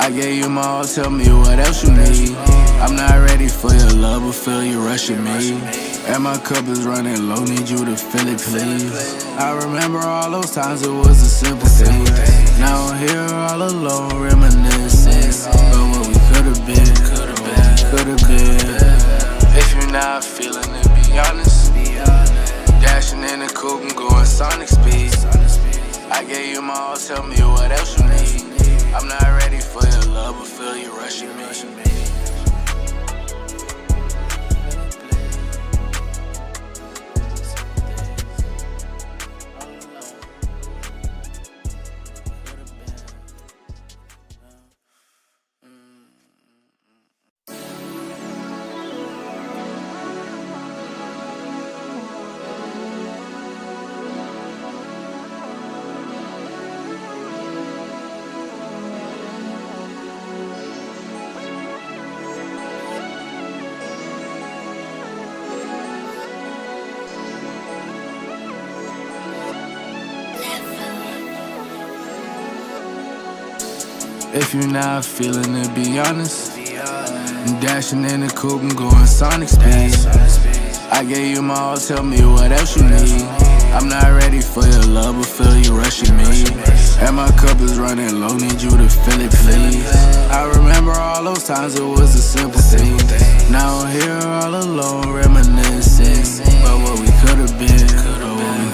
I gave you my all, tell me what else you need. I'm not ready for your love, but feel you rushing me. And my cup is running low, need you to fill it, please. I remember all those times it was a simple thing. Now I'm here all alone, reminiscing about what we could've been, could've been. If you're not feeling it, be honest. Dashing in the coupe and going sonic speed. I gave you my all, tell me what else you need. I'm not ready for your love, but feel you rushing me. If you're not feeling it, be honest. I'm dashing in the coupe and going sonic speed. I gave you my all, tell me what else you need. I'm not ready for your love, but feel you rushing me. And my cup is running low, need you to fill it, please. I remember all those times it was a simple thing. Now I'm here all alone, reminiscing about what we could've been,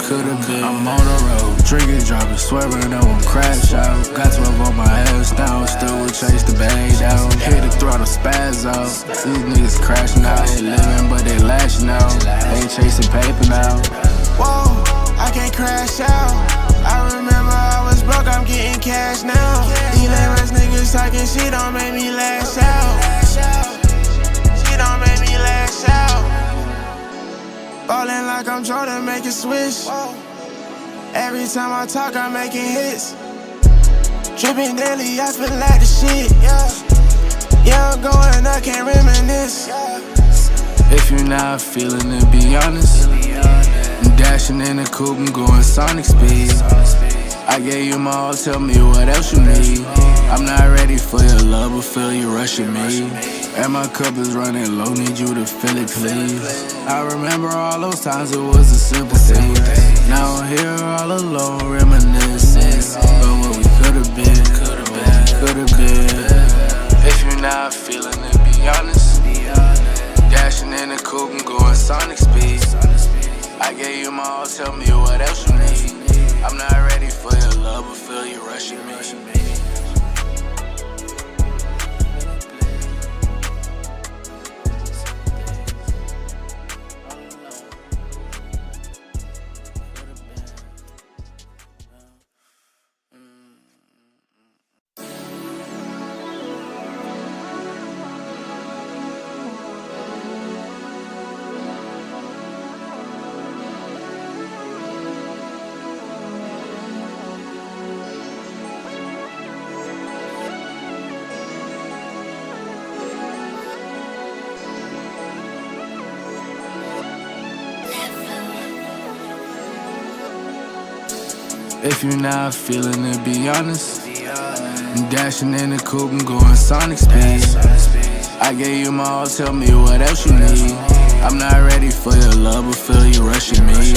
could've been. I'm on the road, drinking, driving, swerving, I won't crash out. Got 12 on my ass down, still will chase the bag down. Hit the throttle, spaz out. These niggas crashing out, they living but they lashing out. Ain't chasing paper now. Whoa, I can't crash out. I remember I was broke, I'm getting cash now. These lame ass niggas talking shit don't make me lash out. Shit don't make me lash out. Ballin' like I'm Jordan, make it switch. Every time I talk, I'm making hits. Trippin' daily, I feel like the shit. Yeah, I'm going, I can't reminisce. If you're not feeling it, be honest. I'm dashing in the coupe and going sonic speed. I gave you my all, tell me what else you need. I'm not ready for your love, but feel you rushing me. And my cup is running low, need you to fill it, please. I remember all those times it was a simple thing. Now I'm here all alone, reminiscing about what we could've been, could've been. If you're not feeling it, be honest. Dashing in the coupe and going sonic speed. I gave you my all, tell me what else you need. I'm not ready for your love, but feel you rushing me. If you're not feeling it, be honest. I'm dashing in the coupe and going sonic speed. I gave you my all, tell me what else you need. I'm not ready for your love, but feel you rushing me.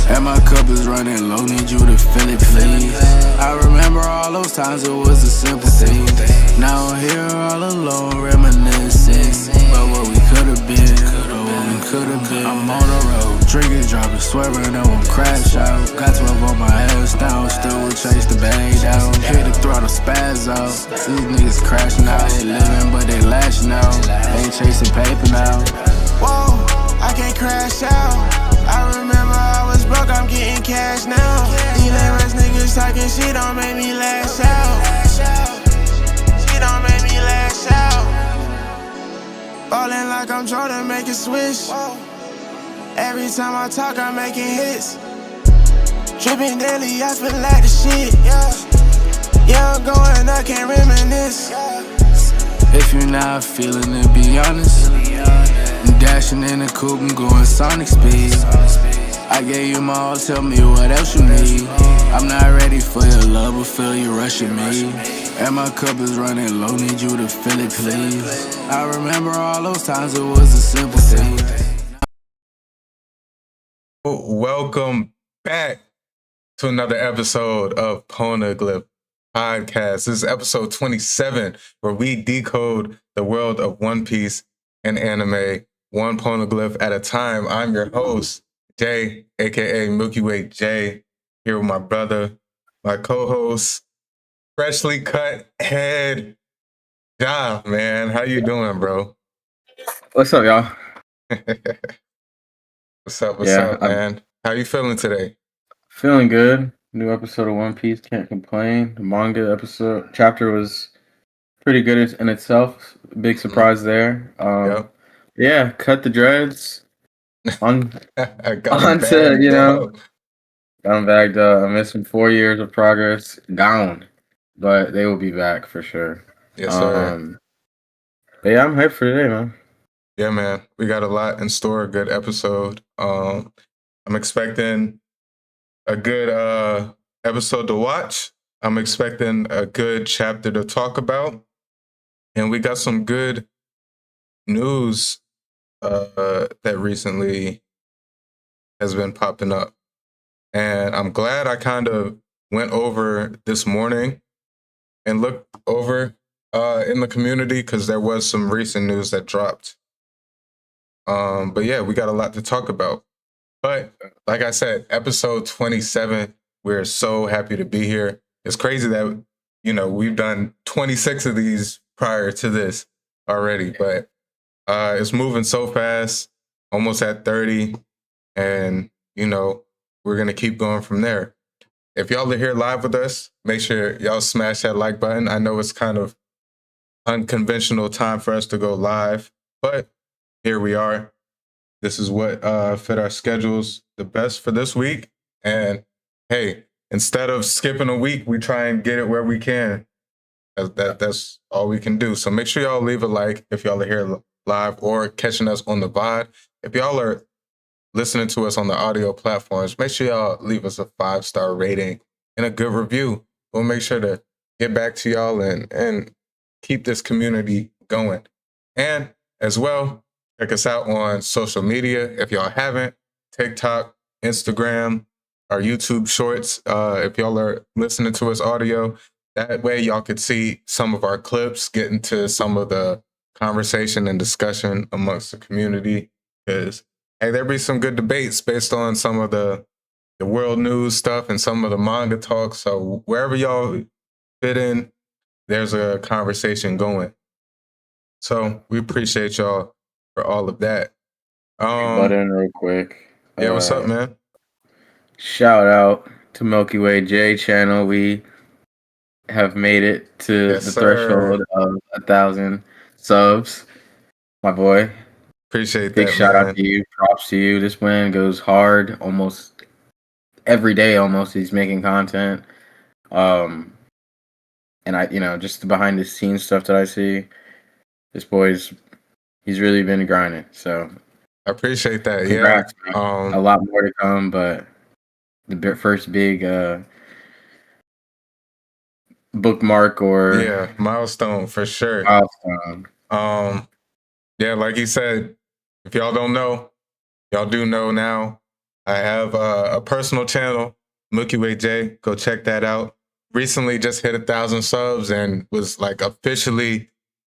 And my cup is running low, need you to fill it, please. I remember all those times it was a simple thing. Now I'm here all alone, reminiscing about what we could've been, could've been. I'm on the road, drinking, driving, swerving, I won't crash out. Got 12 on my ass down, still will chase the bag down. Hit the throttle, spaz out. These niggas crashing out, they living but they lashing out. Ain't chasing paper now. Whoa, I can't crash out. I remember I was broke, I'm getting cash now. These lame ass niggas talking shit don't make me lash out. Shit don't make me lash out. Ballin' like I'm Jordan, make it switch. Every time I talk, I'm making hits. Trippin' daily, I feel like the shit. Yeah, I'm going, I can't reminisce. If you're not feeling it, be honest. I'm dashing in the coupe and going sonic speed. I gave you my all, tell me what else you need. I'm not ready for your love, but feel you rushing me. And my cup is running low, need you to fill it, please. I remember all those times it was a simple thing. Welcome back to another episode of Poneglyph Podcast. This is episode 27, where we decode the world of One Piece and anime, one poneglyph at a time. I'm your host, Jay, aka Milky Way Jay, here with my brother, my co-host, freshly cut head, Ja, man. How you doing, bro? What's up, y'all? What's up, man? How you feeling today? Feeling good. New episode of One Piece, can't complain. The manga episode chapter was pretty good in itself. Big surprise there. Yep. Yeah, cut the dreads. On got to, you know, got them bagged up. I'm missing 4 years of progress. Gone. But they will be back for sure. Yes, sir. But yeah, I'm hyped for today, man. Yeah, man. We got a lot in store. A good episode. I'm expecting a good episode to watch. I'm expecting a good chapter to talk about. And we got some good news that recently has been popping up. And I'm glad I kind of went over this morning and looked over in the community, because there was some recent news that dropped. But yeah, we got a lot to talk about. But like I said, episode 27, we're so happy to be here. It's crazy that, you know, we've done 26 of these prior to this already, but it's moving so fast, almost at 30. And, you know, we're going to keep going from there. If y'all are here live with us, make sure y'all smash that like button. I know it's kind of unconventional time for us to go live, but here we are. This is what fit our schedules the best for this week. And hey, instead of skipping a week, we try and get it where we can. That's all we can do. So make sure y'all leave a like if y'all are here live or catching us on the VOD. If y'all are listening to us on the audio platforms, make sure y'all leave us a 5-star rating and a good review. We'll make sure to get back to y'all and keep this community going. And as well, check us out on social media if y'all haven't. TikTok, Instagram, our YouTube shorts. If y'all are listening to us audio, that way y'all could see some of our clips, get into some of the conversation and discussion amongst the community. Because hey, there'll be some good debates based on some of the world news stuff and some of the manga talk. So wherever y'all fit in, there's a conversation going. So we appreciate y'all for all of that. Butt in real quick. Yeah, what's up, man? Shout out to Milky Way J channel. We have made it to the threshold of 1,000 subs. My boy. Appreciate Big that. shout man. out to you. Props to you. This man goes hard almost every day. Almost he's making content. And I, you know, just the behind the scenes stuff that I see, this he's really been grinding. So I appreciate that. congrats, Yeah. man. A lot more to come, but the first big bookmark or milestone for sure. Milestone. Yeah, like you said, if y'all don't know, y'all do know now. I have a personal channel, Milky Way J. Go check that out. Recently just hit 1,000 subs and was like officially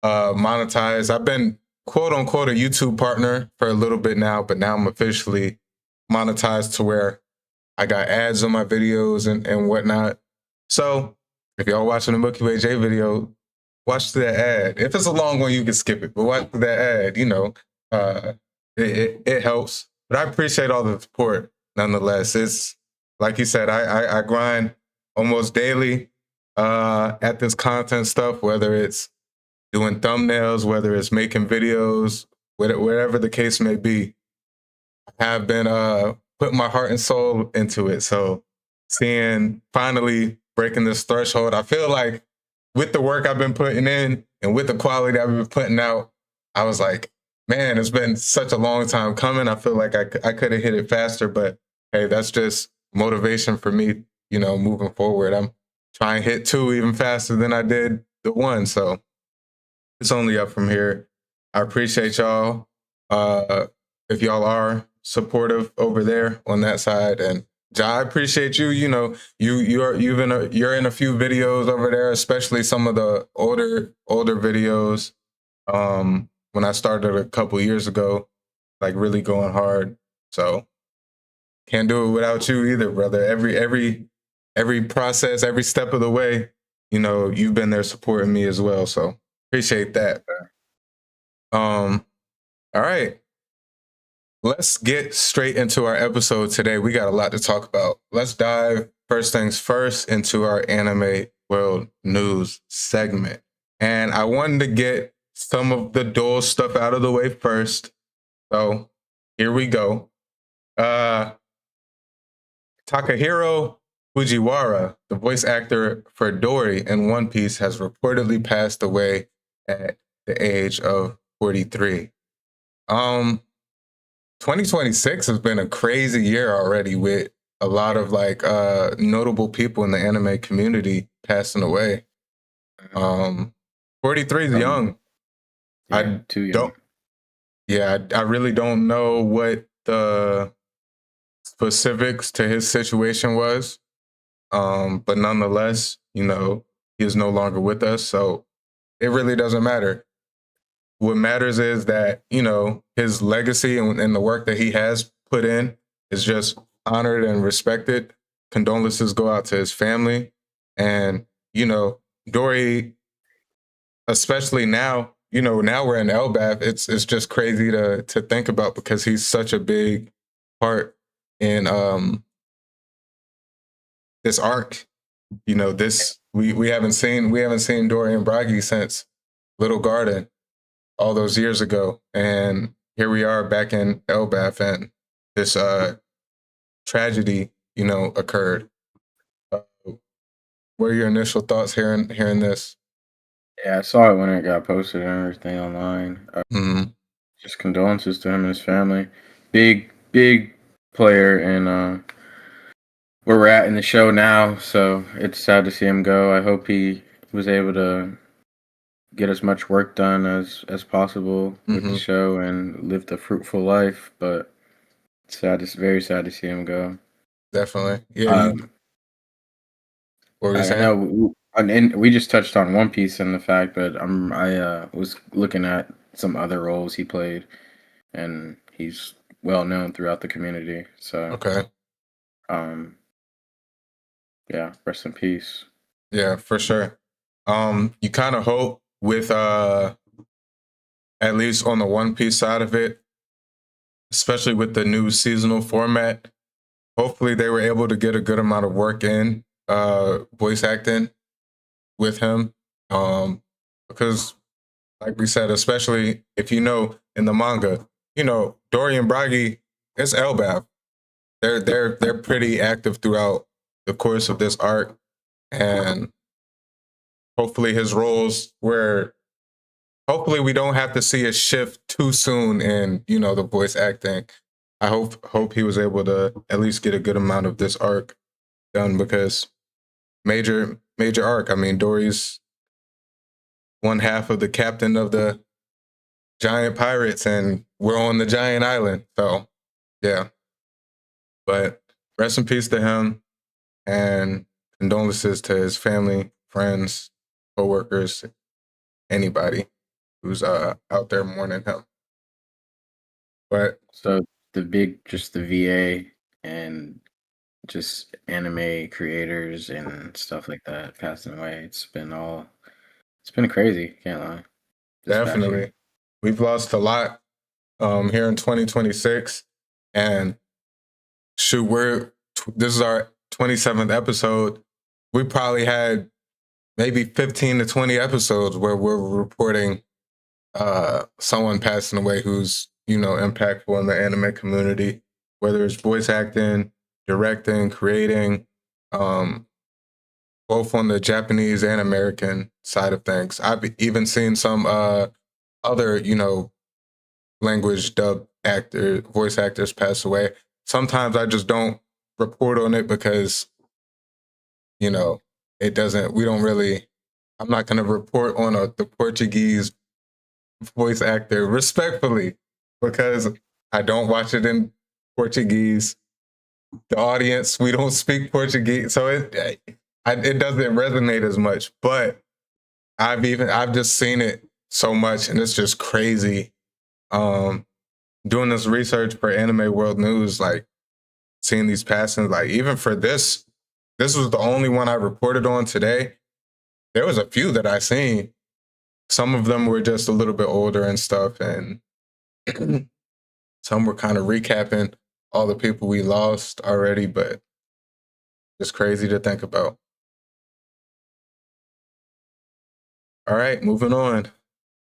monetized. I've been quote unquote a YouTube partner for a little bit now, but now I'm officially monetized to where I got ads on my videos and whatnot. So if y'all watching the Milky Way J video, watch that ad. If it's a long one, you can skip it, but watch that ad. You know, it helps. But I appreciate all the support nonetheless. It's like you said, I grind almost daily at this content stuff, whether it's doing thumbnails, whether it's making videos, whatever the case may be. I have been putting my heart and soul into it. So seeing finally breaking this threshold, I feel like with the work I've been putting in and with the quality I've been putting out, I was like, man, it's been such a long time coming. I feel like I could have hit it faster, but hey, that's just motivation for me, you know, moving forward. try and hit 2 even faster than I did the 1. So it's only up from here. I appreciate y'all. If y'all are supportive over there on that side, and Ja, I appreciate you. You know, you're in a few videos over there, especially some of the older videos. When I started a couple years ago, like really going hard. So can't do it without you either, brother. Every process, every step of the way, you know, you've been there supporting me as well. So appreciate that. All right. Let's get straight into our episode today. We got a lot to talk about. Let's dive first things first into our anime world news segment. And I wanted to get some of the dull stuff out of the way first. So here we go. Takahiro Fujiwara, the voice actor for Dory in One Piece, has reportedly passed away at the age of 43. 2026 has been a crazy year already with a lot of like notable people in the anime community passing away. 43 is young. Yeah, too young. I really don't know what the specifics to his situation was. But nonetheless, you know, he is no longer with us, so it really doesn't matter. What matters is that, you know, his legacy and the work that he has put in is just honored and respected. Condolences go out to his family. And, you know, Dory, especially now, you know, now we're in Elbaf, it's just crazy to think about because he's such a big part in this arc. You know, this we haven't seen Dory and Bragi since Little Garden all those years ago, and here we are back in Elbaf, and this tragedy, you know, occurred. What are your initial thoughts hearing this? Yeah, I saw it when it got posted and everything online. Just condolences to him and his family. Big player in where we're at in the show now, so it's sad to see him go. I hope he was able to get as much work done as possible with the show and lived a fruitful life, but it's very sad to see him go. Definitely. Yeah. What were you saying? I know, and we just touched on One Piece and the fact, but I was looking at some other roles he played, and he's well known throughout the community. So okay. Yeah, rest in peace. Yeah, for sure. You kind of hope with at least on the One Piece side of it, especially with the new seasonal format, hopefully they were able to get a good amount of work in voice acting with him. Because like we said, especially if you know in the manga, you know, Dory and Bragi, it's Elbaf. They're pretty active throughout the course of this arc, and hopefully his roles hopefully we don't have to see a shift too soon in, you know, the voice acting. I hope he was able to at least get a good amount of this arc done, because major arc. I mean, Dory's one half of the captain of the giant pirates, and we're on the giant island. So yeah, but rest in peace to him, and condolences to his family, friends, co-workers, anybody who's out there mourning him. But so the VA and just anime creators and stuff like that passing away. It's been crazy, can't lie. Definitely. We've lost a lot here in 2026, and shoot, this is our 27th episode. We probably had maybe 15 to 20 episodes where we're reporting someone passing away who's, you know, impactful in the anime community, whether it's voice acting, directing, creating, both on the Japanese and American side of things. I've even seen some other, you know, language dub voice actors pass away. Sometimes I just don't report on it because, you know, it doesn't. We don't really. I'm not going to report on the Portuguese voice actor respectfully because I don't watch it in Portuguese. The audience, we don't speak Portuguese, so it doesn't resonate as much. But I've just seen it so much, and it's just crazy. Doing this research for Anime World News, like seeing these passings, like even for this was the only one I reported on today. There was a few that I seen. Some of them were just a little bit older and stuff, and some were kind of recapping all the people we lost already, but it's crazy to think about. All right, moving on.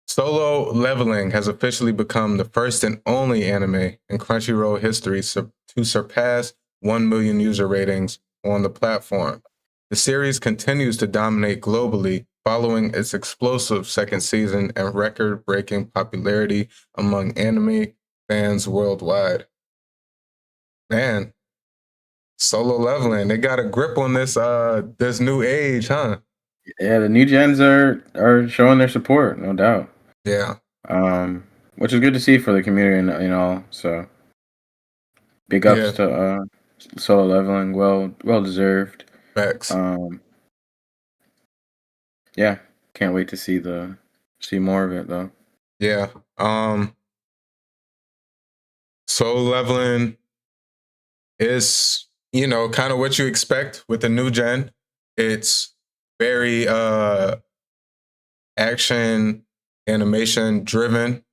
Solo Leveling has officially become the first and only anime in Crunchyroll history to surpass 1 million user ratings on the platform. The series continues to dominate globally following its explosive second season and record-breaking popularity among anime fans worldwide. Man, Solo Leveling, they got a grip on this new age, huh? Yeah, the new gens are showing their support, no doubt. Yeah. Which is good to see for the community and all. So big ups to Solo Leveling, well deserved. Facts. Yeah, can't wait to see more of it though. Yeah. Solo Leveling is, kind of what you expect with the new gen. It's very action animation driven.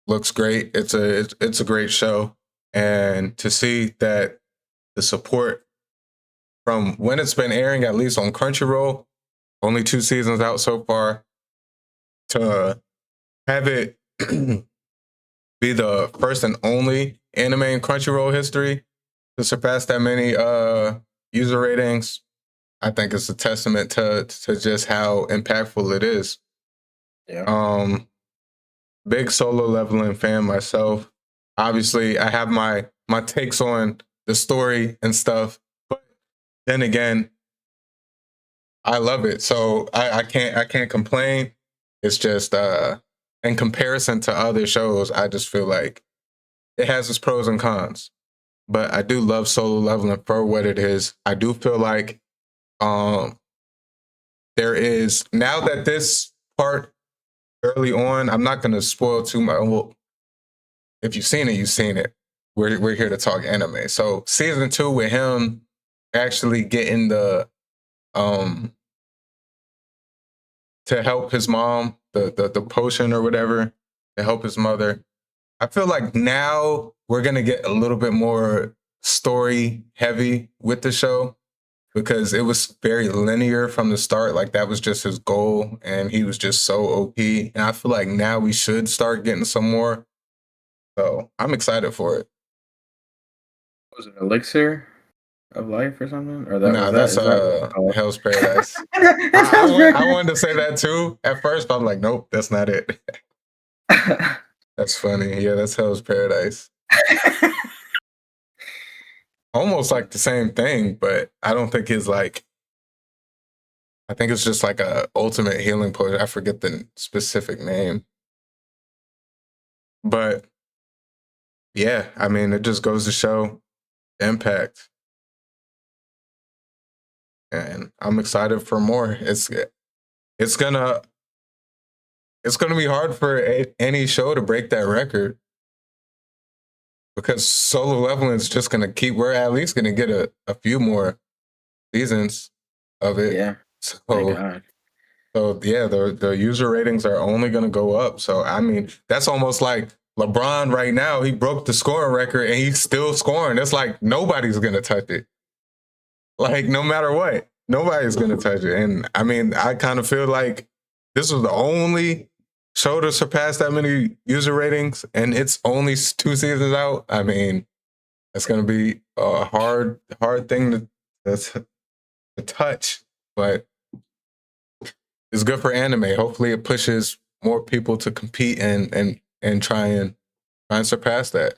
Looks great. It's a great show, and to see that the support from when it's been airing, at least on Crunchyroll, only 2 seasons out so far, to have it be the first and only anime in Crunchyroll history to surpass that many user ratings, I think it's a testament to just how impactful it is. Yeah. Big Solo Leveling fan myself. Obviously, I have my takes on the story and stuff, but then again, I love it, so I can't complain. It's just in comparison to other shows, I just feel like it has its pros and cons. But I do love Solo Leveling for what it is. I do feel like there is, now that this part early on, I'm not going to spoil too much. Well, if you've seen it, you've seen it. We're here to talk anime. So season 2 with him actually getting the to help his mom, the potion or whatever, to help his mother. I feel like now we're gonna get a little bit more story heavy with the show, because it was very linear from the start. Like that was just his goal, and he was just so OP. And I feel like now we should start getting some more. So I'm excited for it. Was it Elixir of Life or something? Or that's Hell's Paradise. I wanted to say that too at first, but I'm like, nope, that's not it. That's funny. Yeah, that's Hell's Paradise. Almost like the same thing, but I don't think it's like, I think it's just like a ultimate healing potion. I forget the specific name. But yeah, I mean, it just goes to show the impact. And I'm excited for more. It's gonna be hard for any show to break that record, because Solo Leveling is just gonna keep. We're at least gonna get a few more seasons of it. Yeah. So yeah, the user ratings are only gonna go up. So I mean, that's almost like LeBron right now. He broke the scoring record and he's still scoring. It's like nobody's gonna touch it. Like, no matter what, nobody's going to touch it. And I mean, I kind of feel like this was the only show to surpass that many user ratings, and it's only 2 seasons out. I mean, it's going to be a hard thing to touch, but it's good for anime. Hopefully it pushes more people to compete and try and surpass that.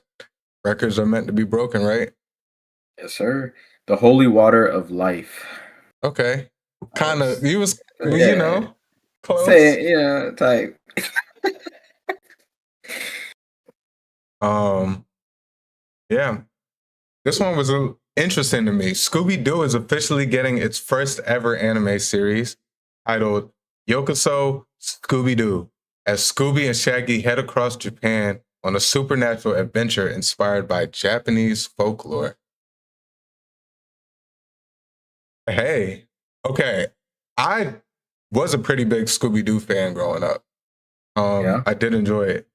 Records are meant to be broken, right? Yes, sir. The Holy Water of Life. Okay. Kind of, he was, Yeah. close. Say it, type. Yeah. This one was interesting to me. Scooby-Doo is officially getting its first ever anime series titled Yokuso Scooby-Doo, as Scooby and Shaggy head across Japan on a supernatural adventure inspired by Japanese folklore. Hey, okay. I was a pretty big Scooby-Doo fan growing up. I did enjoy it.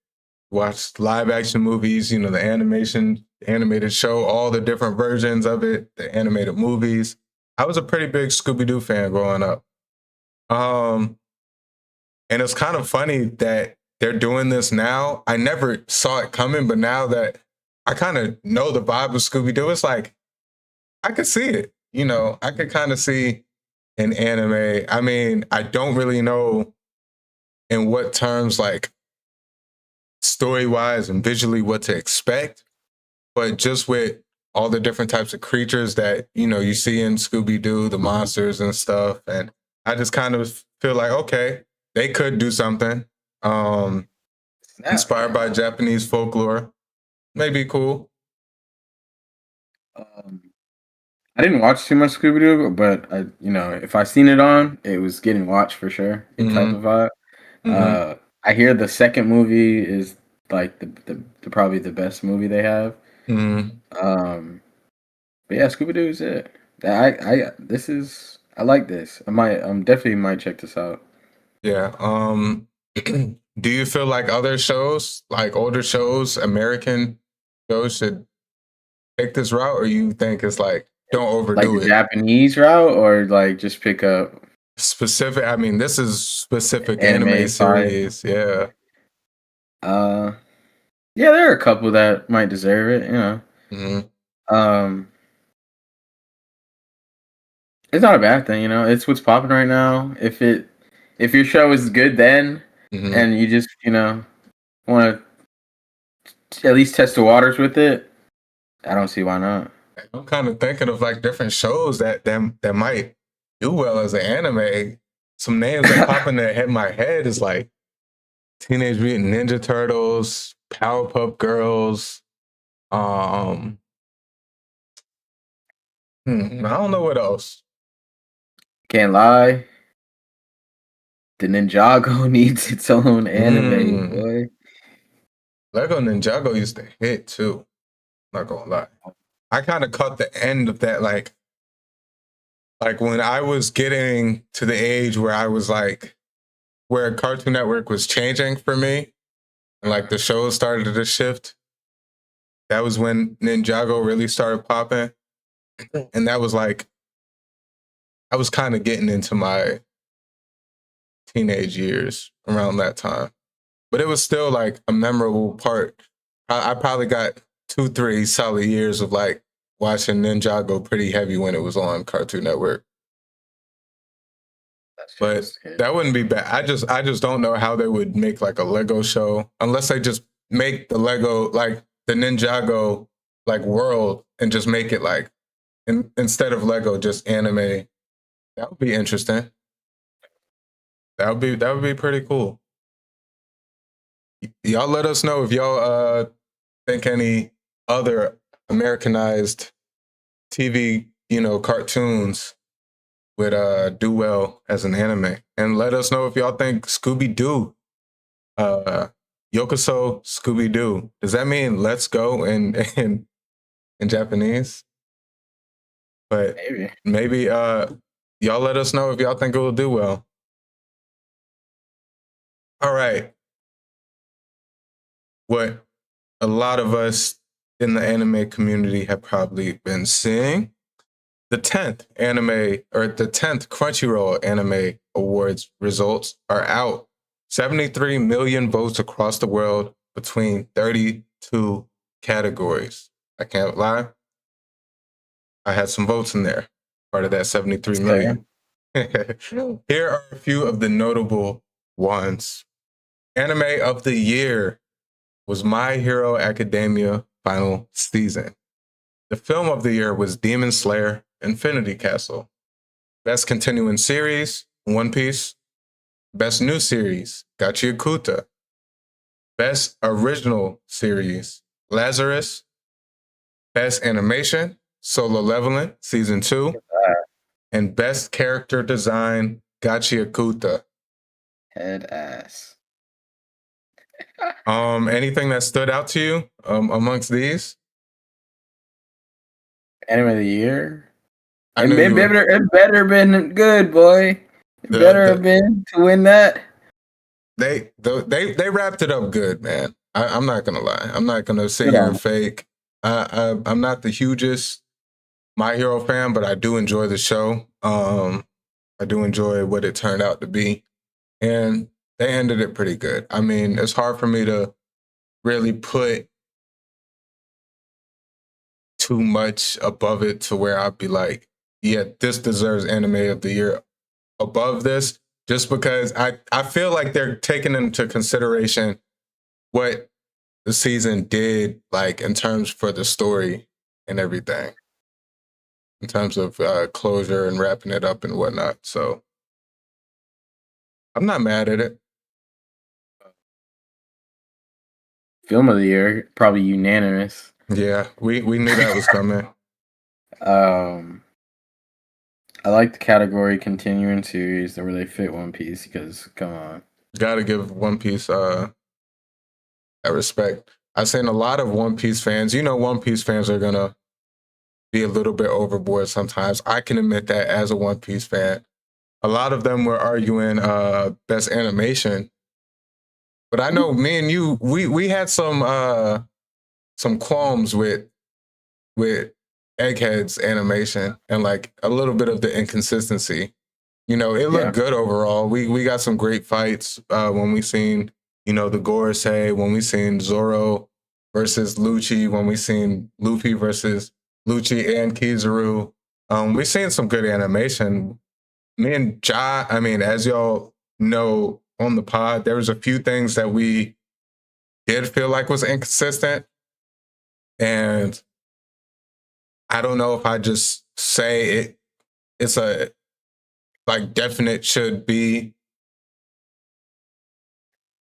Watched live action movies, the animated show, all the different versions of it, the animated movies. I was a pretty big Scooby-Doo fan growing up. And it's kind of funny that they're doing this now. I never saw it coming, but now that I kind of know the vibe of Scooby-Doo, it's like, I could see it. I could kind of see an anime. I mean, I don't really know in what terms, like, story-wise and visually what to expect, but just with all the different types of creatures that, you see in Scooby-Doo, the monsters and stuff, and I just kind of feel like, okay, they could do something inspired by Japanese folklore. Maybe cool. I didn't watch too much Scooby-Doo, but if I seen it on, it was getting watched for sure. Type of vibe. I hear the second movie is like the probably the best movie they have. But yeah, Scooby-Doo is it. I like this. I'm definitely might check this out. Yeah. Do you feel like other shows, like older shows, American shows, should take this route, or you think it's like, don't overdo it? Japanese route, or like just pick up specific? I mean, this is specific anime series. Yeah. Yeah, there are a couple that might deserve it. It's not a bad thing. It's what's popping right now. If your show is good, then and you just want to at least test the waters with it, I don't see why not. I'm kind of thinking of like different shows that might do well as an anime. Some names that pop in my head is like Teenage Mutant Ninja Turtles, Powerpuff Girls. I don't know what else. Can't lie. The Ninjago needs its own anime, boy. Lego Ninjago used to hit too. Not gonna lie. I kind of caught the end of that, like when I was getting to the age where I was like, where Cartoon Network was changing for me, and like the shows started to shift. That was when Ninjago really started popping, and that was like, I was kind of getting into my teenage years around that time, but it was still like a memorable part. I probably got 2-3 solid years of like watching Ninjago pretty heavy when it was on Cartoon Network. But that wouldn't be bad. I just don't know how they would make like a Lego show unless they just make the Lego, like the Ninjago like world, and just make it like instead of Lego just anime. That would be interesting. That would be pretty cool. Y'all let us know if y'all think any other Americanized TV, cartoons would do well as an anime. And let us know if y'all think Scooby-Doo, Yokuso Scooby-Doo. Does that mean let's go in Japanese? But maybe y'all let us know if y'all think it will do well. All right. What a lot of us in the anime community have probably been seeing, the 10th Crunchyroll Anime Awards results are out. 73 million votes across the world between 32 categories. I can't lie. I had some votes in there, part of that 73 million. Here are a few of the notable ones. Anime of the year was My Hero Academia final season. The film of the year was Demon Slayer Infinity Castle. Best Continuing Series, One Piece. Best New Series, Gachiakuta. Best Original Series, Lazarus. Best Animation, Solo Leveling, Season 2. And Best Character Design, Gachiakuta. Head ass. Anything that stood out to you amongst these? Anime of the year? It better been good, boy. It better have been to win that. They wrapped it up good, man. I'm not gonna lie. I'm not gonna sit here and fake. I'm not the hugest My Hero fan, but I do enjoy the show. I do enjoy what it turned out to be, and they ended it pretty good. I mean, it's hard for me to really put too much above it to where I'd be like, yeah, this deserves Anime of the Year above this, just because I feel like they're taking into consideration what the season did, like in terms for the story and everything, in terms of closure and wrapping it up and whatnot. So I'm not mad at it. Film of the year, probably unanimous. Yeah, we knew that was coming. I like the category continuing series where they fit One Piece because, come on. Got to give One Piece that respect. I've seen a lot of One Piece fans. You know, One Piece fans are going to be a little bit overboard sometimes. I can admit that as a One Piece fan. A lot of them were arguing best animation. But I know me and you, we had some qualms with Egghead's animation and like a little bit of the inconsistency. You know, it looked good overall. We got some great fights when we seen, you know, the Gorosei, when we seen Zoro versus Lucci, when we seen Luffy versus Lucci and Kizaru. We seen some good animation. Me and Ja, I mean, as y'all know on the pod, there was a few things that we did feel like was inconsistent. And I don't know if I just say it's a like definite should be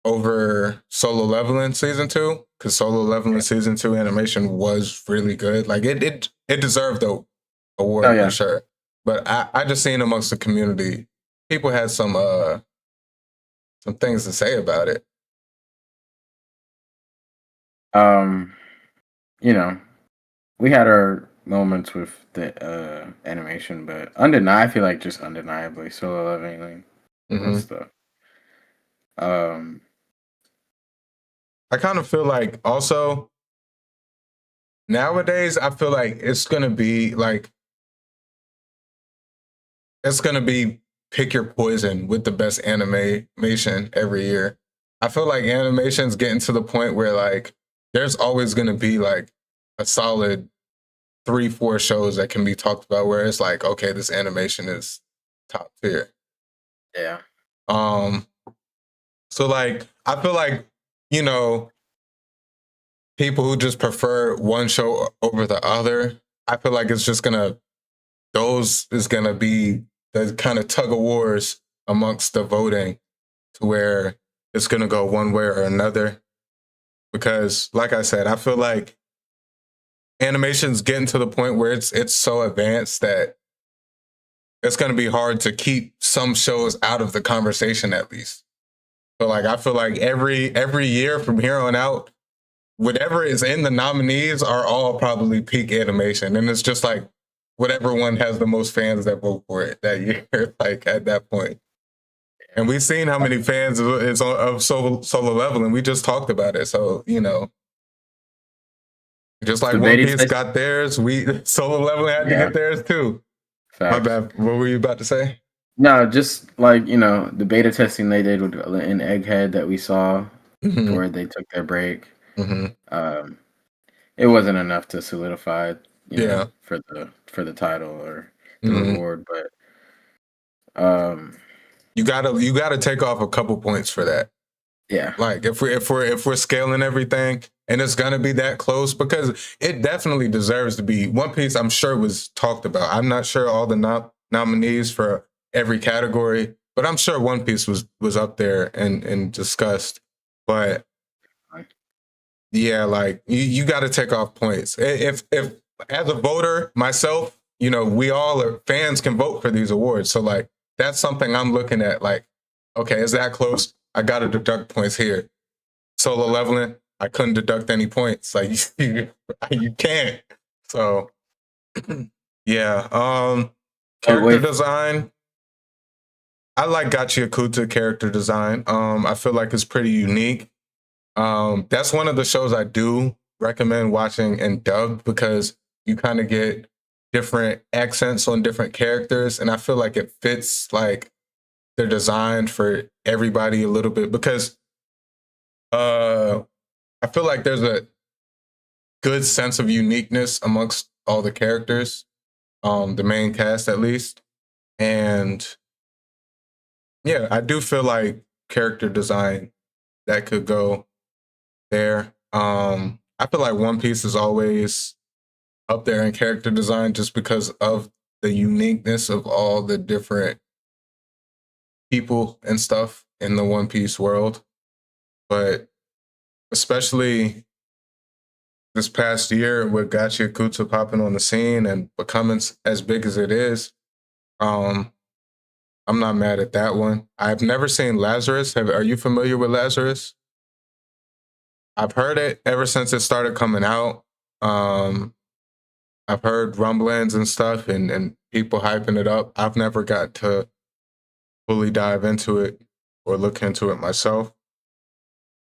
over Solo Leveling Season 2, because Solo Leveling Season 2 animation was really good. Like it deserved the award for sure. But I just seen amongst the community, people had some things to say about it. You know, we had our moments with the animation, but I feel like just undeniably Solo Leveling stuff. I kind of feel like also nowadays I feel like it's gonna be pick your poison with the best animation every year. I feel like animation's getting to the point where like there's always gonna be like a solid 3-4 shows that can be talked about where it's like, okay, this animation is top tier. Yeah. So like I feel like, you know, people who just prefer one show over the other, I feel like it's just those is gonna be the kind of tug of wars amongst the voting to where it's gonna go one way or another. Because like I said, I feel like animation's getting to the point where it's so advanced that it's going to be hard to keep some shows out of the conversation at least. So like I feel like every year from here on out, whatever is in the nominees are all probably peak animation, and it's just like whatever one has the most fans that vote for it that year, like at that point. And we've seen how many fans is of Solo Leveling. We just talked about it, so you know. Just like One Piece got theirs, Solo Leveling had to get theirs too. Facts. My bad. What were you about to say? No, just like, you know, the beta testing they did with in Egghead that we saw where they took their break. Mm-hmm. It wasn't enough to solidify, you know, for the title or the reward, but you gotta take off a couple points for that. Yeah. Like if we're scaling everything and it's gonna be that close, because it definitely deserves to be. One Piece, I'm sure, was talked about. I'm not sure all the nominees for every category, but I'm sure One Piece was up there and discussed. But yeah, like you got to take off points. If as a voter myself, we all are fans can vote for these awards. So like that's something I'm looking at. Like, okay, is that close? I got to deduct points here. Solo leveling, I couldn't deduct any points. Like you can't. So yeah. Character design. I like Gachiakuta character design. I feel like it's pretty unique. That's one of the shows I do recommend watching in dubbed because you kind of get different accents on different characters, and I feel like it fits, like they're designed for everybody a little bit because I feel like there's a good sense of uniqueness amongst all the characters, the main cast at least, and yeah, I do feel like character design that could go there. I feel like One Piece is always up there in character design just because of the uniqueness of all the different people and stuff in the One Piece world. But especially this past year with Gachiakuta popping on the scene and becoming as big as it is, I'm not mad at that one. I've never seen Lazarus. Are you familiar with Lazarus? I've heard it ever since it started coming out. I've heard rumblings and stuff and people hyping it up. I've never got to fully dive into it or look into it myself.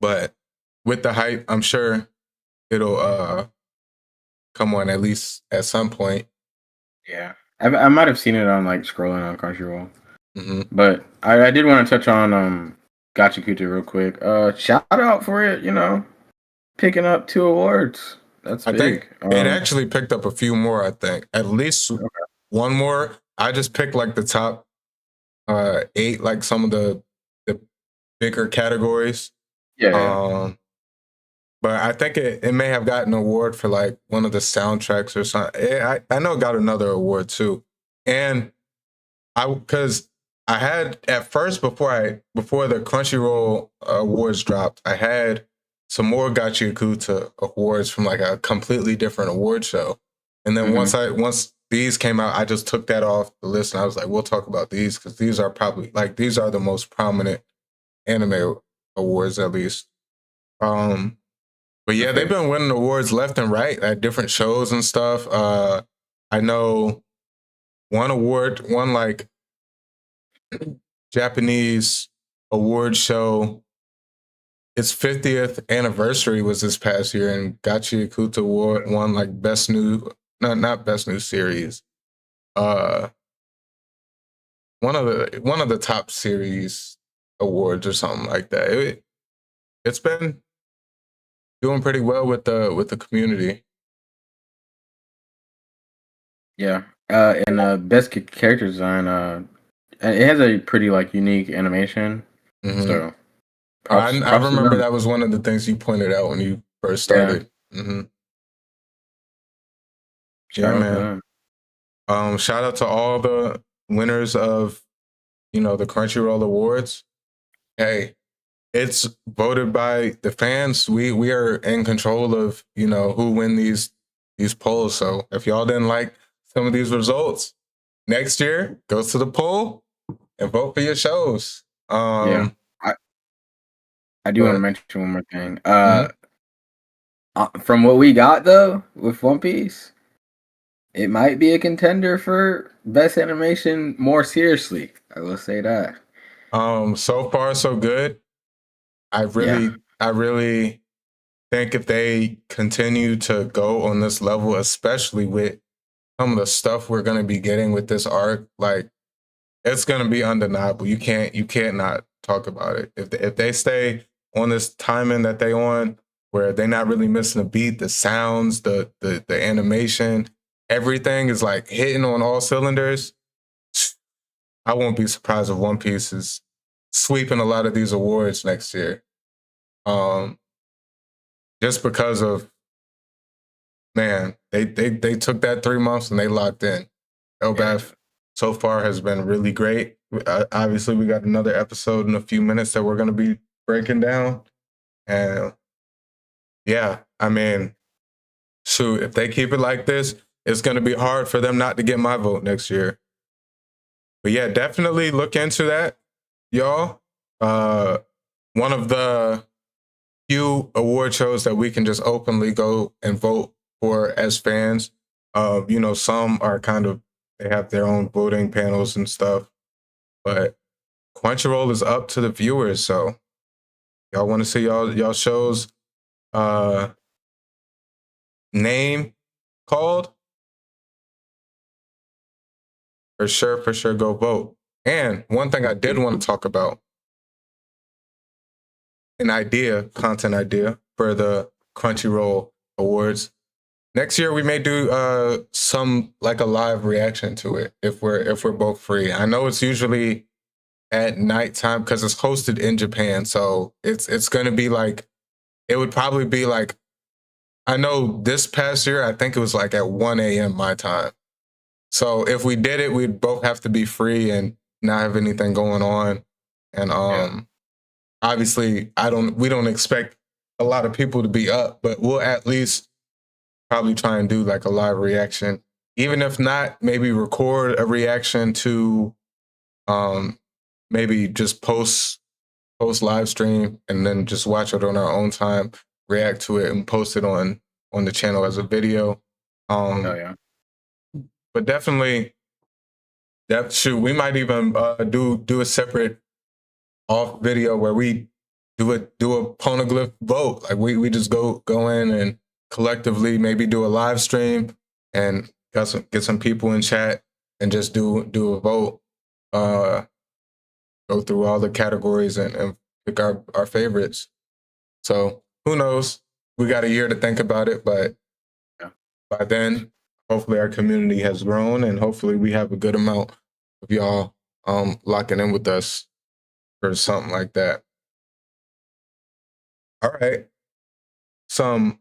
But with the hype, I'm sure it'll come on at least at some point. Yeah. I might have seen it on like scrolling on Crunchyroll. Mm-hmm. But I did want to touch on Gachiakuta real quick. Shout out for it, picking up 2 awards. That's big. I think it actually picked up a few more, I think. At least one more. I just picked like the top 8, like some of the bigger categories. Yeah. But I think it may have gotten an award for like one of the soundtracks or something. I know it got another award too. And because I had at first before the Crunchyroll awards dropped, I had some more Gachiakuta awards from like a completely different award show. And then once these came out, I just took that off the list and I was like, we'll talk about these because these are probably like these are the most prominent anime awards at least. But yeah, they've been winning awards left and right at different shows and stuff. I know one like Japanese award show. Its 50th anniversary was this past year, and Gachiakuta won like not best new series. One of the top series awards or something like that. It's been doing pretty well with the community. Yeah, and best character design. It has a pretty like unique animation. Mm-hmm. So I remember that was one of the things you pointed out when you first started. Yeah, yeah man. Shout out to all the winners of the Crunchyroll Awards. Hey, it's voted by the fans. We are in control of who win these polls. So if y'all didn't like some of these results, next year go to the poll and vote for your shows. Yeah. I do want to mention one more thing. From what we got though with One Piece, it might be a contender for best animation more seriously. I will say that. So far so good. I really think if they continue to go on this level, especially with some of the stuff we're going to be getting with this arc, like it's going to be undeniable. You can't not talk about it. If they stay on this timing that they on, where they're not really missing a beat, the sounds, the animation, everything is like hitting on all cylinders. I won't be surprised if One Piece is sweeping a lot of these awards next year. Just because of, man, they took that 3 months and they locked in. Elbaf, so far has been really great. Obviously, we got another episode in a few minutes that we're going to be breaking down. And yeah, I mean, shoot, if they keep it like this, it's going to be hard for them not to get my vote next year. But yeah, definitely look into that, y'all. One of the few award shows that we can just openly go and vote for as fans. Some are they have their own voting panels and stuff, but Crunchyroll is up to the viewers. So y'all want to see y'all shows name called? For sure, go vote. And one thing I did want to talk about, content idea for the Crunchyroll Awards. Next year we may do some like a live reaction to it if we're both free. I know it's usually at nighttime because it's hosted in Japan, so it's gonna be like, it would probably be like, I know this past year I think it was like at 1 a.m. my time. So if we did it, we'd both have to be free and not have anything going on. And obviously we don't expect a lot of people to be up, but we'll at least probably try and do like a live reaction. Even if not, maybe record a reaction to maybe just post live stream and then just watch it on our own time, react to it and post it on the channel as a video. But definitely we might even do a separate off video where we do a Poneglyph vote. Like we just go in and collectively maybe do a live stream and get some people in chat and just do a vote. Go through all the categories and pick our favorites. So who knows? We got a year to think about it, but by then, hopefully our community has grown and hopefully we have a good amount of y'all locking in with us for something like that. All right. Some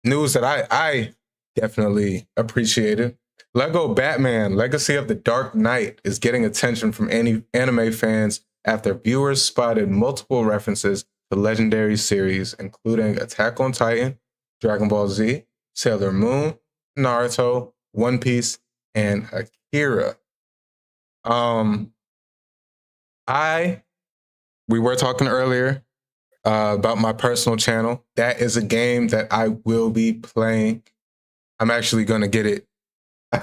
news that I definitely appreciated. Lego Batman Legacy of the Dark Knight is getting attention from anime fans after viewers spotted multiple references to legendary series, including Attack on Titan, Dragon Ball Z, Sailor Moon, Naruto, One Piece, and Akira. We were talking earlier about my personal channel. That is a game that I will be playing. I'm actually going to get it.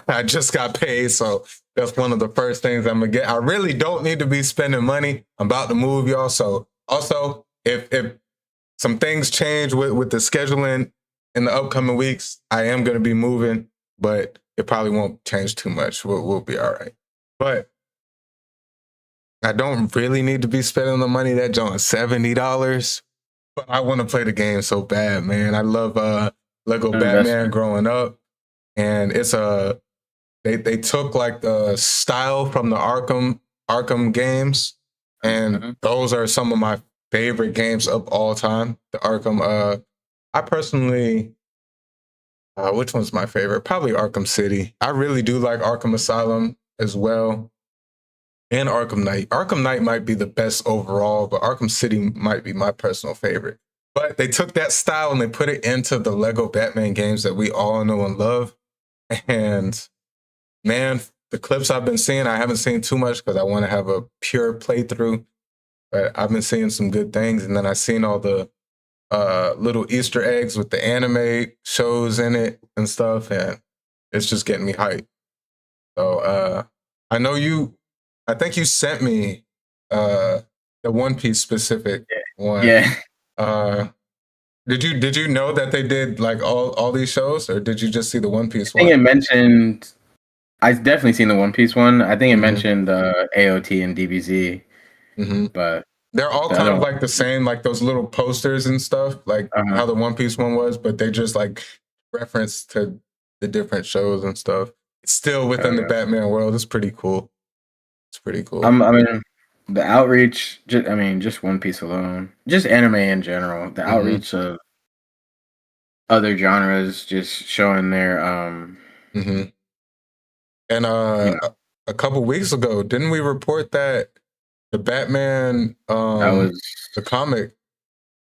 I just got paid, so that's one of the first things I'm going to get. I really don't need to be spending money. I'm about to move, y'all. So also, if some things change with the scheduling in the upcoming weeks, I am going to be moving, but it probably won't change too much. We'll be all right. But I don't really need to be spending the money. That joint is $70, but I want to play the game so bad, man. I love Lego Batman growing up, and it's they took like the style from the Arkham games, and those are some of my favorite games of all time. The Arkham. I personally, which one's my favorite? Probably Arkham City. I really do like Arkham Asylum as well. And Arkham Knight. Arkham Knight might be the best overall, but Arkham City might be my personal favorite. But they took that style and they put it into the Lego Batman games that we all know and love. And man, the clips I've been seeing, I haven't seen too much because I want to have a pure playthrough. But I've been seeing some good things. And then I've seen all the little Easter eggs with the anime shows in it and stuff. And it's just getting me hyped. So I know I think you sent me the One Piece specific one. Yeah. Did you know that they did like all these shows, or did you just see the One Piece one? I think it mentioned. I've definitely seen the One Piece one. I think it mentioned AOT and DBZ, but they're all kind of like the same, like those little posters and stuff, like how the One Piece one was, but they just like reference to the different shows and stuff. It's still within the Batman world. It's pretty cool. It's pretty cool. I mean, the outreach, just One Piece alone, just anime in general, the outreach of other genres, just showing their And a couple weeks ago, didn't we report that the Batman, That was the comic,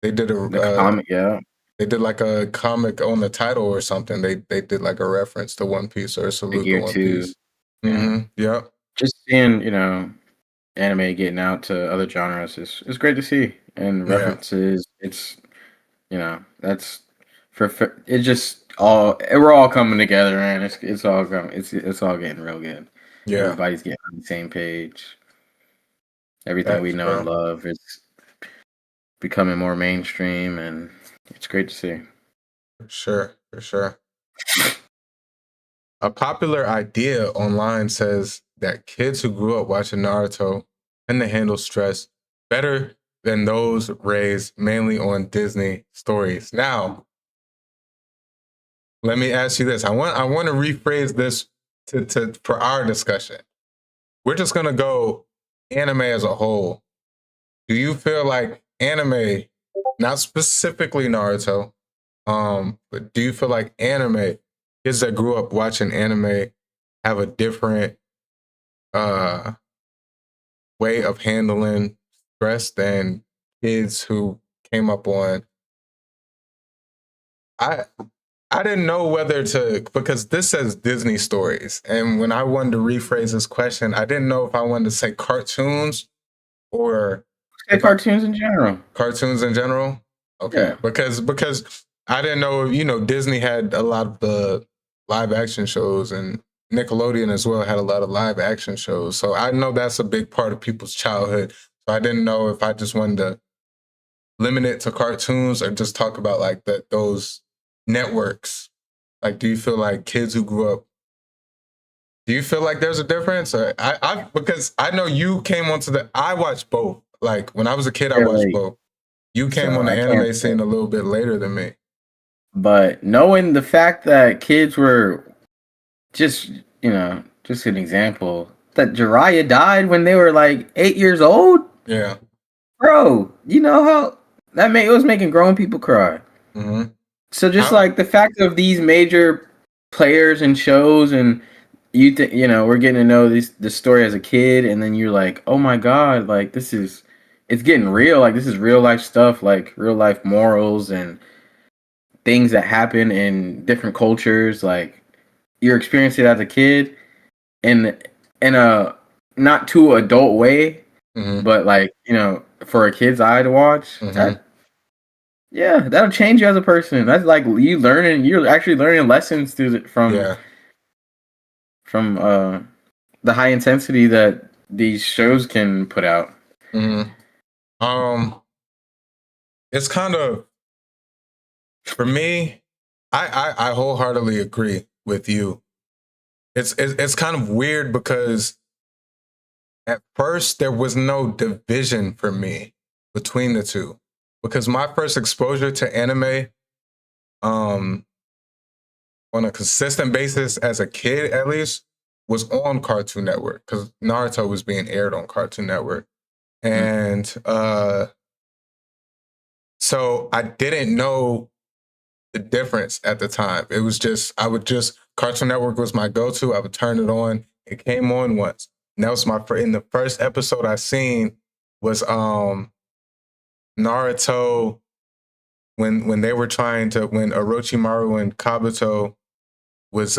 they did the comic, yeah. they did like a comic on the title or something. They did like a reference to One Piece or a The salute to Gear One 2. Piece. Yeah. Yep. Just seeing, anime getting out to other genres is great to see. And Yeah. references, it's that's for it just all we're all coming together, man. It's all coming it's all getting real good. Yeah. Everybody's getting on the same page. Everything we Facts, know and bro. love is becoming more mainstream, and it's great to see. For sure. A popular idea online says that kids who grew up watching Naruto tend to handle stress better than those raised mainly on Disney stories. Now, let me ask you this. I want to rephrase this to for our discussion. We're just gonna go anime as a whole. Do you feel like anime, not specifically Naruto, but do you feel like anime, kids that grew up watching anime have a different way of handling stress than kids who came up on? I didn't know whether to, because this says Disney stories, and when I wanted to rephrase this question, I didn't know if I wanted to say cartoons or Cartoons in general. Cartoons in general. Okay, Yeah. because I didn't know, Disney had a lot of the live action shows, and Nickelodeon as well had a lot of live action shows. So I know that's a big part of people's childhood. So I didn't know if I just wanted to limit it to cartoons or just talk about like those networks. Like, do you feel like kids who grew up? Do you feel like there's a difference? Or I because I know you came onto I watched both. Like when I was a kid, I watched both. You came on the anime scene a little bit later than me. But knowing the fact that kids were just an example, that Jiraiya died when they were like 8 years old. Yeah. Bro, you know how it was making grown people cry. Mm-hmm. So just like the fact of these major players and shows, and we're getting to know the story as a kid, and then you're like, oh my god, like it's getting real. Like this is real life stuff, like real life morals and things that happen in different cultures. Like you're experiencing it as a kid, in a not too adult way, but like for a kid's eye to watch. That'll change you as a person. That's like you're actually learning lessons from the high intensity that these shows can put out. It's kind of, for me, I wholeheartedly agree with you. It's kind of weird because at first there was no division for me between the two. Because my first exposure to anime on a consistent basis as a kid, at least, was on Cartoon Network, because Naruto was being aired on Cartoon Network. And so I didn't know the difference at the time. It was Cartoon Network was my go-to. I would turn it on. It came on once. And that was in the first episode I seen was Naruto, when they were when Orochimaru and Kabuto was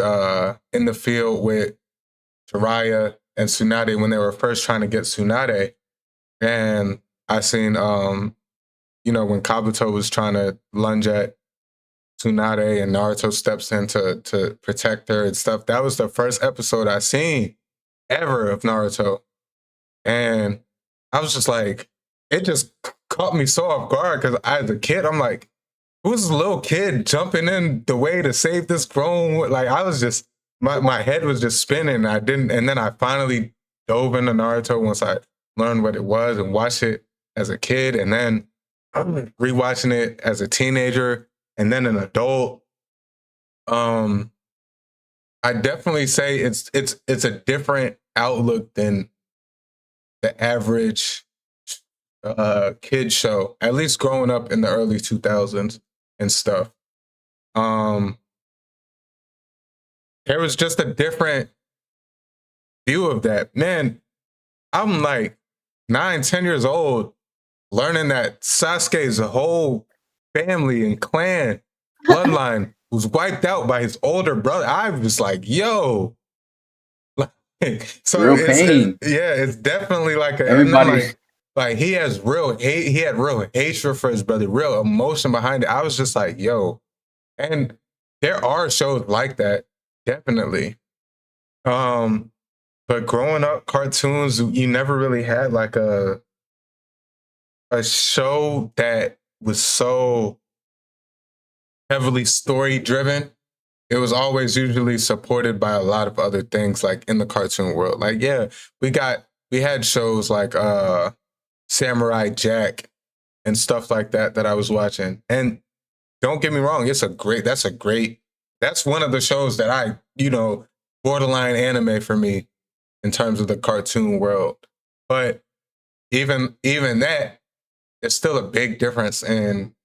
in the field with Jiraiya and Tsunade, when they were first trying to get Tsunade. And I seen when Kabuto was trying to lunge at Tsunade and Naruto steps in to protect her and stuff. That was the first episode I seen ever of Naruto. And I was just like, it just caught me so off guard, because as a kid, I'm like, who's this little kid jumping in the way to save this grown? Like, I was just, my head was just spinning. And then I finally dove into Naruto once I learned what it was and watched it as a kid, and then rewatching it as a teenager and then an adult. I definitely say it's a different outlook than the average kid show, at least growing up in the early 2000s and stuff. There was just a different view of that. Man, I'm like 9, 10 years old, learning that Sasuke's whole family and clan bloodline was wiped out by his older brother. I was like, yo. So real pain. It's definitely like Everybody's like he has real hate. He had real hatred for his brother, real emotion behind it. I was just like, yo. And there are shows like that, definitely. But growing up, cartoons, you never really had like a show that was so heavily story driven. It was always usually supported by a lot of other things, like in the cartoon world. Like, yeah, we had shows like Samurai Jack and stuff like that I was watching. And don't get me wrong, that's one of the shows that I, borderline anime for me in terms of the cartoon world. But even that, it's still a big difference in,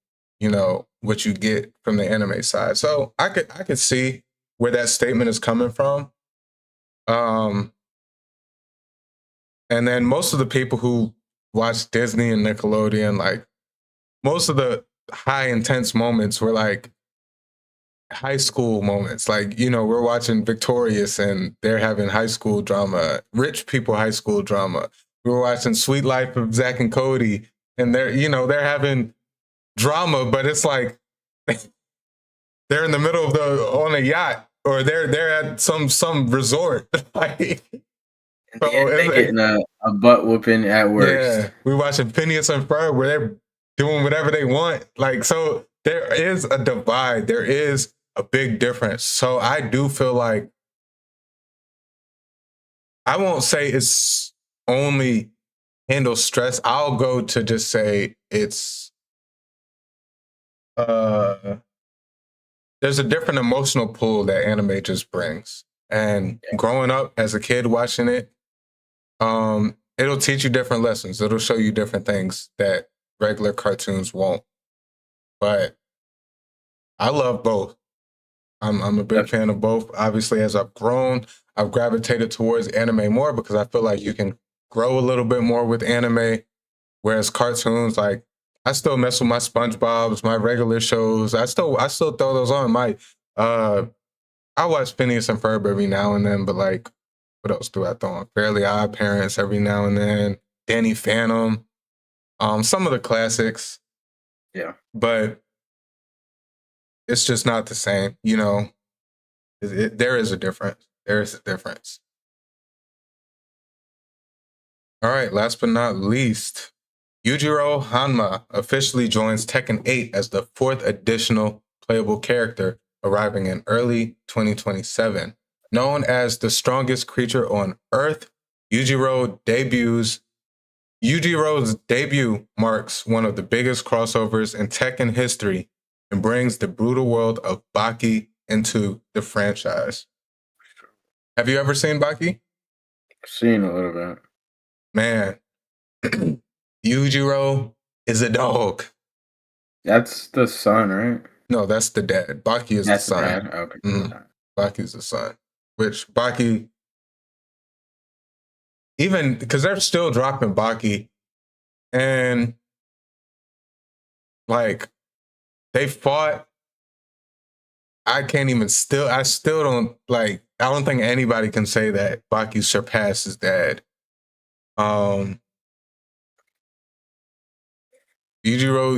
what you get from the anime side. So I could see where that statement is coming from. And then most of the people who watch Disney and Nickelodeon, like most of the high intense moments were like high school moments. Like, we're watching Victorious and they're having high school drama, rich people high school drama. We were watching Sweet Life of Zack and Cody and they're having drama, but it's like they're in the middle of on a yacht or they're at some resort. Like, they're getting a butt whooping at work. Yeah, we're watching Phineas and Ferb where they're doing whatever they want. Like, so there is a divide. There is a big difference. So I do feel like I won't say it's only handle stress. I'll go to just say it's there's a different emotional pull that anime just brings. And growing up as a kid watching it, it'll teach you different lessons. It'll show you different things that regular cartoons won't. But I love both. I'm a big fan of both. Obviously, as I've grown, I've gravitated towards anime more because I feel like you can grow a little bit more with anime, whereas cartoons, like, I still mess with my SpongeBob's, my regular shows. I still throw those on. I watch Phineas and Ferb every now and then, but like, what else do I throw on? Fairly Odd Parents every now and then. Danny Phantom. Some of the classics. Yeah. But it's just not the same, there is a difference. There is a difference. All right, last but not least, Yujiro Hanma officially joins Tekken 8 as the 4th additional playable character, arriving in early 2027. Known as the strongest creature on Earth, Yujiro's debut marks one of the biggest crossovers in Tekken history and brings the brutal world of Baki into the franchise. Have you ever seen Baki? Seen a little bit. Man, Yujiro is a dog. That's the son, right? No, that's the dad. Baki is the son. Dad? Okay. Baki's the son. Which Baki, even because they're still dropping Baki, and like they fought. I still don't like. I don't think anybody can say that Baki surpassed his dad. Yujiro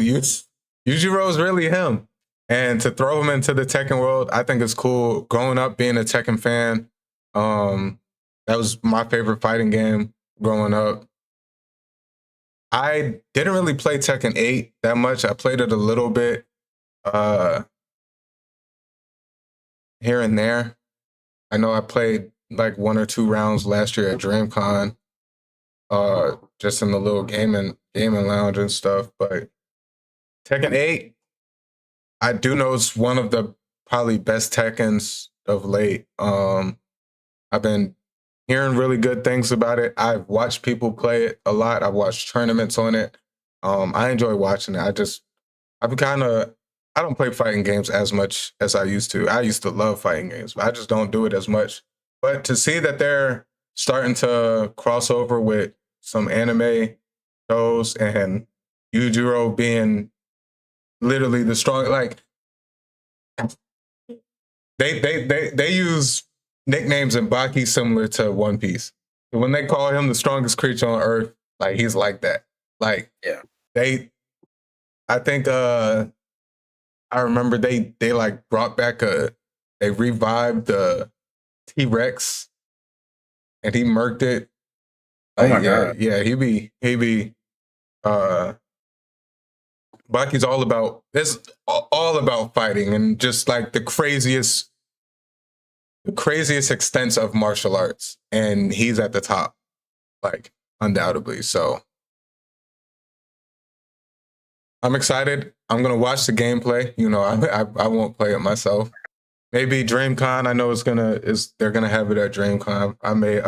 is really him. And to throw him into the Tekken world, I think it's cool. Growing up being a Tekken fan, that was my favorite fighting game growing up. I didn't really play Tekken 8 that much. I played it a little bit here and there. I know I played like 1 or 2 rounds last year at DreamCon, just in the little gaming lounge and stuff. But Tekken 8, I do know it's one of the probably best Tekkens of late. I've been hearing really good things about it. I've watched people play it a lot. I've watched tournaments on it. I enjoy watching it. I don't play fighting games as much as I used to. I used to love fighting games, but I just don't do it as much. But to see that they're starting to cross over with some anime shows, and Yujiro being literally the strong. Like they use nicknames in Baki similar to One Piece. When they call him the strongest creature on Earth, like he's like that. Like Yeah. I think I remember they like brought back they revived the T-Rex and he murked it. Oh my god. Yeah, he be Baki's all about fighting and just like the craziest extents of martial arts, and he's at the top, like undoubtedly. So I'm excited. I'm gonna watch the gameplay. You know, I won't play it myself. Maybe DreamCon. I know they're gonna have it at DreamCon. I may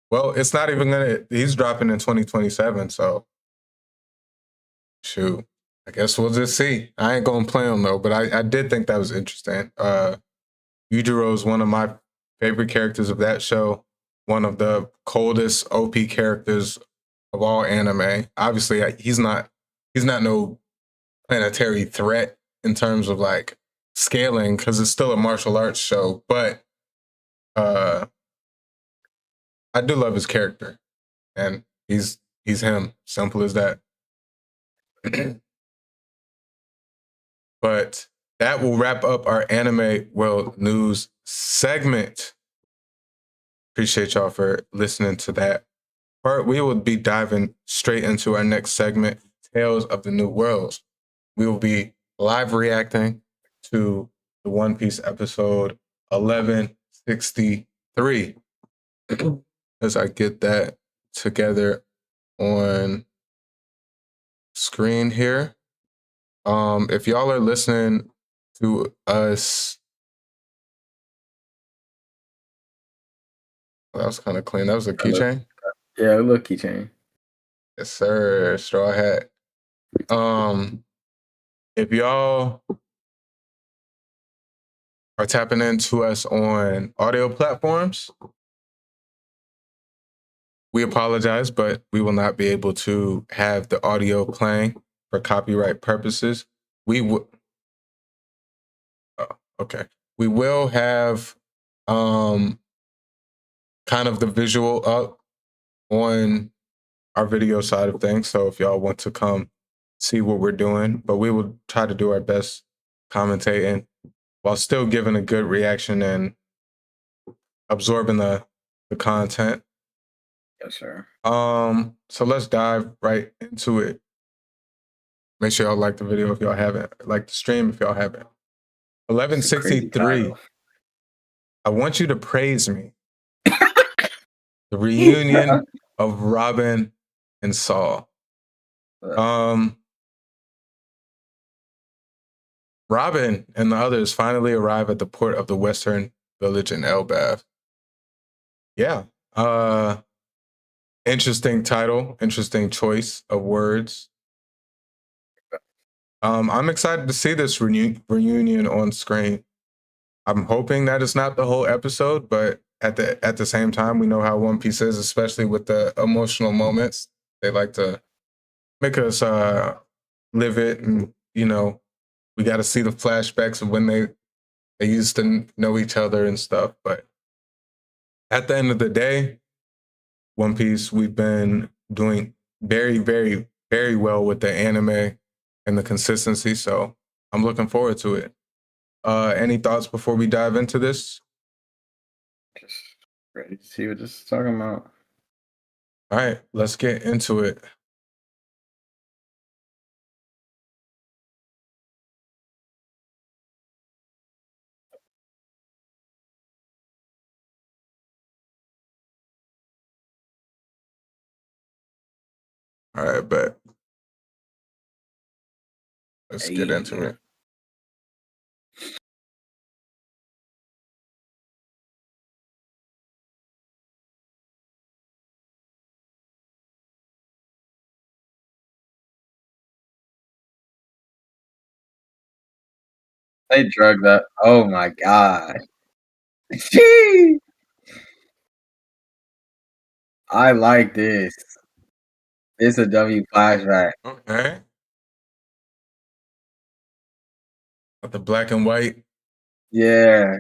well, it's not even he's dropping in 2027, so shoot. I guess we'll just see. I ain't gonna play him though, but I did think that was interesting. Yujiro is one of my favorite characters of that show. One of the coldest OP characters of all anime. Obviously, he's not no planetary threat in terms of like scaling because it's still a martial arts show. But I do love his character, and he's him. Simple as that. But that will wrap up our anime world news segment. Appreciate y'all for listening to that part. We will be diving straight into our next segment, Tales of the New Worlds. We will be live reacting to the One Piece episode 1163. As I get that together on screen here. If y'all are listening to us, that was kind of clean. That was a keychain. Yeah, a little keychain. Yes, sir. Straw hat. If y'all are tapping into us on audio platforms, we apologize, but we will not be able to have the audio playing for copyright purposes. We will. Okay. We will have kind of the visual up on our video side of things. So if y'all want to come see what we're doing, but we will try to do our best commentating while still giving a good reaction and absorbing the content. Yes, sir. So let's dive right into it. Make sure y'all like the video if y'all haven't, like the stream if y'all haven't. 1163. I want you to praise me. The reunion of Robin and Saul. Robin and the others finally arrive at the port of the Western Village in Elbaf. Yeah. Interesting title, interesting choice of words. I'm excited to see this reunion on screen. I'm hoping that it's not the whole episode, but at the same time, we know how One Piece is, especially with the emotional moments. They like to make us live it, and you know, we got to see the flashbacks of when they used to know each other and stuff. But at the end of the day, One Piece, we've been doing very, very, very well with the anime and the consistency. So I'm looking forward to it. Any thoughts before we dive into this? Just ready to see what this is talking about. All right, let's get into it. All right, bet. Let's get into it. They drug that. Oh my god. Gee. I like this. It's a W flashback. Okay. With the black and white. Yeah.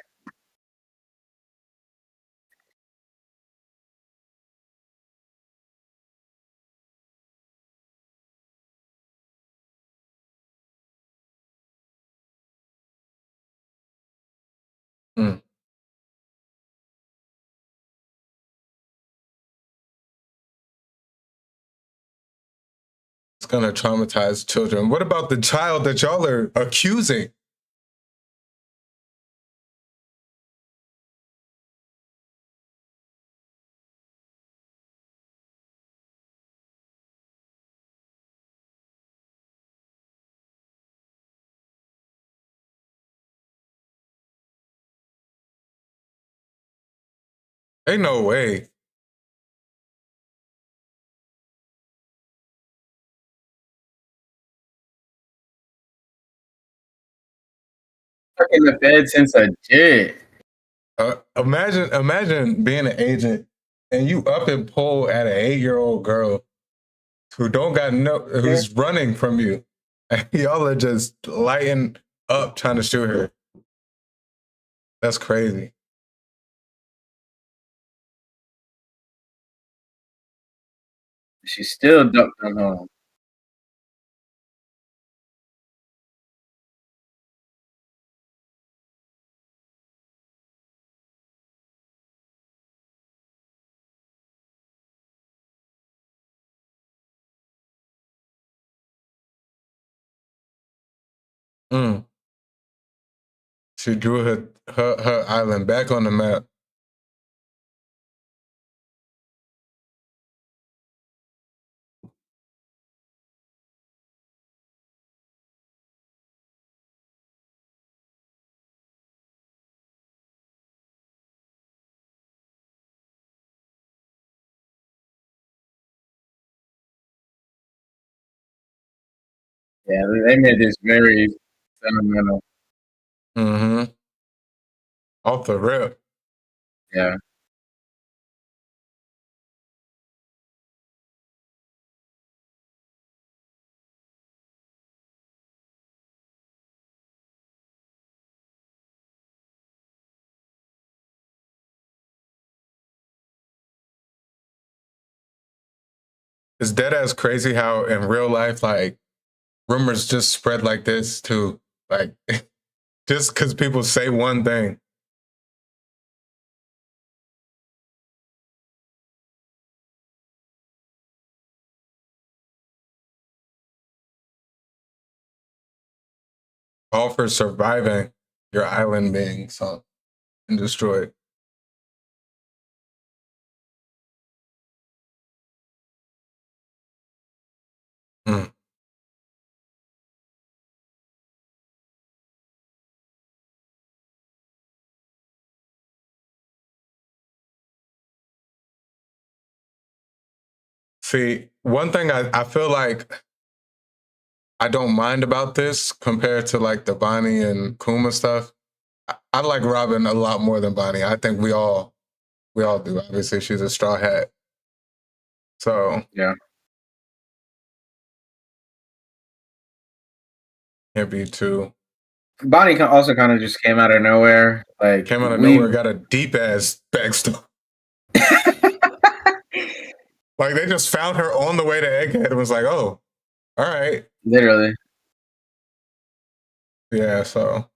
Mm. It's gonna traumatize children. What about the child that y'all are accusing? Ain't no way. Fucking the Fed since a jit. Imagine being an agent and you up and pull at an 8-year-old girl who don't got who's running from you. And y'all are just lighting up trying to shoot her. That's crazy. She still ducked on home. Mm. She drew her island back on the map. Yeah, they made this very sentimental. Mm-hmm. Off the rip. Yeah. It's dead ass crazy how in real life, like, rumors just spread like this too. Like, just because people say one thing. All for surviving your island being sunk and destroyed. Mm. See, one thing I feel like I don't mind about this compared to like the Bonnie and Kuma stuff. I like Robin a lot more than Bonnie. I think we all do. Obviously, she's a straw hat. So Yeah. can't be too. Bonnie also kind of just came out of nowhere. Like Came out of nowhere, got a deep ass backstory. Like they just found her on the way to Egghead and was like, oh, all right. Literally. Yeah, so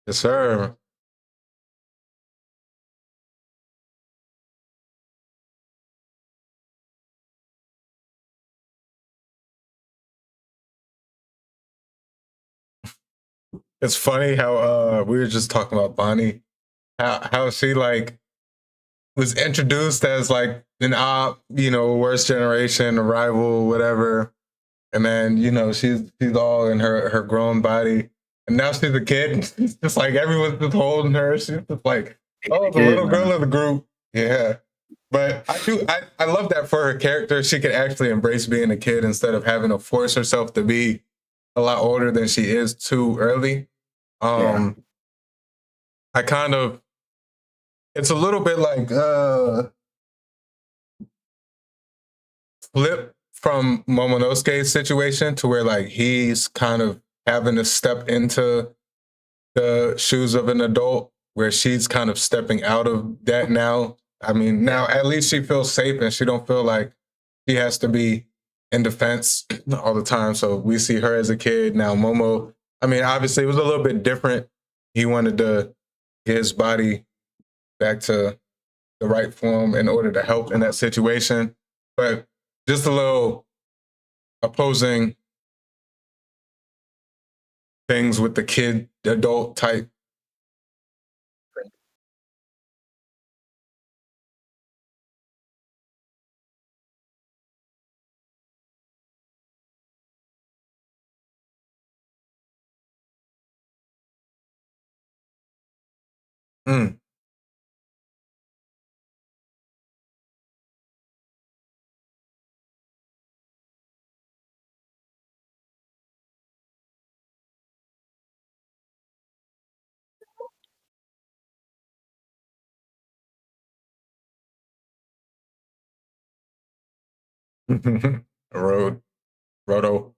Yes, sir. It's funny how we were just talking about Bonnie, how she like was introduced as like an op, worst generation, a rival, whatever. And then, she's all in her grown body. And now she's a kid. It's just like everyone's just holding her. She's just like, oh, the little girl of the group. Yeah. But I love that for her character. She could actually embrace being a kid instead of having to force herself to be a lot older than she is too early. I kind of, it's a little bit like flip from Momonosuke's situation to where like he's kind of having to step into the shoes of an adult, where she's kind of stepping out of that now. I mean, now at least she feels safe and she don't feel like she has to be in defense all the time. So we see her as a kid. Now Momo, I mean, obviously it was a little bit different. He wanted to get his body back to the right form in order to help in that situation. But just a little opposing things with the kid adult type. Mm. Roto.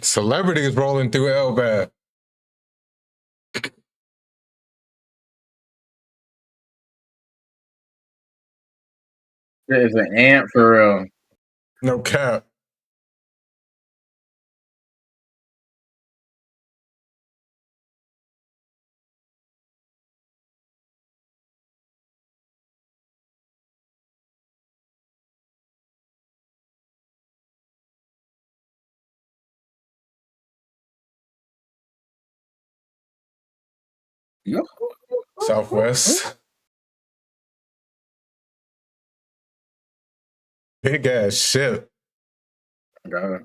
Celebrities rolling through Elbab. There's an ant for real. No cap. Yep. Southwest. Big ass ship. Got it.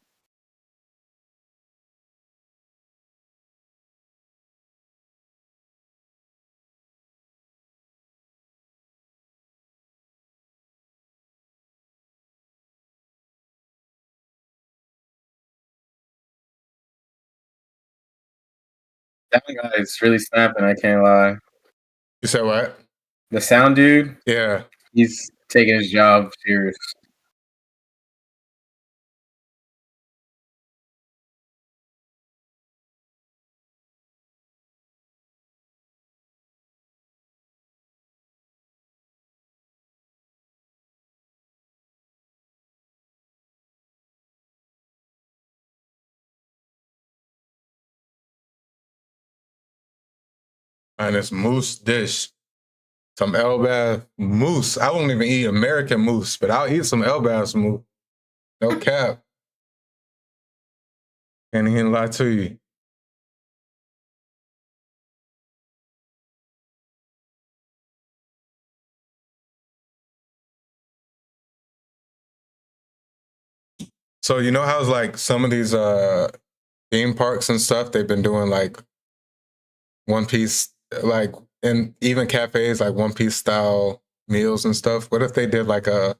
That guy is really snapping, I can't lie. You said what? The sound dude, Yeah. he's taking his job serious. And it's moose dish. Some Elbab moose. I won't even eat American moose, but I'll eat some Elbab moose. No cap. Can't even lie to you. So you know how like some of these theme parks and stuff, they've been doing like One Piece, like, and even cafes like One Piece style meals and stuff. What if they did like an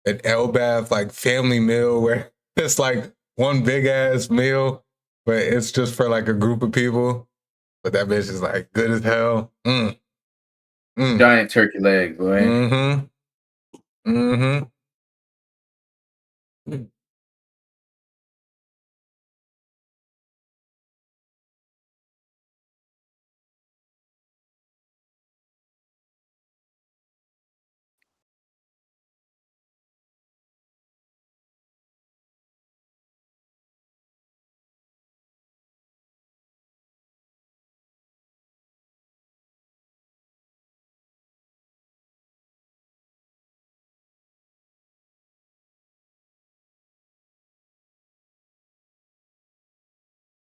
Elbath like family meal where it's like one big ass meal, but it's just for like a group of people. But that bitch is like good as hell. Giant turkey leg, boy. Mm-hmm. Mm-hmm.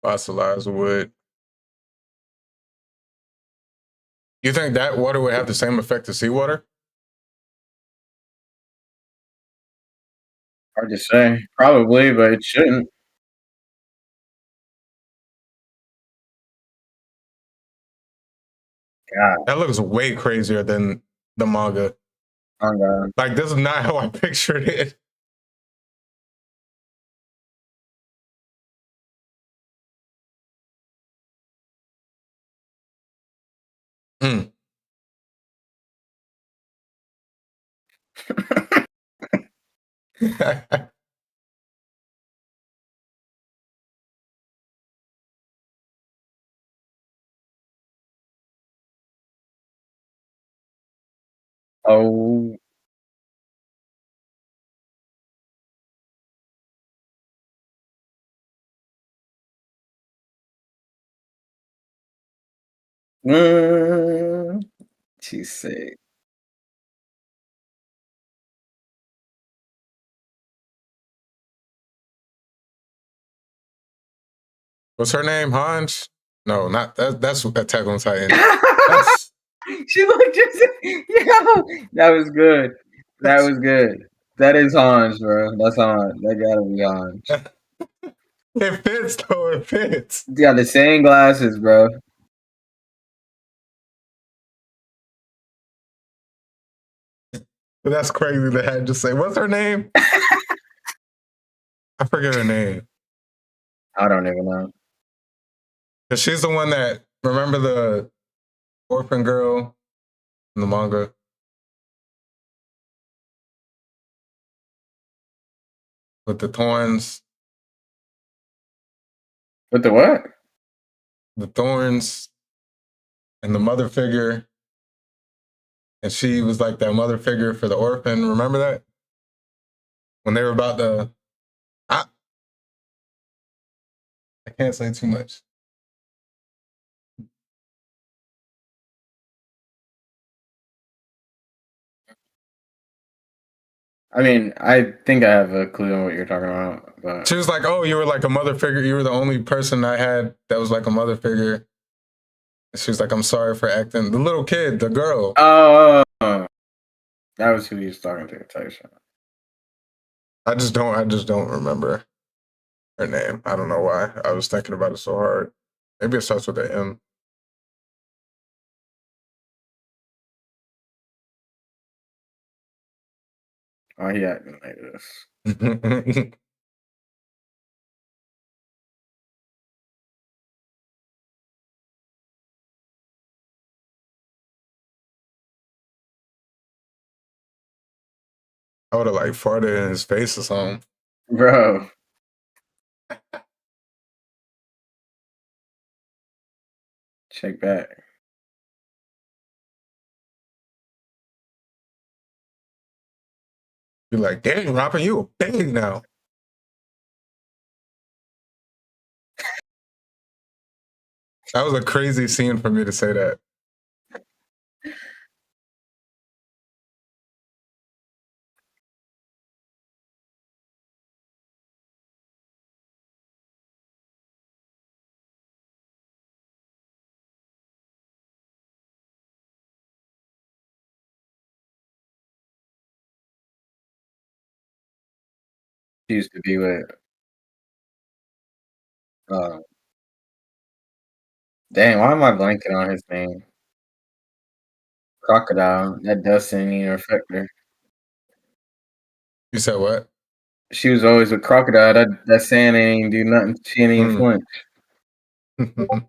Fossilized wood. You think that water would have the same effect as seawater? Hard to say. Probably, but it shouldn't. God. That looks way crazier than the manga. Manga. Like, this is not how I pictured it. Mm. Oh. She's sick. What's her name? Hans? No, not that. That's Attack on Titan. That's, She looked just. Yo, that was good. That was good. That is Hans, bro. That's Hans. That gotta be Hans. it fits though. It fits. Yeah, the same glasses, bro. But that's crazy to have just say, "What's her name?" I forget her name. I don't even know. Cause she's the one that remember the orphan girl in the manga with the thorns. With the what? The thorns and the mother figure. And she was like that mother figure for the orphan. Remember that? When they were about to. I can't say too much. I mean, I think I have a clue on what you're talking about. But She was like, "Oh, you were like a mother figure. You were the only person I had that was like a mother figure." And she was like, "I'm sorry for acting." The little kid, the girl. oh, that was who he was talking to. Tyson. I just don't remember her name. I don't know why. I was thinking about it so hard. Maybe it starts with an M. Oh, he acting like this. I would have like farted in his face or something. Bro. Check back. You're like, "Dang, Robin, you a big now." That was a crazy scene for me to say that. She used to be with. Uh, dang, why am I blanking on his name? Crocodile. That dust didn't even affect her. You said what? She was always with Crocodile. That sand ain't do nothing. She ain't even flinch. Mhm.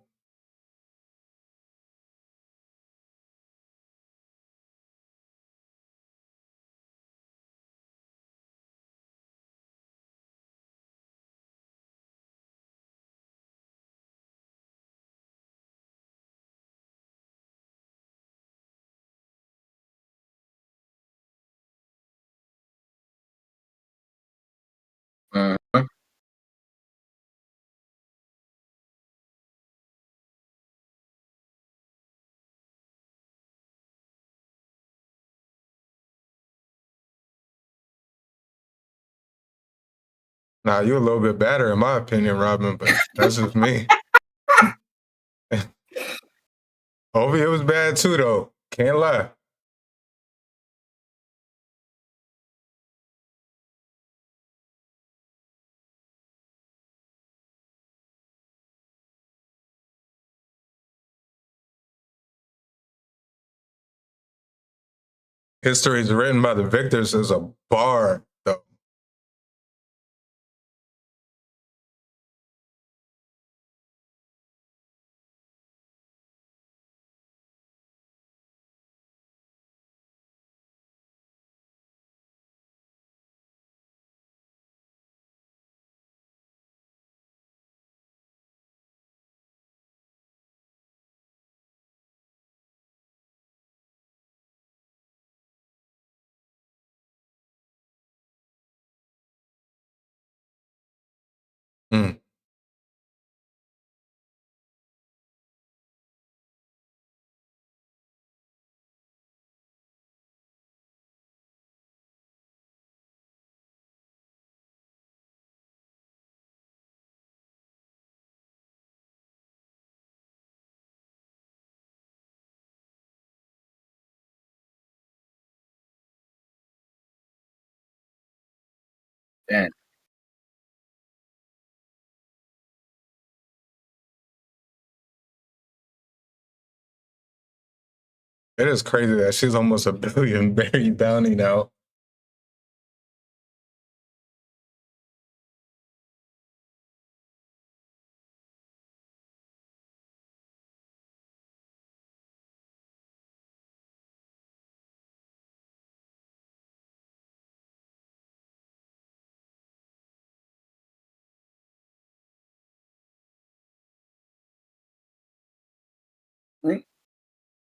Nah, you a little bit better in my opinion, Robin, but that's just me. Ovi was bad too, though. Can't lie. History is written by the victors is a bar, though. Mm. Damn. It is crazy that she's almost a billion berry bounty now.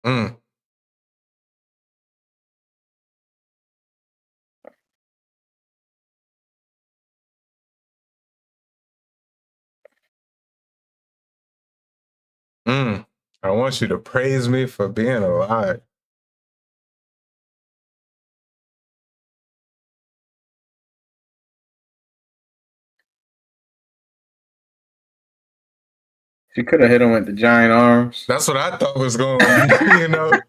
Mm. Mm. I want you to praise me for being alive. She could have hit him with the giant arms. That's what I thought was going on, you know?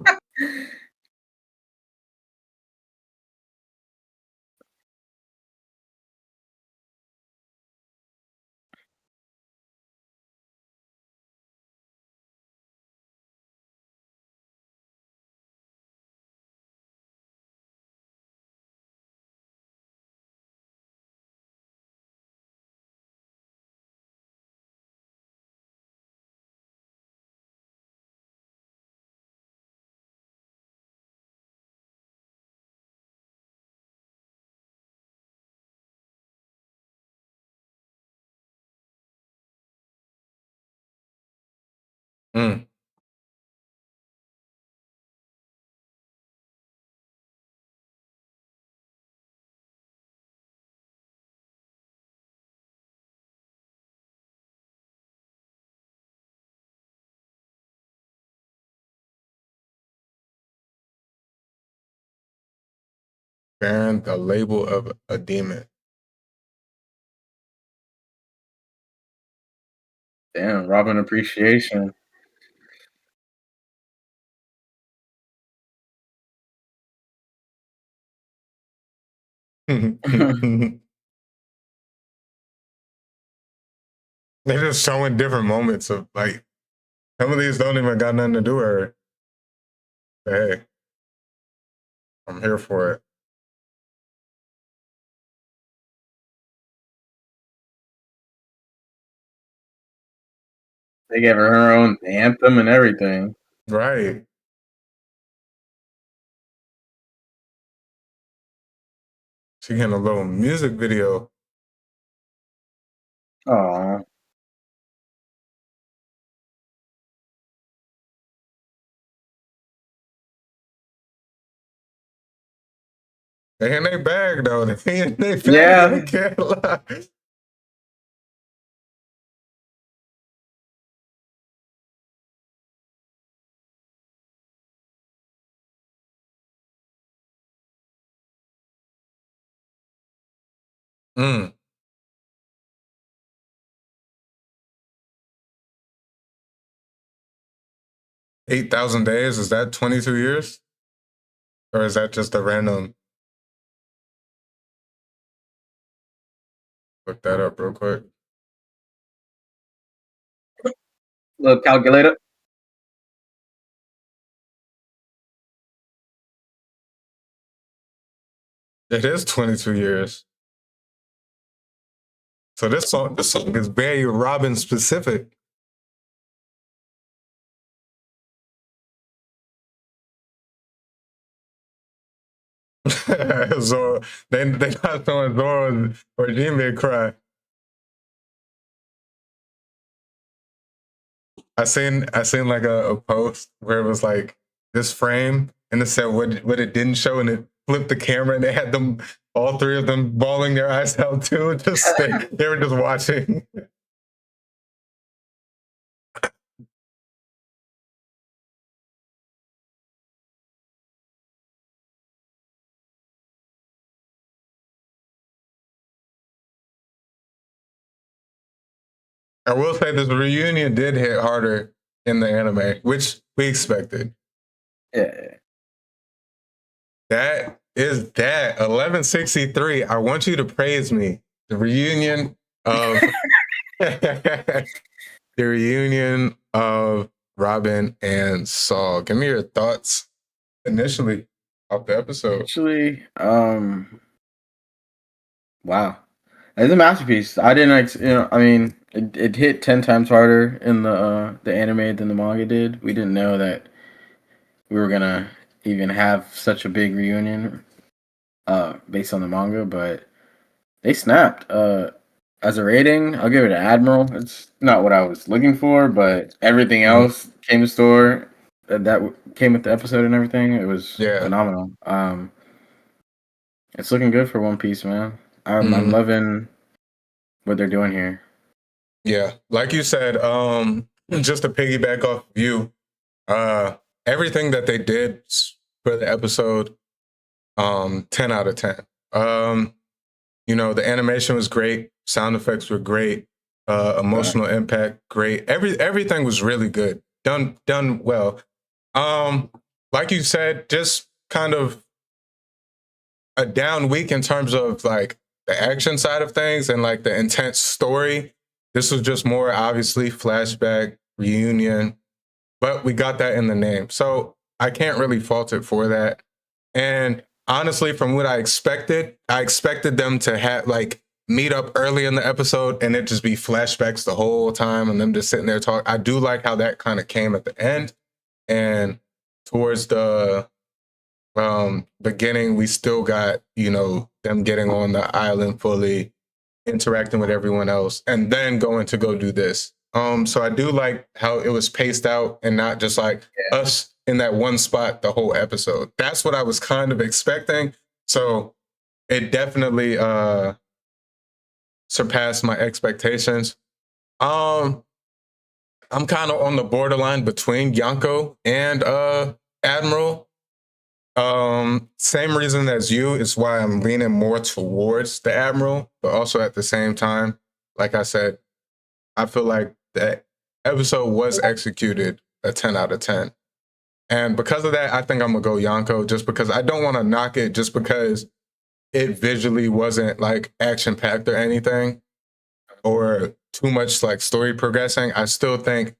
Mm. Bearing the label of a demon. Damn, Robin appreciation. They're just showing different moments of like some of these don't even got nothing to do with her. But hey, I'm here for it. They gave her own anthem and everything. Right. She getting a little music video. Oh, They in their bag though. They in their bag. Yeah. I can't lie. Mm. 8,000 days, is that 22 years? Or is that just a random? Look that up real quick. little calculator. It is 22 years. So this song is very Robin specific. So they not showing Zoro or Jimmy cry. I seen like a post where it was like this frame and it said what it didn't show, and it flipped the camera and they had them, all three of them, bawling their eyes out too. Just they were just watching. I will say this reunion did hit harder in the anime, which we expected. Yeah. That is that 1163. I want you to praise me. The reunion of the reunion of Robin and Saul. Give me your thoughts initially off the episode. Actually, wow, it's a masterpiece. I didn't, I mean, it hit 10 times harder in the anime than the manga did. We didn't know that we were gonna even have such a big reunion, based on the manga, but they snapped. As a rating, I'll give it an Admiral. It's not what I was looking for, but everything else came to store that came with the episode and everything. It was phenomenal. It's looking good for One Piece, man. I'm loving what they're doing here. Yeah, like you said, just to piggyback off you, everything that they did for the episode, 10 out of 10. You know, the animation was great, sound effects were great, emotional impact great. Everything was really good, done well. Like you said, just kind of a down week in terms of like the action side of things and like the intense story. This was just more obviously flashback, reunion, but we got that in the name. So I can't really fault it for that. And honestly, from what I expected them to have like meet up early in the episode and it just be flashbacks the whole time and them just sitting there talking. I do like how that kind of came at the end, and towards the beginning, we still got, you know, them getting on the island fully, interacting with everyone else, and then going to go do this. So I do like how it was paced out and not just like us in that one spot the whole episode. That's what I was kind of expecting. So it definitely surpassed my expectations. I'm kind of on the borderline between Yonko and Admiral. Same reason as you is why I'm leaning more towards the Admiral, but also at the same time, like I said, I feel like that episode was executed a 10 out of 10. And because of that, I think I'm gonna go Yonko, just because I don't want to knock it just because it visually wasn't like action packed or anything, or too much like story progressing. I still think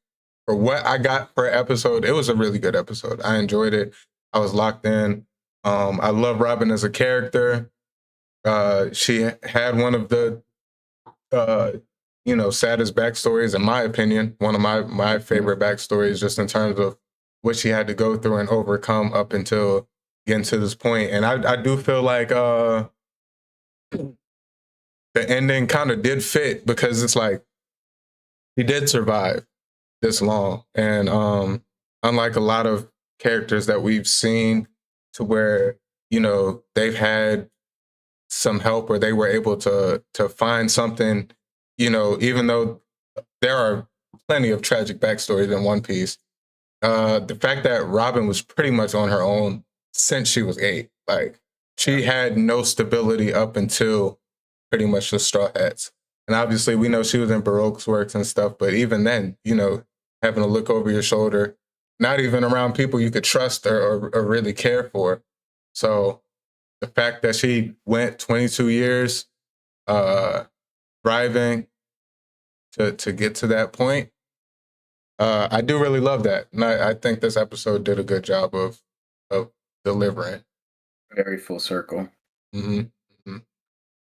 for what I got per episode, it was a really good episode. I enjoyed it. I was locked in. I love Robin as a character. She had one of the saddest backstories, in my opinion. One of my favorite backstories, just in terms of what she had to go through and overcome up until getting to this point. And I do feel like the ending kind of did fit, because it's like he did survive this long. And unlike a lot of characters that we've seen, to where, they've had some help, or they were able to find something, even though there are plenty of tragic backstories in One Piece. The fact that Robin was pretty much on her own since she was 8. Like, she had no stability up until pretty much the Straw Hats. And obviously we know she was in Baroque's works and stuff, but even then, having to look over your shoulder, not even around people you could trust or really care for. So the fact that she went 22 years thriving to get to that point, I do really love that. And I think this episode did a good job of delivering. Very full circle. Mm-hmm.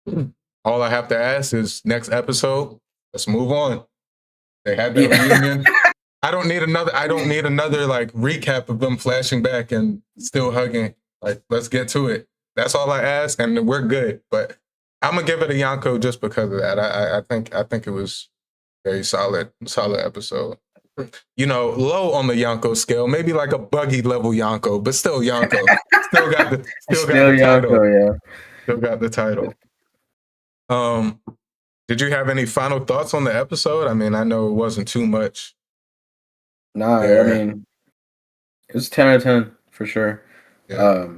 Mm-hmm. All I have to ask is, next episode, let's move on. They had that reunion. I don't need another like recap of them flashing back and still hugging. Like, let's get to it. That's all I ask, and we're good. But I'm gonna give it a Yonko just because of that. I think it was very solid episode. Low on the Yonko scale, maybe like a buggy level Yonko, but still Yonko. Still got the Yonko, title. yeah. Still got the title. Did you have any final thoughts on the episode? I mean, I know it wasn't too much. No, I mean, it was 10 out of 10 for sure. Yeah.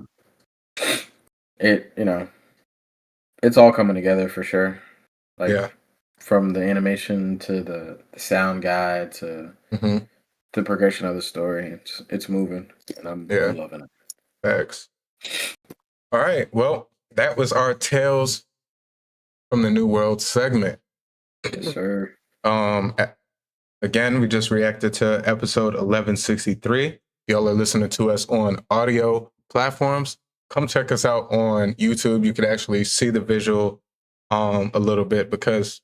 It's all coming together for sure. Like, yeah. From the animation to the sound guide to the progression of the story, it's moving, and I'm loving it. Thanks. All right, well, that was our Tales from the New World segment. Yes, sir. Again, we just reacted to episode 1163. Y'all are listening to us on audio platforms. Come check us out on YouTube. You could actually see the visual a little bit, because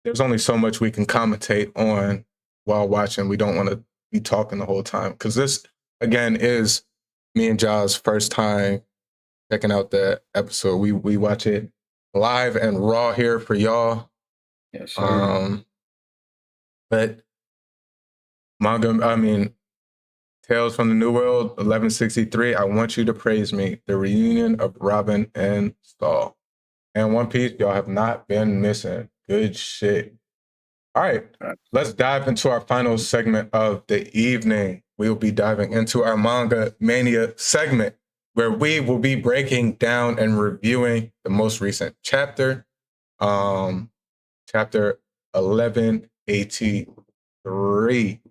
there's only so much we can commentate on while watching. We don't want to be talking the whole time, because this, again, is me and Ja's first time checking out the episode. We watch it live and raw here for y'all. Yes, sir. But Tales from the New World 1163, I want you to praise me. The reunion of Robin and Saul. And One Piece, y'all have not been missing. Good shit. All right, let's dive into our final segment of the evening. We'll be diving into our Manga Mania segment, where we will be breaking down and reviewing the most recent chapter, chapter 1183.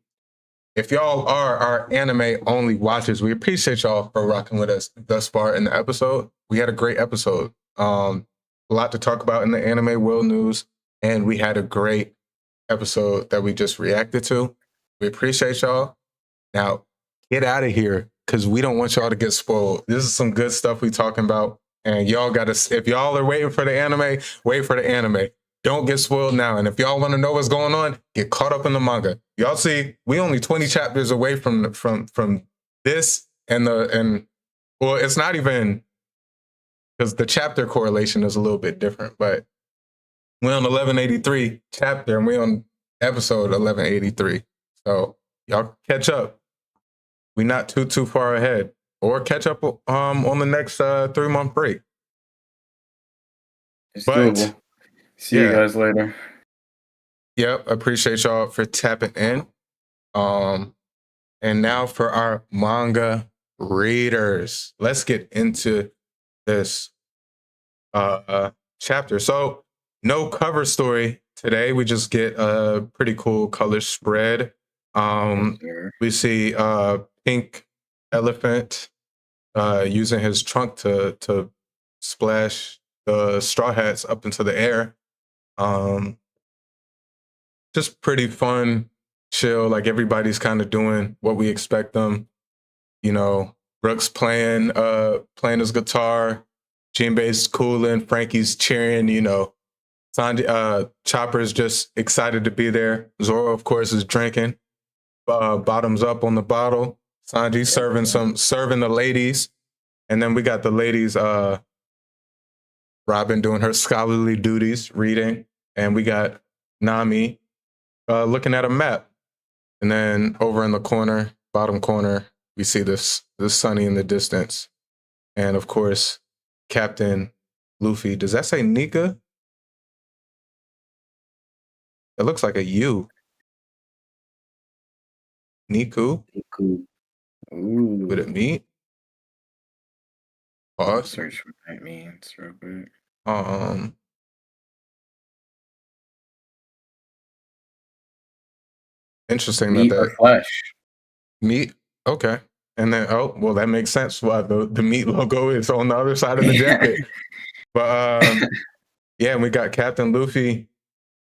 If y'all are our anime-only watchers, we appreciate y'all for rocking with us thus far in the episode. We had a great episode. A lot to talk about in the anime world news, and we had a great episode that we just reacted to. We appreciate y'all. Now, get out of here, because we don't want y'all to get spoiled. This is some good stuff we talking about, and y'all got to, if y'all are waiting for the anime, wait for the anime. Don't get spoiled now. And if y'all want to know what's going on, get caught up in the manga. Y'all see, we only 20 chapters away from this and well, it's not even, because the chapter correlation is a little bit different, but we're on 1183 chapter and we're on episode 1183. So y'all catch up. We're not too far ahead. Or catch up on the next 3-month break. It's doable. See you guys later. Yep, appreciate y'all for tapping in. And now for our manga readers. Let's get into this chapter. So, no cover story today. We just get a pretty cool color spread. We see Pink Elephant using his trunk to splash the Straw Hats up into the air. just pretty fun, chill. Like everybody's kind of doing what we expect them. You know, Brooks playing his guitar, Jinbei's cooling, Frankie's cheering. You know, Sanji, Chopper's just excited to be there. Zoro, of course, is drinking, bottoms up on the bottle. Sanji serving the ladies, and then we got the ladies. Robin doing her scholarly duties, reading, and we got Nami looking at a map. And then over in the corner, bottom corner, we see this Sunny in the distance. And of course, Captain Luffy. Does that say Nika? It looks like a U. Niku? Niku. Ooh. Would it mean? I'll search what that means real quick. Interesting. Meat or flesh. Meat. Okay. And then, that makes sense why the meat logo is on the other side of the jacket. But yeah, and we got Captain Luffy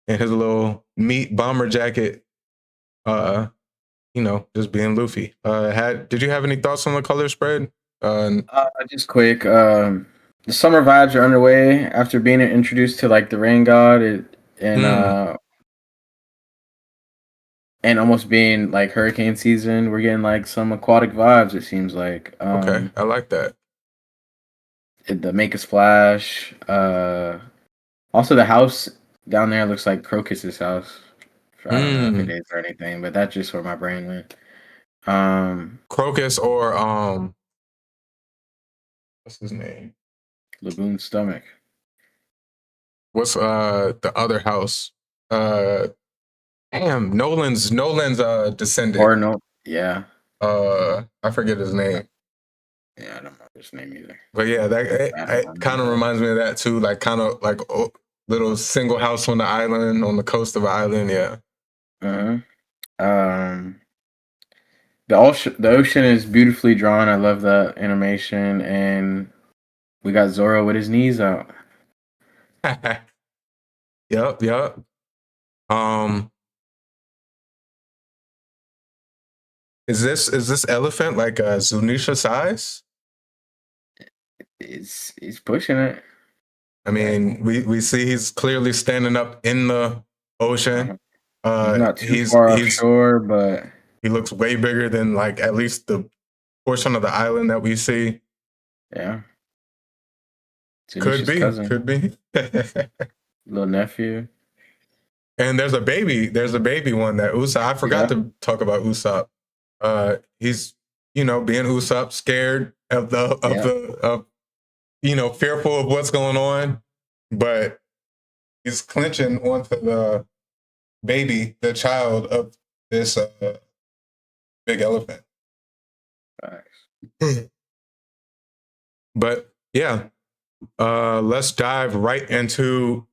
in his little meat bomber jacket. Just being Luffy. Did you have any thoughts on the color spread? Just quick. The summer vibes are underway after being introduced to like the rain god and almost being like hurricane season. We're getting like some aquatic vibes. It seems like. Okay, I like that. The make a splash. Also, the house down there looks like Crocus's house. I don't know if it is or anything, but that's just where my brain went. Crocus or what's his name? Laboon's stomach. What's the other house? Nolan's descendant. Or no, yeah. I forget his name. Yeah, I don't know his name either. But yeah, it kind of reminds me of that too. Like kind of like little single house on the island, on the coast of an island. Yeah. The ocean is beautifully drawn. I love the animation, and we got Zoro with his knees out. Yep. Is this elephant like a Zunisha size? He's pushing it. I mean, we see he's clearly standing up in the ocean. He's not too far offshore, but he looks way bigger than like at least the portion of the island that we see. Yeah. Could be. Little nephew. And there's a baby one that Usopp. I forgot to talk about Usopp. He's being Usopp, scared fearful of what's going on, but he's clinching onto the baby, the child of this big elephant. Nice. But yeah, let's dive right into.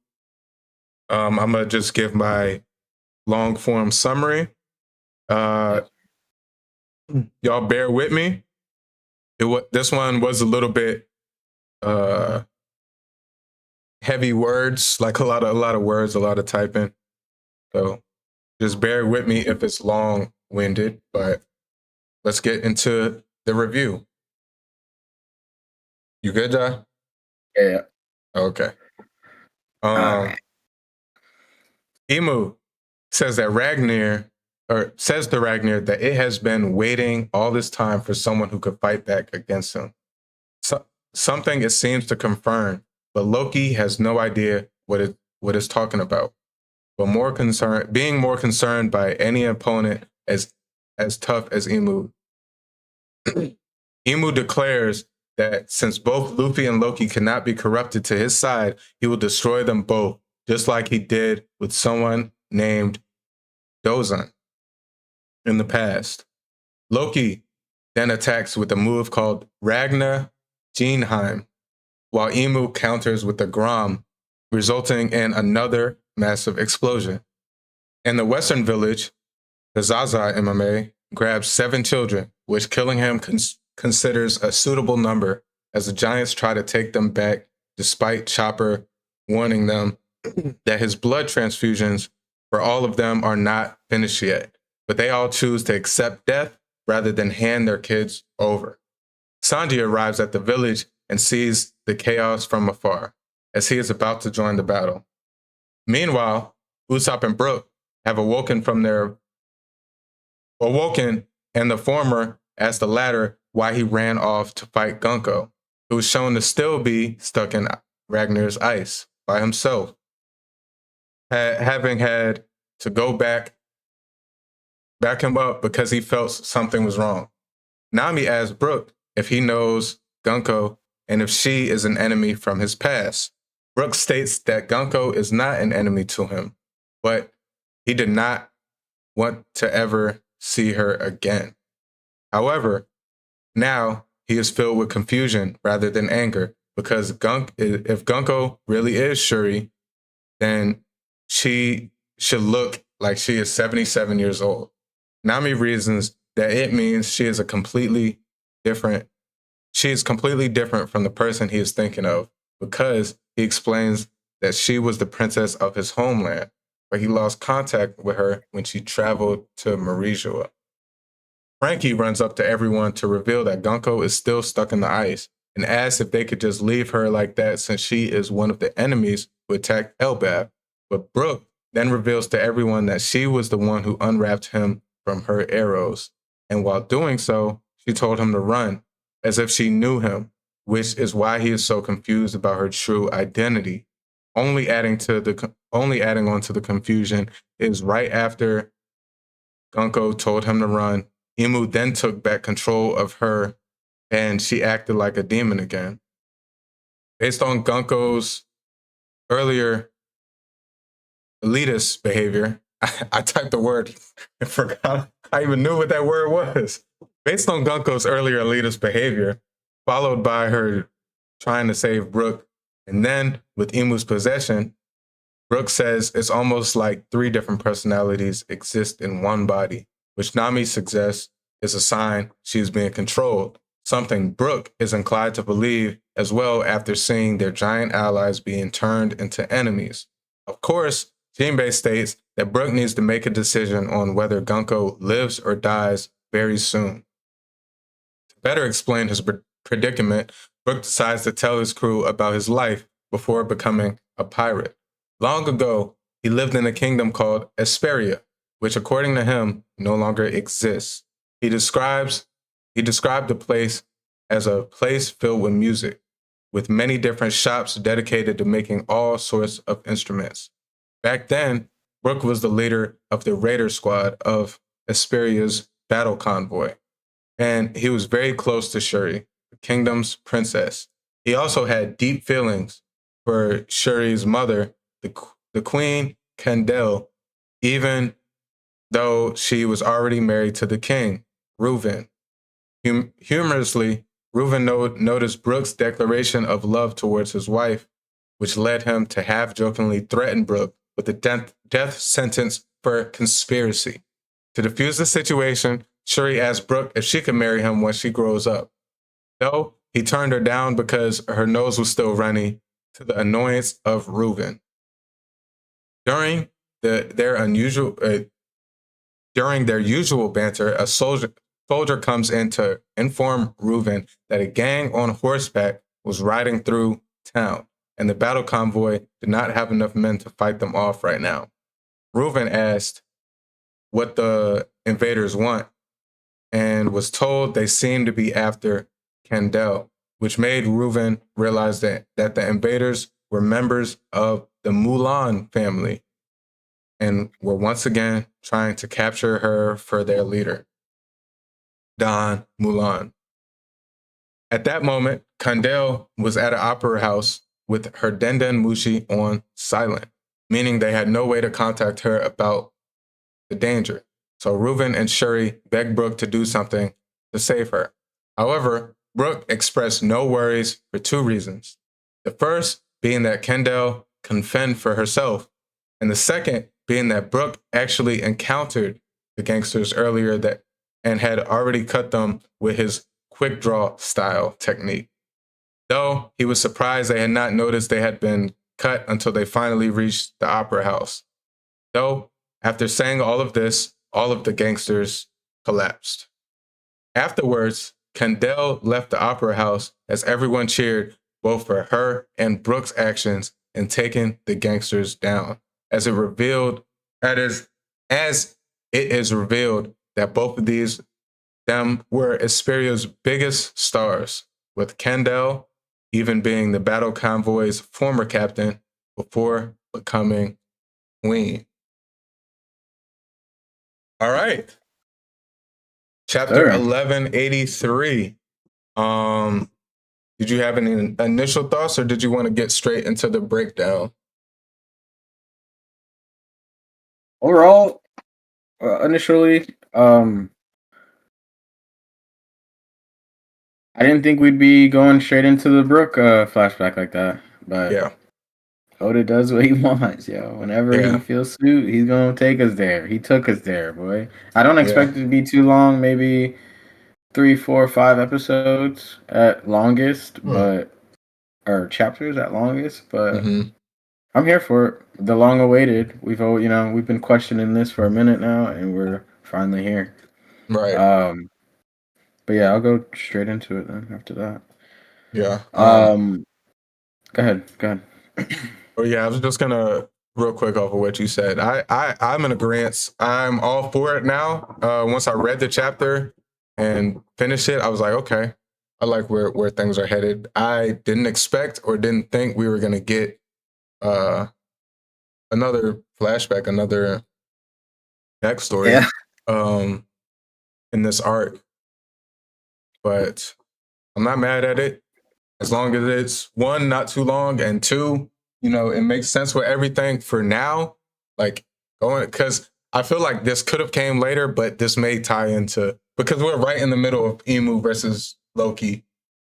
I'm gonna just give my long form summary. Y'all bear with me. This one was a little bit heavy words, like a lot of words, a lot of typing. So just bear with me if it's long-winded, but let's get into the review. You good, Jai? Yeah. Okay. Emu says to Ragnar that it has been waiting all this time for someone who could fight back against him. Something it seems to confirm, but Loki has no idea what it's talking about. But being more concerned by any opponent as tough as Emu. Emu declares that since both Luffy and Loki cannot be corrupted to his side, he will destroy them both, just like he did with someone named Dozan in the past. Loki then attacks with a move called Ragnar Genheim, while Emu counters with the Grom, resulting in another massive explosion. In the Western Village, the Zaza MMA grabs 7 children, which killing him considers a suitable number, as the Giants try to take them back, despite Chopper warning them that his blood transfusions for all of them are not finished yet, but they all choose to accept death rather than hand their kids over. Sanji arrives at the village and sees the chaos from afar as he is about to join the battle. Meanwhile, Usopp and Brook have awoken, and the former asked the latter why he ran off to fight Gunko, who was shown to still be stuck in Ragnar's ice by himself, having had to go back him up because he felt something was wrong. Nami asks Brook if he knows Gunko and if she is an enemy from his past. Brook states that Gunko is not an enemy to him, but he did not want to ever see her again. However, now he is filled with confusion rather than anger, because if Gunko really is Shuri, then she should look like she is 77 years old. Nami reasons that it means she is completely different from the person he is thinking of, because he explains that she was the princess of his homeland, but he lost contact with her when she traveled to Marijua. Frankie runs up to everyone to reveal that Gunko is still stuck in the ice and asks if they could just leave her like that since she is one of the enemies who attacked Elbaf. But Brook then reveals to everyone that she was the one who unwrapped him from her arrows. And while doing so, she told him to run, as if she knew him, which is why he is so confused about her true identity. Only adding on to the confusion is right after Gunko told him to run, Imu then took back control of her and she acted like a demon again. Based on Gunko's earlier elitist behavior, I typed the word and forgot I even knew what that word was. Based on Gunko's earlier elitist behavior, followed by her trying to save Brook, and then with Imu's possession, Brook says it's almost like 3 different personalities exist in one body, which Nami suggests is a sign she is being controlled, something Brook is inclined to believe as well after seeing their giant allies being turned into enemies. Of course, Jinbei states that Brook needs to make a decision on whether Gunko lives or dies very soon. To better explain his predicament, Brook decides to tell his crew about his life before becoming a pirate. Long ago, he lived in a kingdom called Esperia, which according to him, no longer exists. He described the place as a place filled with music, with many different shops dedicated to making all sorts of instruments. Back then, Brook was the leader of the raider squad of Esperia's battle convoy, and he was very close to Shuri, the kingdom's princess. He also had deep feelings for Shuri's mother, the Queen Candel, even though she was already married to the king, Reuven. Humorously, Reuven noticed Brook's declaration of love towards his wife, which led him to half-jokingly threaten Brook with a death sentence for conspiracy. To defuse the situation, Shuri asked Brook if she could marry him when she grows up. Though he turned her down because her nose was still runny, to the annoyance of Reuven. During their usual banter, a soldier comes in to inform Reuven that a gang on horseback was riding through town, and the battle convoy did not have enough men to fight them off right now. Reuven asked what the invaders want, and was told they seemed to be after Candel, which made Reuven realize that the invaders were members of the Mulan family and were once again trying to capture her for their leader, Don Mulan. At that moment, Candel was at an opera house with her Denden Mushi on silent, meaning they had no way to contact her about the danger. So Reuven and Shuri begged Brook to do something to save her. However, Brook expressed no worries for 2 reasons. The first being that Candel can fend for herself, and the second being that Brook actually encountered the gangsters earlier and had already cut them with his quick draw style technique. Though he was surprised they had not noticed they had been cut until they finally reached the opera house. Though After saying all of this, all of the gangsters collapsed. Afterwards, Kendall left the opera house as everyone cheered both for her and Brooke's actions in taking the gangsters down. As it is revealed that both of them were Esperio's biggest stars, with Kendall even being the battle convoy's former captain before becoming queen. All right. Chapter 1183. Did you have any initial thoughts, or did you want to get straight into the breakdown? Overall, initially, I didn't think we'd be going straight into the Brook flashback like that, but yeah, Oda does what he wants, yo. Whenever he feels suit, he's gonna take us there. He took us there, boy. I don't expect it to be too long, maybe 3, 4, 5 episodes at longest, or chapters at longest, but I'm here for it. The long awaited. We've been questioning this for a minute now, and we're finally here. Right. But yeah, I'll go straight into it then after that. Yeah. Go ahead. Oh yeah, I was just gonna real quick off of what you said. I'm in agreement. I'm all for it now. Once I read the chapter and finished it, I was like, okay, I like where things are headed. I didn't expect or didn't think we were gonna get another flashback, another backstory in this arc. But I'm not mad at it, as long as it's 1, not too long, and 2, it makes sense with everything for now. Like because I feel like this could have came later, but this may tie into, because we're right in the middle of Emu versus Loki.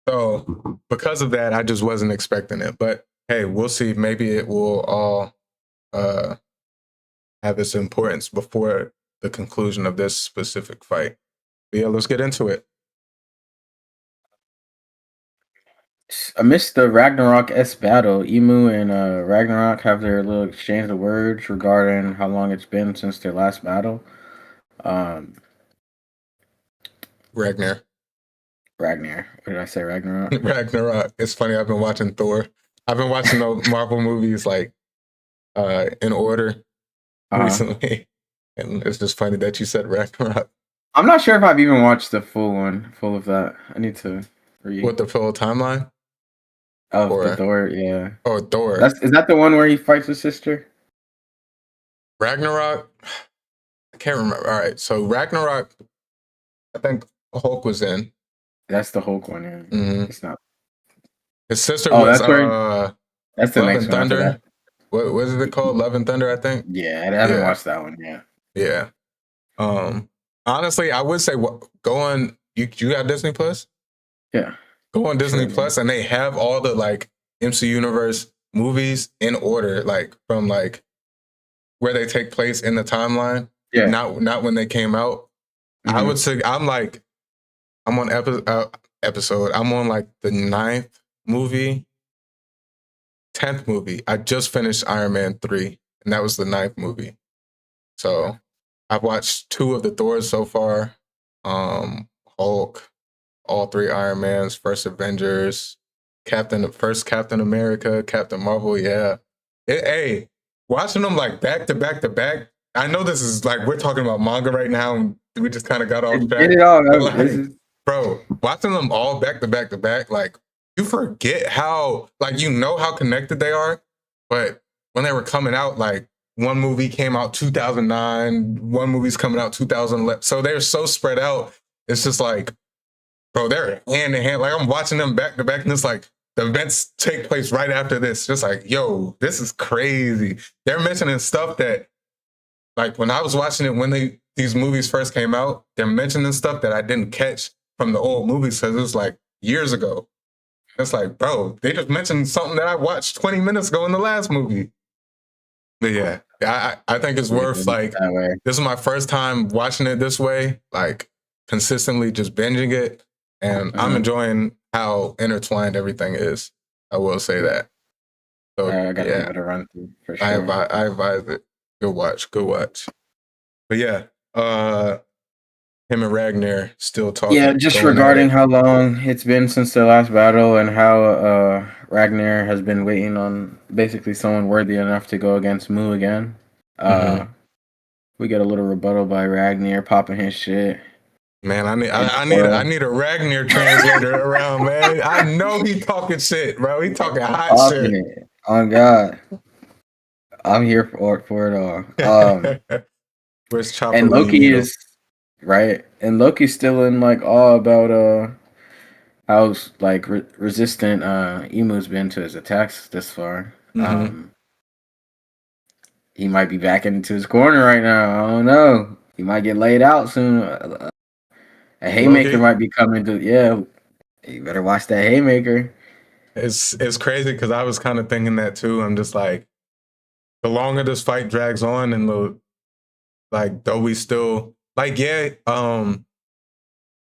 So because of that, I just wasn't expecting it. But hey, we'll see. Maybe it will all have its importance before the conclusion of this specific fight. But yeah, let's get into it. Amidst the Ragnarok-esque battle, Emu and Ragnarok have their little exchange of words regarding how long it's been since their last battle. Ragnar. What did I say? Ragnarok? Ragnarok. It's funny. I've been watching Thor. I've been watching those Marvel movies like in order recently. And it's just funny that you said Ragnarok. I'm not sure if I've even watched the full of that. I need to read. What, the full timeline? Oh, the Thor, yeah. Oh, Thor. Is that the one where he fights his sister? Ragnarok? I can't remember. All right, so Ragnarok, I think Hulk was in. That's the Hulk one, yeah. Mm-hmm. It's not. His sister was that's the Love next and one. Thunder. What is it called? Love and Thunder, I think. Yeah, I haven't watched that one. Yeah. Honestly, I would say go on. You got Disney Plus? Yeah. Go on Disney Plus, and they have all the like MC Universe movies in order, like from like where they take place in the timeline. Yeah. Not when they came out. Mm-hmm. I would say I'm on episode. I'm on like the 9th movie, 10th movie. I just finished Iron Man 3, and that was the 9th movie. So I've watched 2 of the Thors so far. Hulk, all 3 Iron Mans, first Avengers, first Captain America, Captain Marvel. Yeah. Hey, watching them like back to back to back. I know this is like, we're talking about manga right now, and we just kind of got off track. Get it all. Bro, watching them all back to back to back, like, you forget how, like, how connected they are. But when they were coming out, like, one movie came out 2009, one movie's coming out 2011. So they're so spread out. It's just like, bro, they're hand in hand. Like, I'm watching them back to back, and it's like, the events take place right after this. Just like, yo, this is crazy. They're mentioning stuff that, like, when I was watching it, when these movies first came out, they're mentioning stuff that I didn't catch from the old movies, because it was like years ago. It's like, bro, they just mentioned something that I watched 20 minutes ago in the last movie. But yeah, I think it's worth, like, this is my first time watching it this way, like, consistently just binging it. And I'm enjoying how intertwined everything is. I will say that. So I got to give it a run through for sure. I advise it. Good watch. But yeah, him and Ragnar still talking. Yeah, just regarding how long it's been since their last battle and how Ragnar has been waiting on basically someone worthy enough to go against Mu again. We get a little rebuttal by Ragnar popping his shit. Man, I need a Ragnar translator around, man. I know he talking shit, bro. He talking hot shit. It. Oh God, I'm here for it all. Where's Chopper? And Loki is right, and Loki's still in like awe about how like resistant Emu's been to his attacks this far. He might be back into his corner right now. I don't know. He might get laid out soon. A haymaker Loki might be coming to. Yeah, you better watch that haymaker. It's crazy because I was kind of thinking that too. I'm just like, the longer this fight drags on, and though we still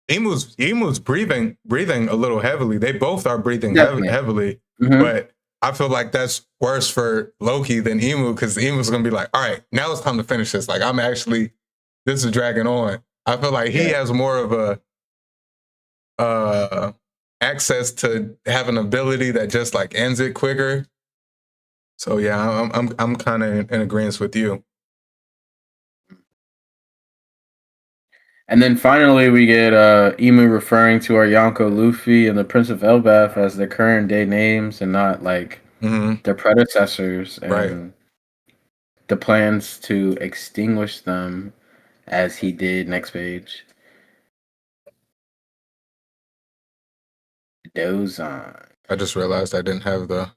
Emu's breathing a little heavily. They both are breathing heavily, but I feel like that's worse for Loki than Emu, because Emu's gonna be like, all right, now it's time to finish this. Like, this is dragging on. I feel like he has more of a access to have an ability that just like ends it quicker. So yeah, I'm kind of in agreement with you. And then finally, we get Emu referring to our Yonko Luffy and the Prince of Elbaf as their current day names and not like their predecessors, and the plans to extinguish them as he did. Next page. Dozon. I just realized I didn't have the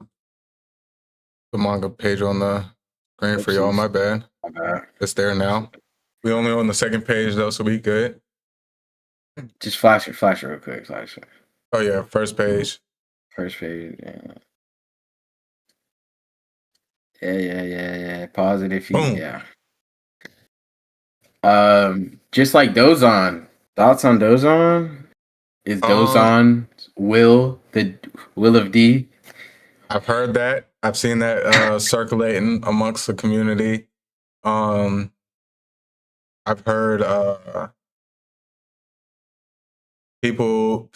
manga page on the screen for y'all. My bad. It's there now. We only on the second page though, so we good. Just flash it real quick. Flash it. Oh yeah, first page. First page. Yeah. Pause it if you. Boom. Yeah. Just like Dozon. Thoughts on Dozon? Is Dozon the will of D? I've heard that. I've seen that circulating amongst the community. I've heard people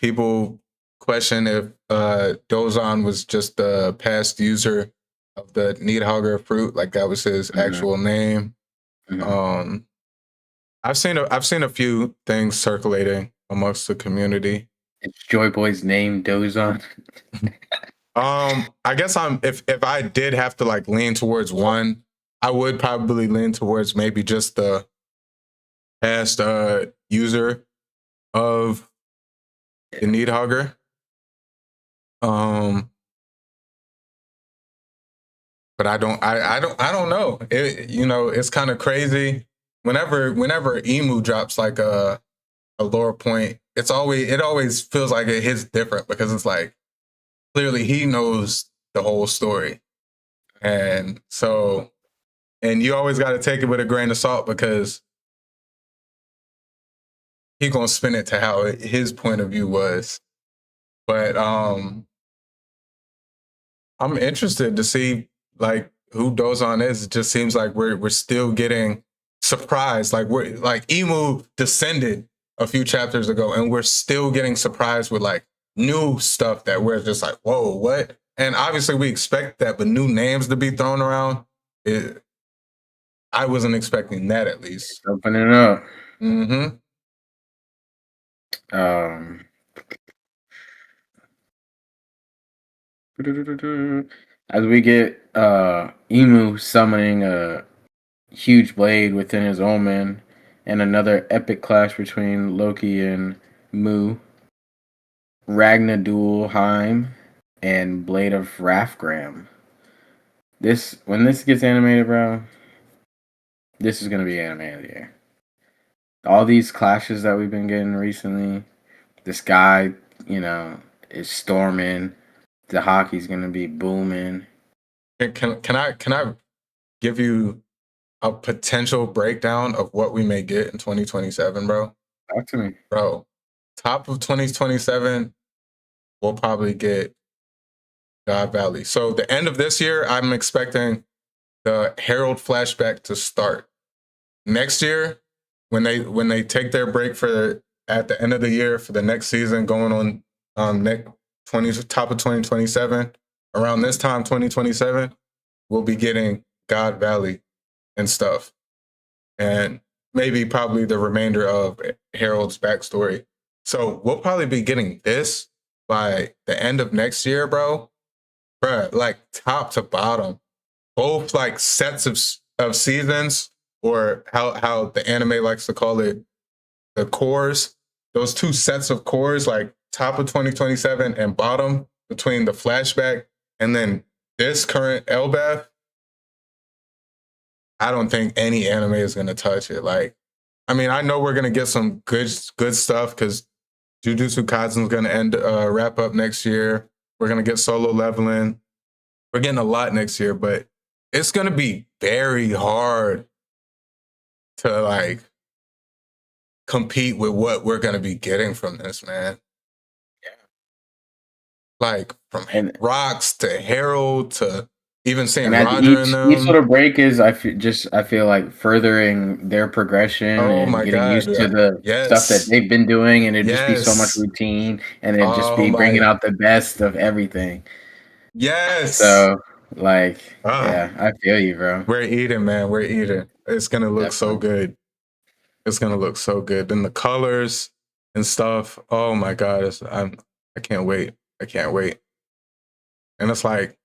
question if Dozon was just a past user of the Needhogger fruit, like that was his actual name. I've seen a few things circulating amongst the community. Is Joy Boy's name Dozon? I guess if I did have to like lean towards one, I would probably lean towards maybe just the past user of the Needhogger. But I don't know. It's kind of crazy. Whenever Emu drops like a lore point, it always feels like it hits different, because it's like clearly he knows the whole story, and you always got to take it with a grain of salt, because he's gonna spin it to how his point of view was. But I'm interested to see like who Dozon is. It just seems like we're still getting surprised. Like Emu descended a few chapters ago, and we're still getting surprised with like new stuff that we're just like, whoa, what? And obviously we expect that, but new names to be thrown around, I wasn't expecting that, at least. Opening up. As we get Emu summoning a huge blade within his omen, and another epic clash between Loki and Mu, Ragnar Duelheim, and Blade of Rafgram. When this gets animated, bro, this is gonna be anime of the year. All these clashes that we've been getting recently, this guy, is storming. The hockey's gonna be booming. Can I give you a potential breakdown of what we may get in 2027, bro? Talk to me, bro. Top of 2027, we'll probably get God Valley. So the end of this year, I'm expecting the Herald flashback to start. next year, when they take their break for at the end of the year for the next season, going on next top of 2027, around this time 2027, we'll be getting God Valley and stuff, and maybe probably the remainder of Harold's backstory. So we'll probably be getting this by the end of next year, bro. Bruh, like top to bottom, both like sets of seasons, or how the anime likes to call it, the cores. Those two sets of cores, like top of 2027 and bottom between the flashback and then this current Elbath. I don't think any anime is gonna touch it. Like, I mean, I know we're gonna get some good stuff because Jujutsu Kaisen's gonna wrap up next year. We're gonna get Solo Leveling. We're getting a lot next year, but it's gonna be very hard to like compete with what we're gonna be getting from this, man. Yeah. Like from Rocks to Harold to even seeing Roger each, in them. Each little break is I feel like furthering their progression and getting used to the stuff that they've been doing, and it'd just be so much routine, and it'd just be bringing out the best of everything. Yes. So like, yeah, I feel you, bro. We're eating, man. We're eating. It's gonna look so good. It's gonna look so good. And the colors and stuff. Oh my God. I can't wait. I can't wait. And it's like,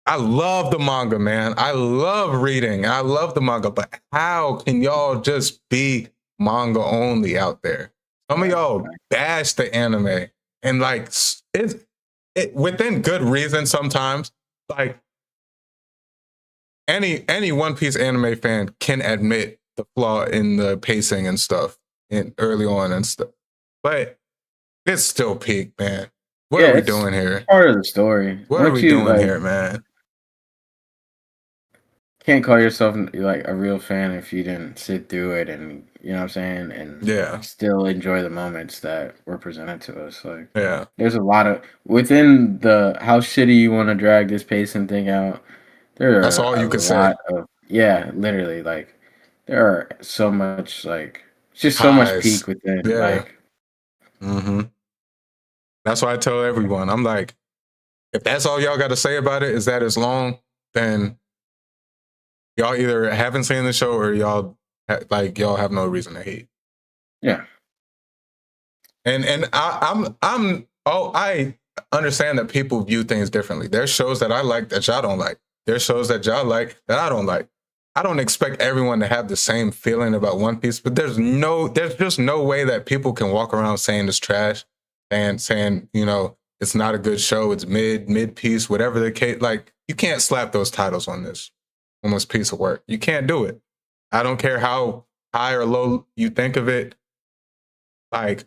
I love the manga, man. I love reading. I love the manga, but how can y'all just be manga only out there? Some of y'all bash the anime, and like it within good reason sometimes. Like any One Piece anime fan can admit the flaw in the pacing and stuff in early on and stuff, but it's still peak, man. What are we doing here? Part of the story. What are we doing here, man? Can't call yourself like a real fan if you didn't sit through it, and you know what I'm saying, and still enjoy the moments that were presented to us. Like, there's a lot of within the how shitty you want to drag this pacing thing out. That's all you can say. Literally, like there are so much like just so much peak within. Like, That's why I tell everyone, I'm like, if that's all y'all got to say about it is that it's long, then y'all either haven't seen the show or y'all have no reason to hate. Yeah. And I understand that people view things differently. There's shows that I like that y'all don't like. There's shows that y'all like that I don't like. I don't expect everyone to have the same feeling about One Piece, but there's just no way that people can walk around saying it's trash and saying, you know, it's not a good show, it's mid-piece, whatever the case. Like, you can't slap those titles on this piece of work. You can't do it. I don't care how high or low you think of it. Like,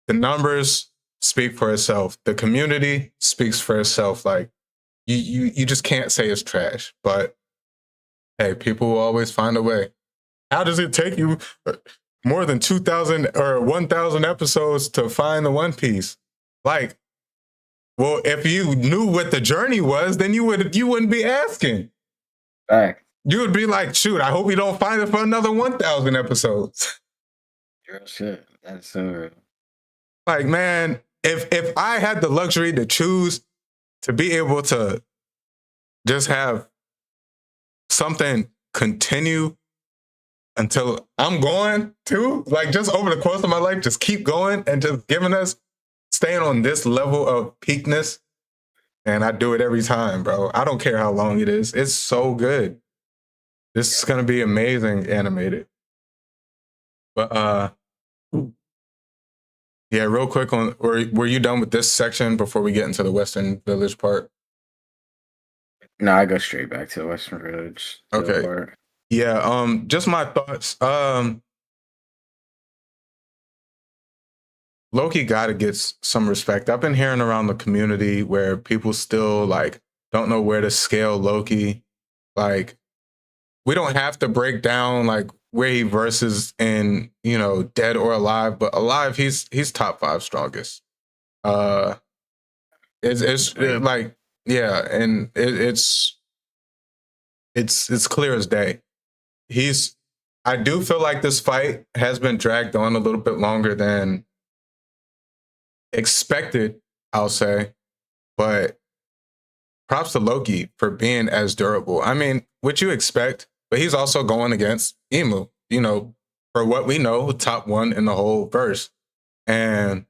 the numbers speak for itself. The community speaks for itself. Like, you just can't say it's trash. But hey, people will always find a way. How does it take you more than 2,000 or 1,000 episodes to find the One Piece? Like, well, if you knew what the journey was, then you wouldn't be asking. Fact. You would be like, shoot, I hope you don't find it for another 1,000 episodes. Real shit. That's so real. Like, man, if I had the luxury to choose to be able to just have something continue until I'm going to, like, just over the course of my life, just keep going and just giving us, staying on this level of peakness, and I do it every time, bro. I don't care how long it is. It's so good. This is gonna be amazing animated. But yeah, real quick on, were you done with this section before we get into the Western Village part? No, I go straight back to the Western Village. Okay. Part. Yeah, just my thoughts. Loki gotta get some respect. I've been hearing around the community where people still like don't know where to scale Loki. Like, we don't have to break down like where he versus in, you know, Dead or Alive, but Alive, he's top 5 strongest. It's like, yeah, and it's clear as day. I do feel like this fight has been dragged on a little bit longer than expected, I'll say. But props to Loki for being as durable. I mean, what you expect, but he's also going against Emu, for what we know, top one in the whole verse. And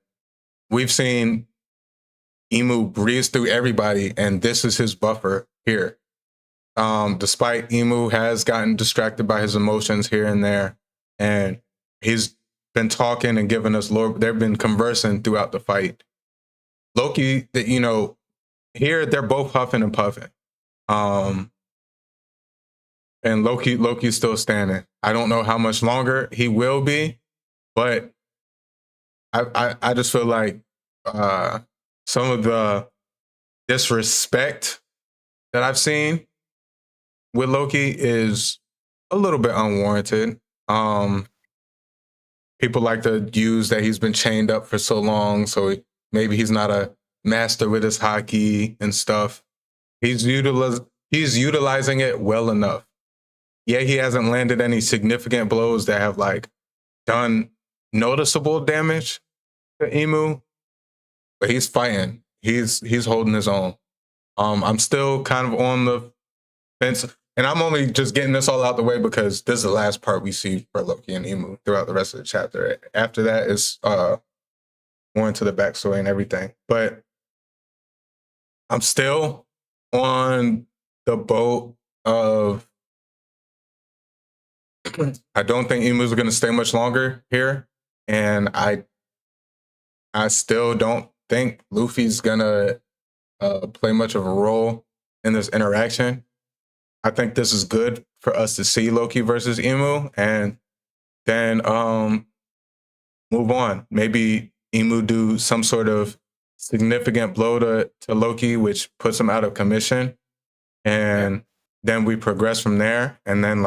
we've seen Emu breeze through everybody, and this is his buffer here. Despite Emu has gotten distracted by his emotions here and there, and he's been talking and giving us lore. They've been conversing throughout the fight. Loki, here they're both huffing and puffing. And Loki's still standing. I don't know how much longer he will be, but I just feel like some of the disrespect that I've seen with Loki is a little bit unwarranted. People like to use that he's been chained up for so long, so maybe he's not a master with his haki and stuff. He's utilizing it well enough. Yeah, he hasn't landed any significant blows that have done noticeable damage to Emu, but he's fighting. He's holding his own. I'm still kind of on the fence, and I'm only just getting this all out the way because this is the last part we see for Loki and Emu throughout the rest of the chapter. After that is more into the backstory and everything. But I'm still on the boat of I don't think Emu's going to stay much longer here, and I still don't think Luffy's going to play much of a role in this interaction. I think this is good for us to see Loki versus Emu, and then move on. Maybe Emu do some sort of significant blow to Loki, which puts him out of commission, and then we progress from there. And then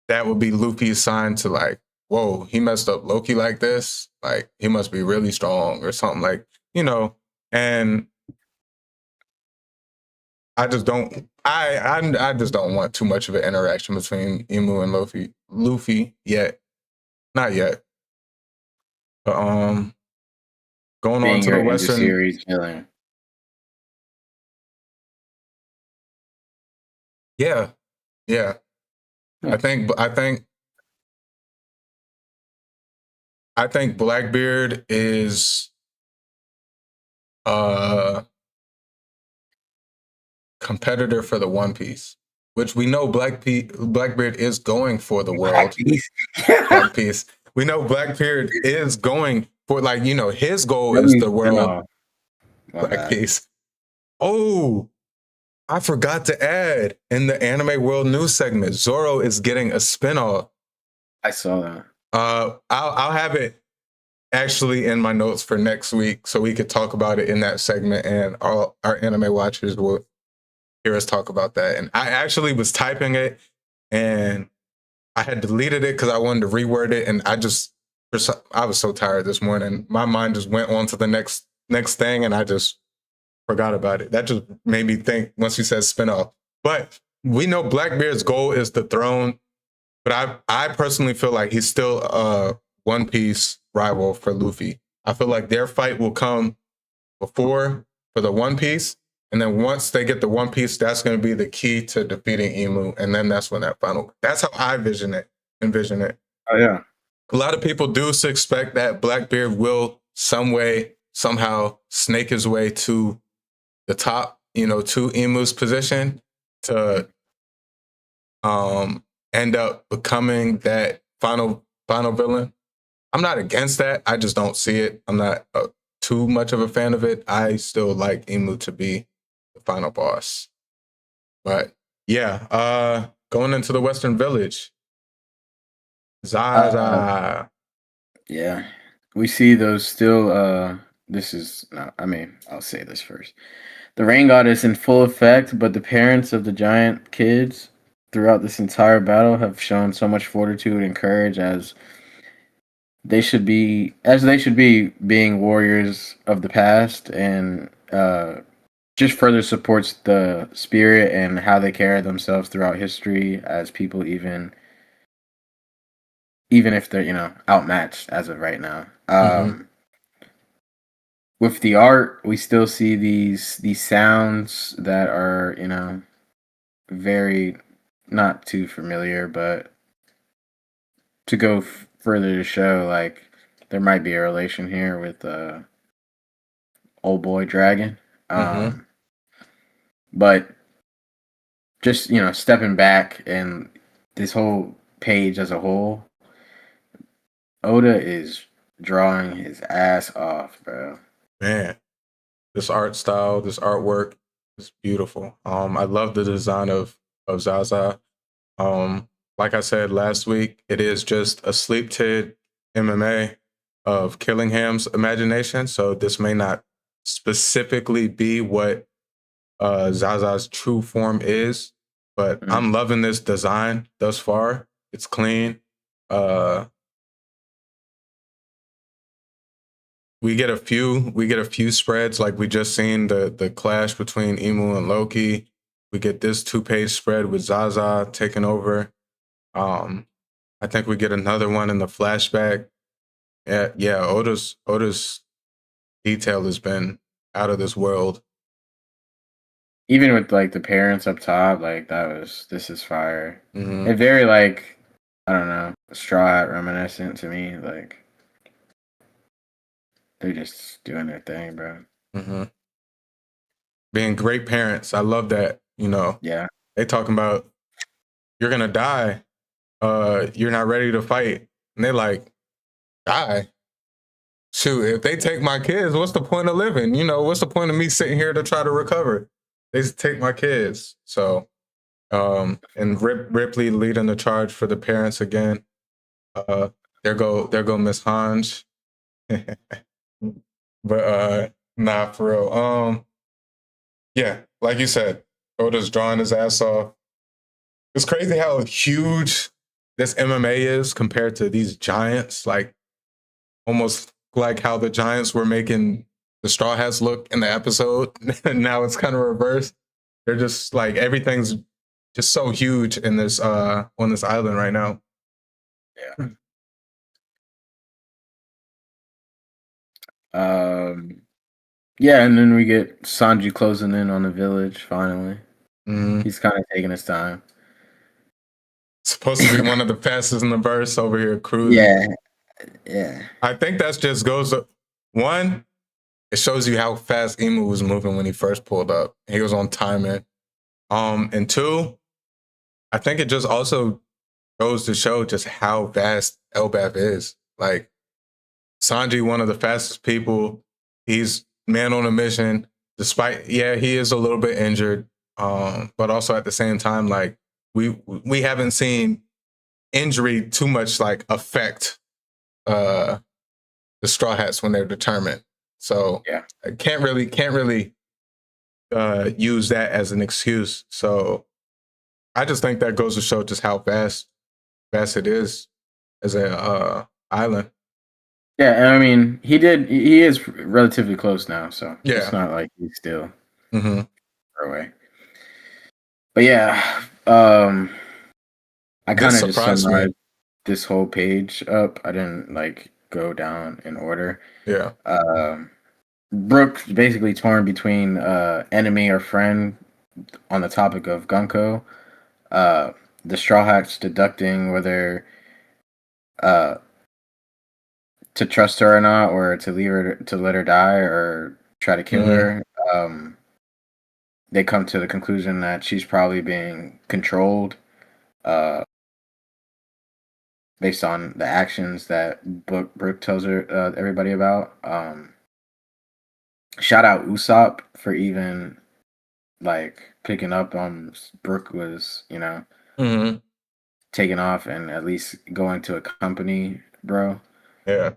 that would be Luffy's sign to whoa, he messed up Loki like this. He must be really strong or something and I just don't I just don't want too much of an interaction between Emu and Luffy yet. Not yet. But going on to the Western series villain. Yeah. I think Blackbeard is a competitor for the One Piece, which we know Blackbeard is going for the world. One Piece. We know Blackbeard is going for his goal is the world. Black Piece. Oh, I forgot to add in the Anime World News segment, Zoro is getting a spinoff. I saw that. I'll have it actually in my notes for next week so we could talk about it in that segment, and all our anime watchers will hear us talk about that. And I actually was typing it and I had deleted it because I wanted to reword it, and I was so tired this morning. My mind just went on to the next thing, and I just forgot about it. That just made me think once you said spinoff. But we know Blackbeard's goal is the throne, but I personally feel like he's still a One Piece rival for Luffy. I feel like their fight will come before for the One Piece, and then once they get the One Piece, that's going to be the key to defeating Emu, and then that's when that's how I envision it. Oh yeah. A lot of people do expect that Blackbeard will somehow snake his way to the top, to Emu's position to end up becoming that final villain. I'm not against that. I just don't see it. I'm not too much of a fan of it. I still like Emu to be the final boss. But yeah, going into the Western Village. Zaza. Yeah. We see those still I'll say this first. The rain god is in full effect, but the parents of the giant kids throughout this entire battle have shown so much fortitude and courage as they should be being warriors of the past and just further supports the spirit and how they carry themselves throughout history as people, even if they're outmatched as of right now. With the art, we still see these sounds that are very not too familiar, but to go further to show like there might be a relation here with old boy dragon. But just stepping back and this whole page as a whole, Oda is drawing his ass off, bro. Man, this art style, this artwork is beautiful. I love the design of Zaza. Like I said last week, it is just a sleep-tid MMA of Killingham's imagination. So this may not specifically be what Zaza's true form is, but I'm loving this design thus far. It's clean. We get a few spreads, like we just seen the clash between Emu and Loki. We get this 2-page spread with Zaza taking over. I think we get another one in the flashback. Yeah, Oda's detail has been out of this world. Even with like the parents up top, like this is fire. It very like, I don't know, Straw Hat reminiscent to me. Like they're just doing their thing, bro. Being great parents, I love that. Yeah, they talking about you're gonna die. You're not ready to fight, and they like die. Shoot, if they take my kids, what's the point of living? What's the point of me sitting here to try to recover? They just take my kids. So, and Ripley leading the charge for the parents again. There go Miss Hange. But nah, for real. Yeah, like you said, Oda's drawing his ass off. It's crazy how huge this MMA is compared to these giants. Like almost like how the giants were making the Straw Hats look in the episode. And now it's kind of reversed. They're just like everything's just so huge in this on this island right now. Yeah. Yeah, and then we get Sanji closing in on the village finally. He's kind of taking his time. Supposed to be one of the fastest in the verse over here cruising. Yeah. I think that's just goes one, it shows you how fast Emu was moving when he first pulled up. He was on timing. And two, I think it just also goes to show just how fast Elbaf is. Like Sanji, one of the fastest people. He's man on a mission. Despite, he is a little bit injured, but also at the same time, like we haven't seen injury too much like affect the Straw Hats when they're determined. So I can't really use that as an excuse. So I just think that goes to show just how fast it is as a island. Yeah, and I mean, he is relatively close now, so it's not like he's still far away. But yeah, I kind of just summarized this whole page up. I didn't like go down in order. Yeah. Brook basically torn between enemy or friend on the topic of Gunko. The Straw Hats deducting whether to trust her or not, or to leave her to let her die, or try to kill her. They come to the conclusion that she's probably being controlled, based on the actions that Brook tells her everybody about. Shout out Usopp for even like picking up on Brook was taking off and at least going to a company, bro. Yeah.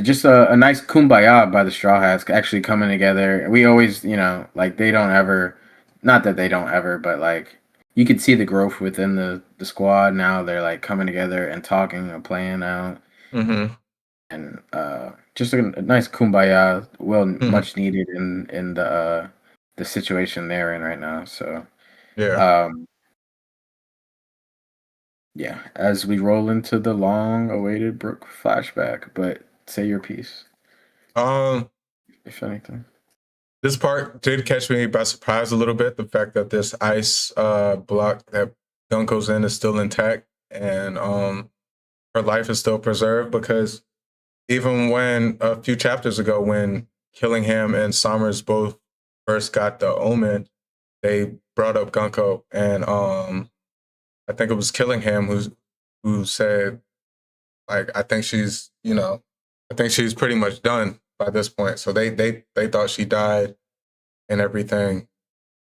Just a nice kumbaya by the Straw Hats actually coming together. We always, like they don't ever, not that they don't ever, but like you could see the growth within the squad. Now they're like coming together and talking and playing out. and just a nice kumbaya, much needed in the situation they're in right now. So Yeah. Yeah, as we roll into the long-awaited Brook flashback, but say your piece, Um, if anything. this part did catch me by surprise a little bit. The fact that this ice block that Gunko's in is still intact, and her life is still preserved, because even when a few chapters ago, when Killingham and Summers both first got the omen, they brought up Gunko, and I think it was Killingham who said, like, I think she's pretty much done by this point. So they thought she died and everything,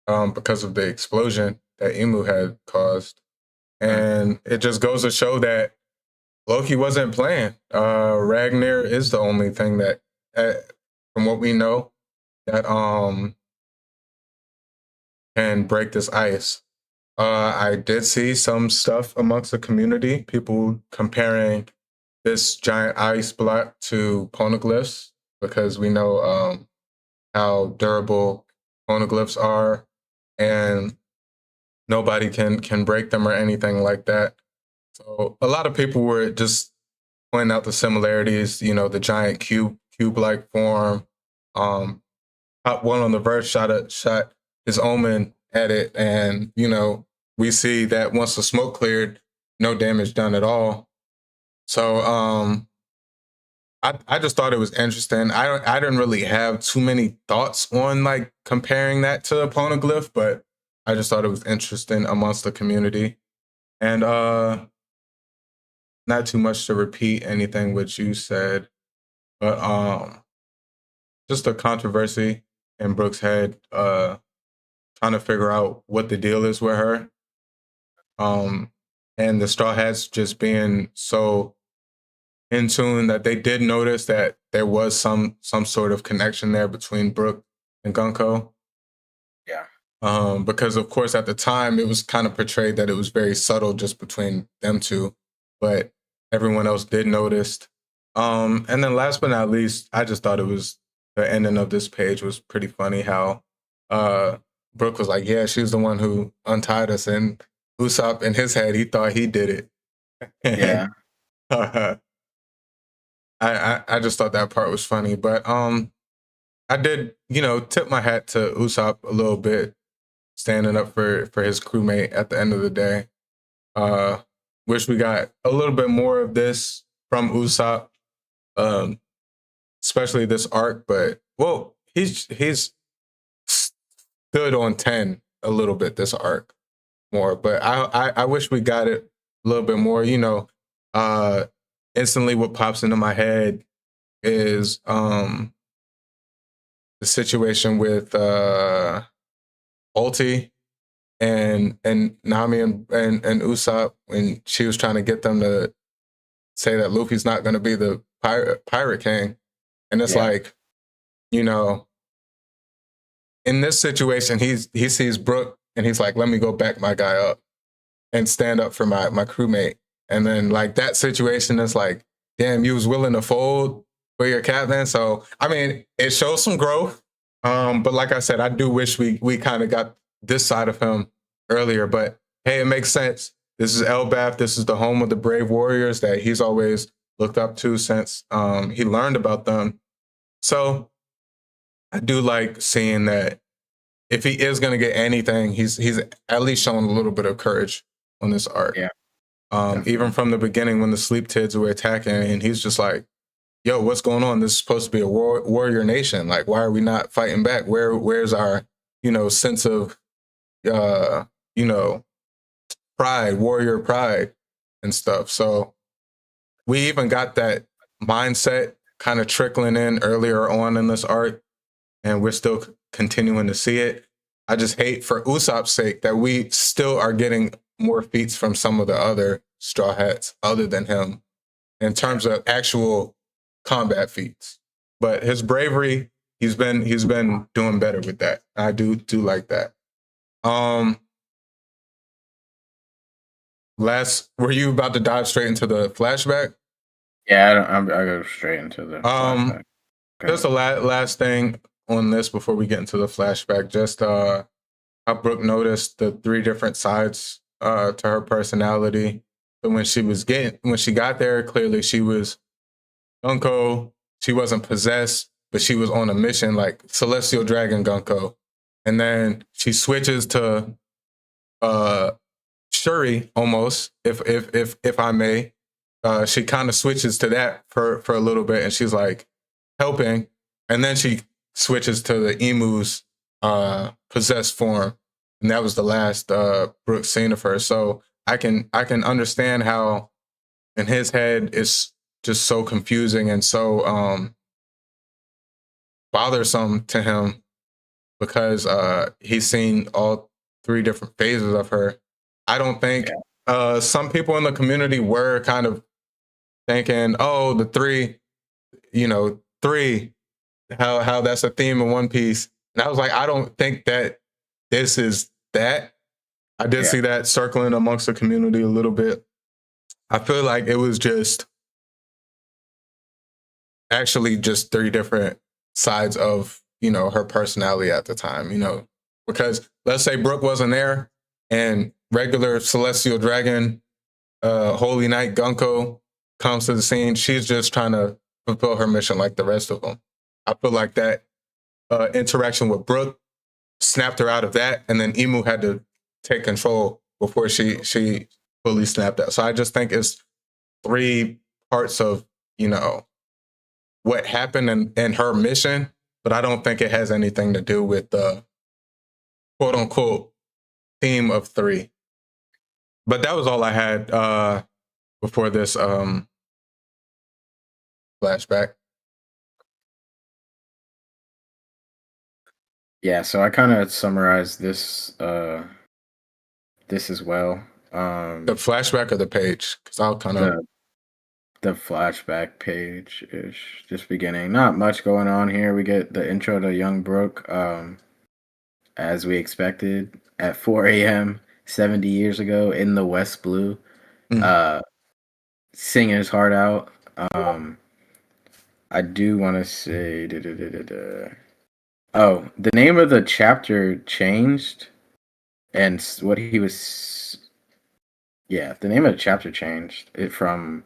because of the explosion that Emu had caused. And it just goes to show that Loki wasn't playing. Ragnar is the only thing that, from what we know, that can break this ice. I did see some stuff amongst the community, people comparing this giant ice block to poneglyphs, because we know how durable poneglyphs are, and nobody can break them or anything like that. So a lot of people were just pointing out the similarities, the giant cube-like form. Top one on the verse shot his omen at it, and we see that once the smoke cleared, no damage done at all. So I just thought it was interesting. I didn't really have too many thoughts on like comparing that to a poneglyph, but I just thought it was interesting amongst the community. And not too much to repeat anything which you said, but just a controversy in Brooke's head, trying to figure out what the deal is with her. And the Straw Hats just being so in tune that they did notice that there was some sort of connection there between Brooke and Gunko. Yeah. Because of course at the time it was kind of portrayed that it was very subtle just between them two, but everyone else did notice. And then last but not least, I just thought it was the ending of this page was pretty funny, how Brooke was like, yeah, she was the one who untied us, and Usopp in his head, he thought he did it. Yeah. I just thought that part was funny, but I did, tip my hat to Usopp a little bit, standing up for his crewmate at the end of the day. Wish we got a little bit more of this from Usopp, especially this arc. But he's stood on 10 a little bit this arc more. But I wish we got it a little bit more. Instantly what pops into my head is the situation with Ulti and Nami and Usopp, when she was trying to get them to say that Luffy's not going to be the pirate king. And it's like, in this situation, he sees Brooke and he's like, let me go back my guy up and stand up for my crewmate. And then like that situation is like, damn, you was willing to fold for your captain. So, I mean, it shows some growth. But like I said, I do wish we kind of got this side of him earlier, but hey, it makes sense. This is Elbaf. This is the home of the brave warriors that he's always looked up to since he learned about them. So I do like seeing that if he is going to get anything, he's at least shown a little bit of courage on this arc. Yeah. Even from the beginning when the Sleep Tids were attacking, and he's just like, yo, what's going on? This is supposed to be a warrior nation. Like, why are we not fighting back? Where's our, sense of, pride, warrior pride and stuff. So we even got that mindset kind of trickling in earlier on in this arc, and we're still continuing to see it. I just hate for Usopp's sake that we still are getting more feats from some of the other Straw Hats other than him in terms of actual combat feats. But his bravery, he's been doing better with that. I do like that. Were you about to dive straight into the flashback? Yeah, I go straight into the flashback. Just the last thing on this before we get into the flashback. Just how Brooke noticed the 3 different sides to her personality. But when she got there, clearly she was Gunko. She wasn't possessed, but she was on a mission, like Celestial Dragon Gunko. And then she switches to Shuri almost, if I may. She kind of switches to that for a little bit, and she's like helping, and then she switches to the emu's possessed form, and that was the last Brooke scene of her. So I can understand how in his head it's just so confusing and so bothersome to him because he's seen all 3 different phases of her. I don't think some people in the community were kind of thinking, oh, the 3, 3, how that's a theme in One Piece. And I was like, I don't think that this is that. I did see that circling amongst the community a little bit. I feel like it was just actually just 3 different sides of, her personality at the time, because let's say Brooke wasn't there and regular Celestial Dragon, Holy Knight Gunko comes to the scene. She's just trying to fulfill her mission like the rest of them. I feel like that interaction with Brooke snapped her out of that, and then Emu had to take control before she fully snapped out. So I just think it's 3 parts of, what happened in her mission, but I don't think it has anything to do with the quote unquote theme of 3. But that was all I had before this flashback. Yeah, so I kind of summarized this this as well. The flashback or the page? Because I'll kind of the flashback page ish, just beginning. Not much going on here. We get the intro to young Brooke, as we expected, at 4 a.m. 70 years ago in the West Blue, singing his heart out. I do want to say, oh, the name of the chapter changed, and what he was, the name of the chapter changed it from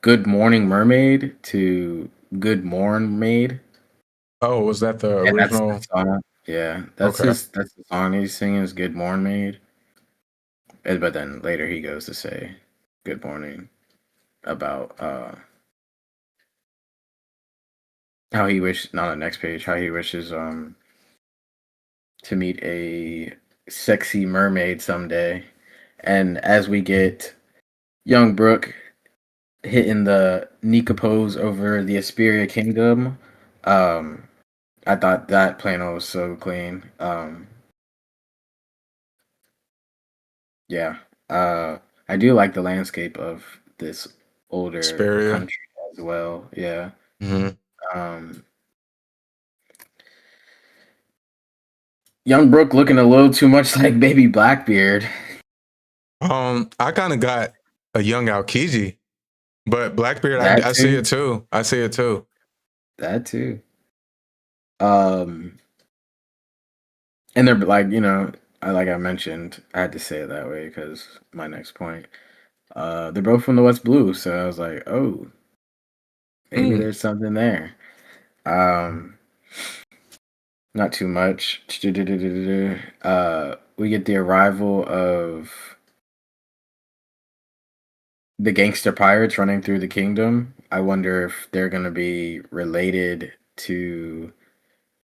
Good Morning Mermaid to Good Morn Maid. Oh, was that the original? That's the song. Yeah, that's the song he's singing is Good Morn Maid. But then later he goes to say good morning about how he wishes, not on the next page, how he wishes to meet a sexy mermaid someday. And as we get young Brooke hitting the Nika pose over the Asperia Kingdom, I thought that panel was so clean. I do like the landscape of this older country as well. Yeah. Young Brooke looking a little too much like baby Blackbeard. I kind of got a young Aokiji, but Blackbeard, I see it too. I see it too. That too. And they're like, like I mentioned, I had to say it that way because my next point. They're both from the West Blue, so I was like, oh, maybe there's something there. Not too much. We get the arrival of the gangster pirates running through the kingdom. I wonder if they're going to be related to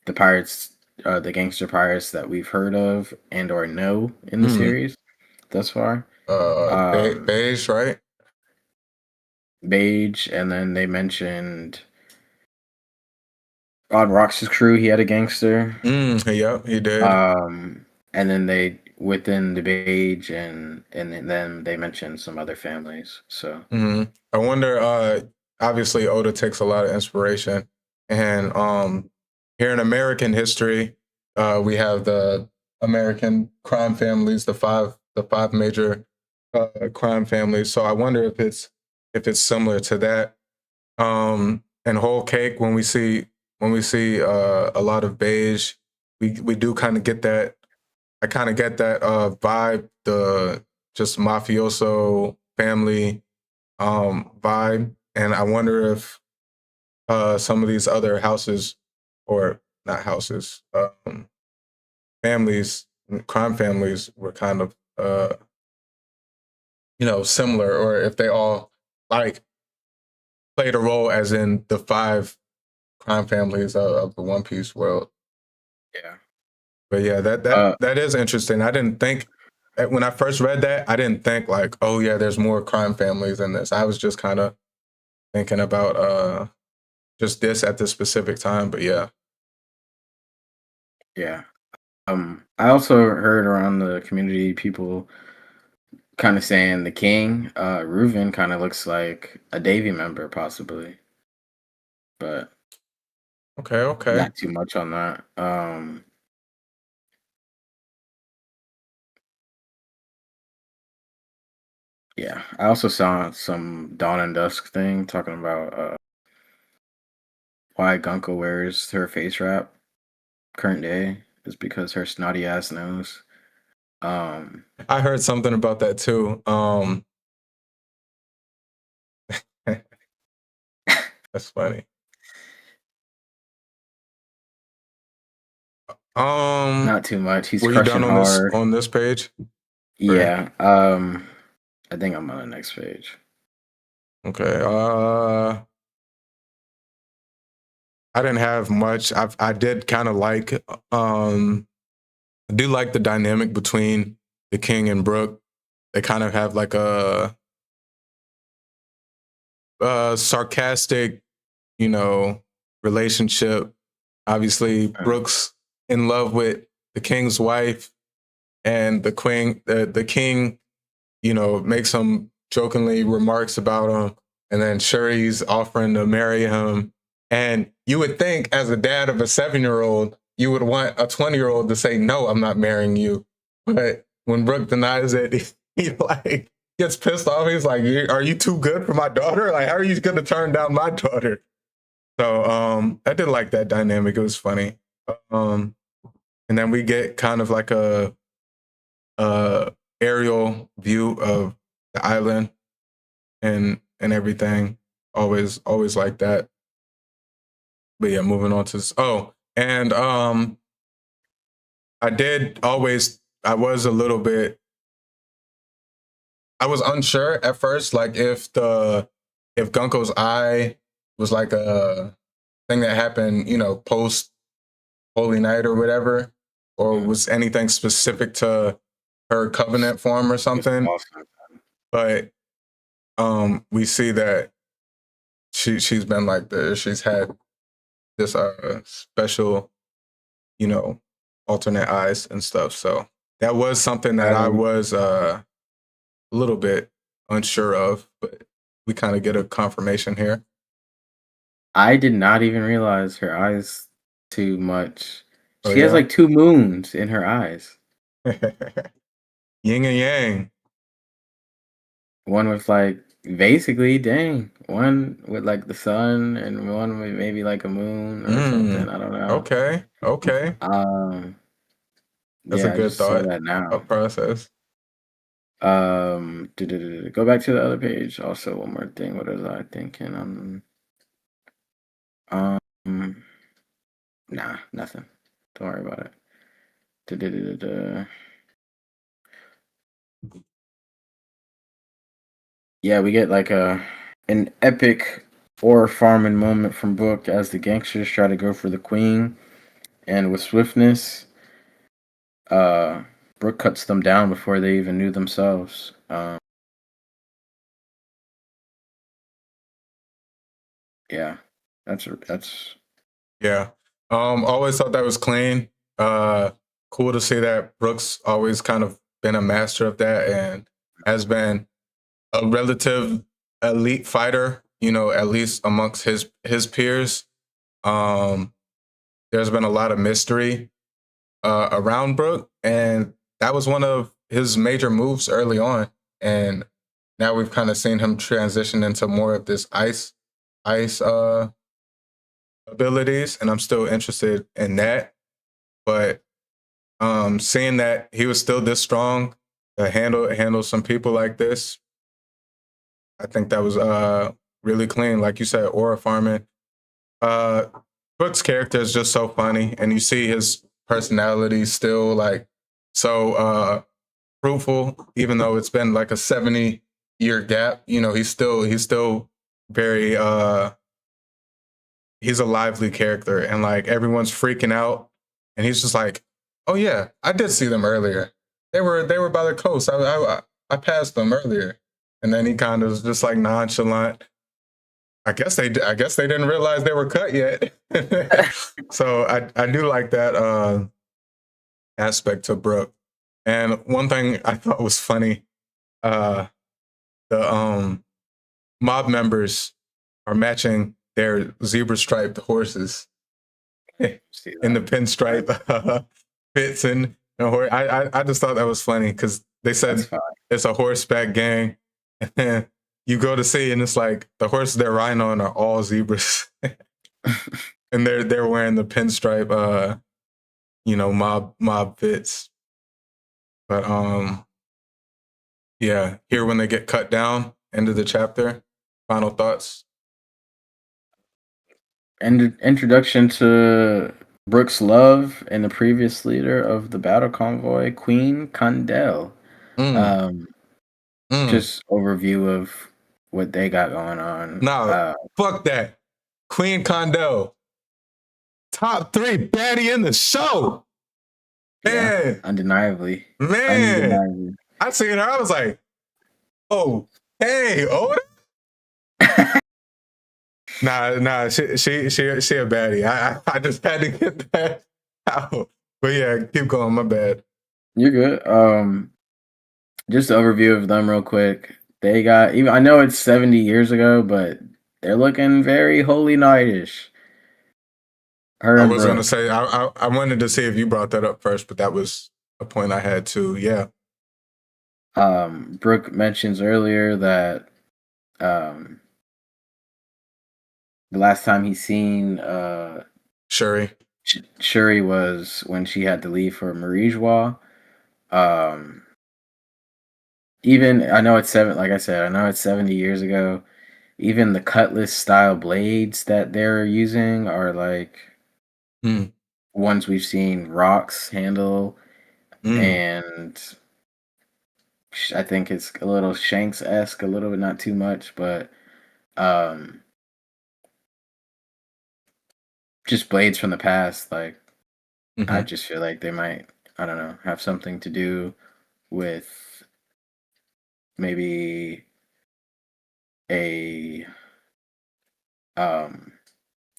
the pirates, the gangster pirates that we've heard of and or know in the series thus far. Beige, right? Beige, and then they mentioned on Rox's crew he had a gangster. Yeah, he did. And then they within the Beige and then they mentioned some other families. So I wonder. Obviously, Oda takes a lot of inspiration, and here in American history, we have the American crime families, the five major crime families. So I wonder if it's similar to that. And Whole Cake, when we see a lot of beige, we do kind of get that. I kind of get that vibe, the just mafioso family vibe, and I wonder if some of these other houses, or not houses, families, crime families, were kind of similar, or if they all like played a role as in the 5 crime families of the One Piece world. Yeah. But yeah, that is interesting. I didn't think, when I first read that, I didn't think like, oh yeah, there's more crime families in this. I was just kind of thinking about just this at this specific time. But yeah. Yeah. I also heard around the community people kind of saying the king, Reuven, kind of looks like a Davy member, possibly. But Okay. not too much on that. Yeah, I also saw some Dawn and Dusk thing talking about why Gunko wears her face wrap current day is because her snotty ass nose. I heard something about that too. That's funny. Not too much. He's were you crushing done hard. on this page? Yeah. I think I'm on the next page. Okay. I didn't have much. I did kind of like. I do like the dynamic between the King and Brook. They kind of have like a sarcastic, relationship. Obviously, Brook's in love with the King's wife, and the King, makes some jokingly remarks about him, and then Shuri's offering to marry him. And you would think, as a dad of a 7-year-old, you would want a 20-year-old to say, no, I'm not marrying you. But when Brook denies it, he like gets pissed off. He's like, are you too good for my daughter? Like, how are you going to turn down my daughter? So I did like that dynamic. It was funny. And then we get kind of like a aerial view of the island and everything. Always like that. But yeah, moving on to this. Oh, and I was unsure at first, like if Gunko's eye was like a thing that happened, post Holy Night or whatever, or was anything specific to her covenant form or something. But we see that she's been like this. She's had this special, alternate eyes and stuff. So that was something that I was a little bit unsure of, but we kind of get a confirmation here. I did not even realize her eyes too much. She has like 2 moons in her eyes. Yin and yang. One with like, basically, one with like the sun, and one with maybe like a moon or something. I don't know. Okay. That's a good thought. That now. A process. Go back to the other page. Also, one more thing. What was I thinking? Nah, nothing. Don't worry about it. Yeah, we get like an epic ore farming moment from Brook as the gangsters try to go for the queen, and with swiftness, Brook cuts them down before they even knew themselves. Yeah, that's yeah. Always thought that was clean. Cool to see that Brook's always kind of been a master of that and has been a relative elite fighter, at least amongst his peers. There's been a lot of mystery around Brook, and that was one of his major moves early on. And now we've kind of seen him transition into more of this ice ice abilities, and I'm still interested in that. But seeing that he was still this strong to handle some people like this, I think that was really clean. Like you said, aura farming. Brooks' character is just so funny, and you see his personality still like so fruitful, even though it's been like a 70-year gap. You know, he's still very he's a lively character, and like everyone's freaking out, and he's just like, "Oh yeah, I did see them earlier. They were by the coast. I passed them earlier." And then he kind of was just like nonchalant. I guess they didn't realize they were cut yet. So I do like that aspect to Brooke. And one thing I thought was funny, the mob members are matching their zebra striped horses in the pinstripe fits and I just thought that was funny because they said it's a horseback gang, and then you go to see and it's like the horses they're riding on are all zebras, and they're wearing the pinstripe mob fits. But yeah, here when they get cut down, end of the chapter. Final thoughts. And introduction to Brooks' love and the previous leader of the battle convoy, Queen Condell. Just overview of what they got going on. No, fuck that. Queen Condell, top 3 baddie in the show. Man, yeah, undeniably. I seen her. I was like, "Oh, hey, Oda." Nah, she a baddie. I just had to get that out. But yeah, keep going. My bad. You're good. Just an overview of them real quick. They got even. I know it's 70 years ago, but they're looking very Holy Knight-ish. I was gonna say I wanted to see if you brought that up first, but that was a point I had too. Yeah. Brooke mentions earlier that the last time he's seen Shuri was when she had to leave for Marijois. Even I know it's 70 years ago. Even the cutlass style blades that they're using are like ones we've seen Rocks handle, and I think it's a little Shanks-esque, a little bit, not too much, but just blades from the past. Like I just feel like they might, I don't know, have something to do with maybe a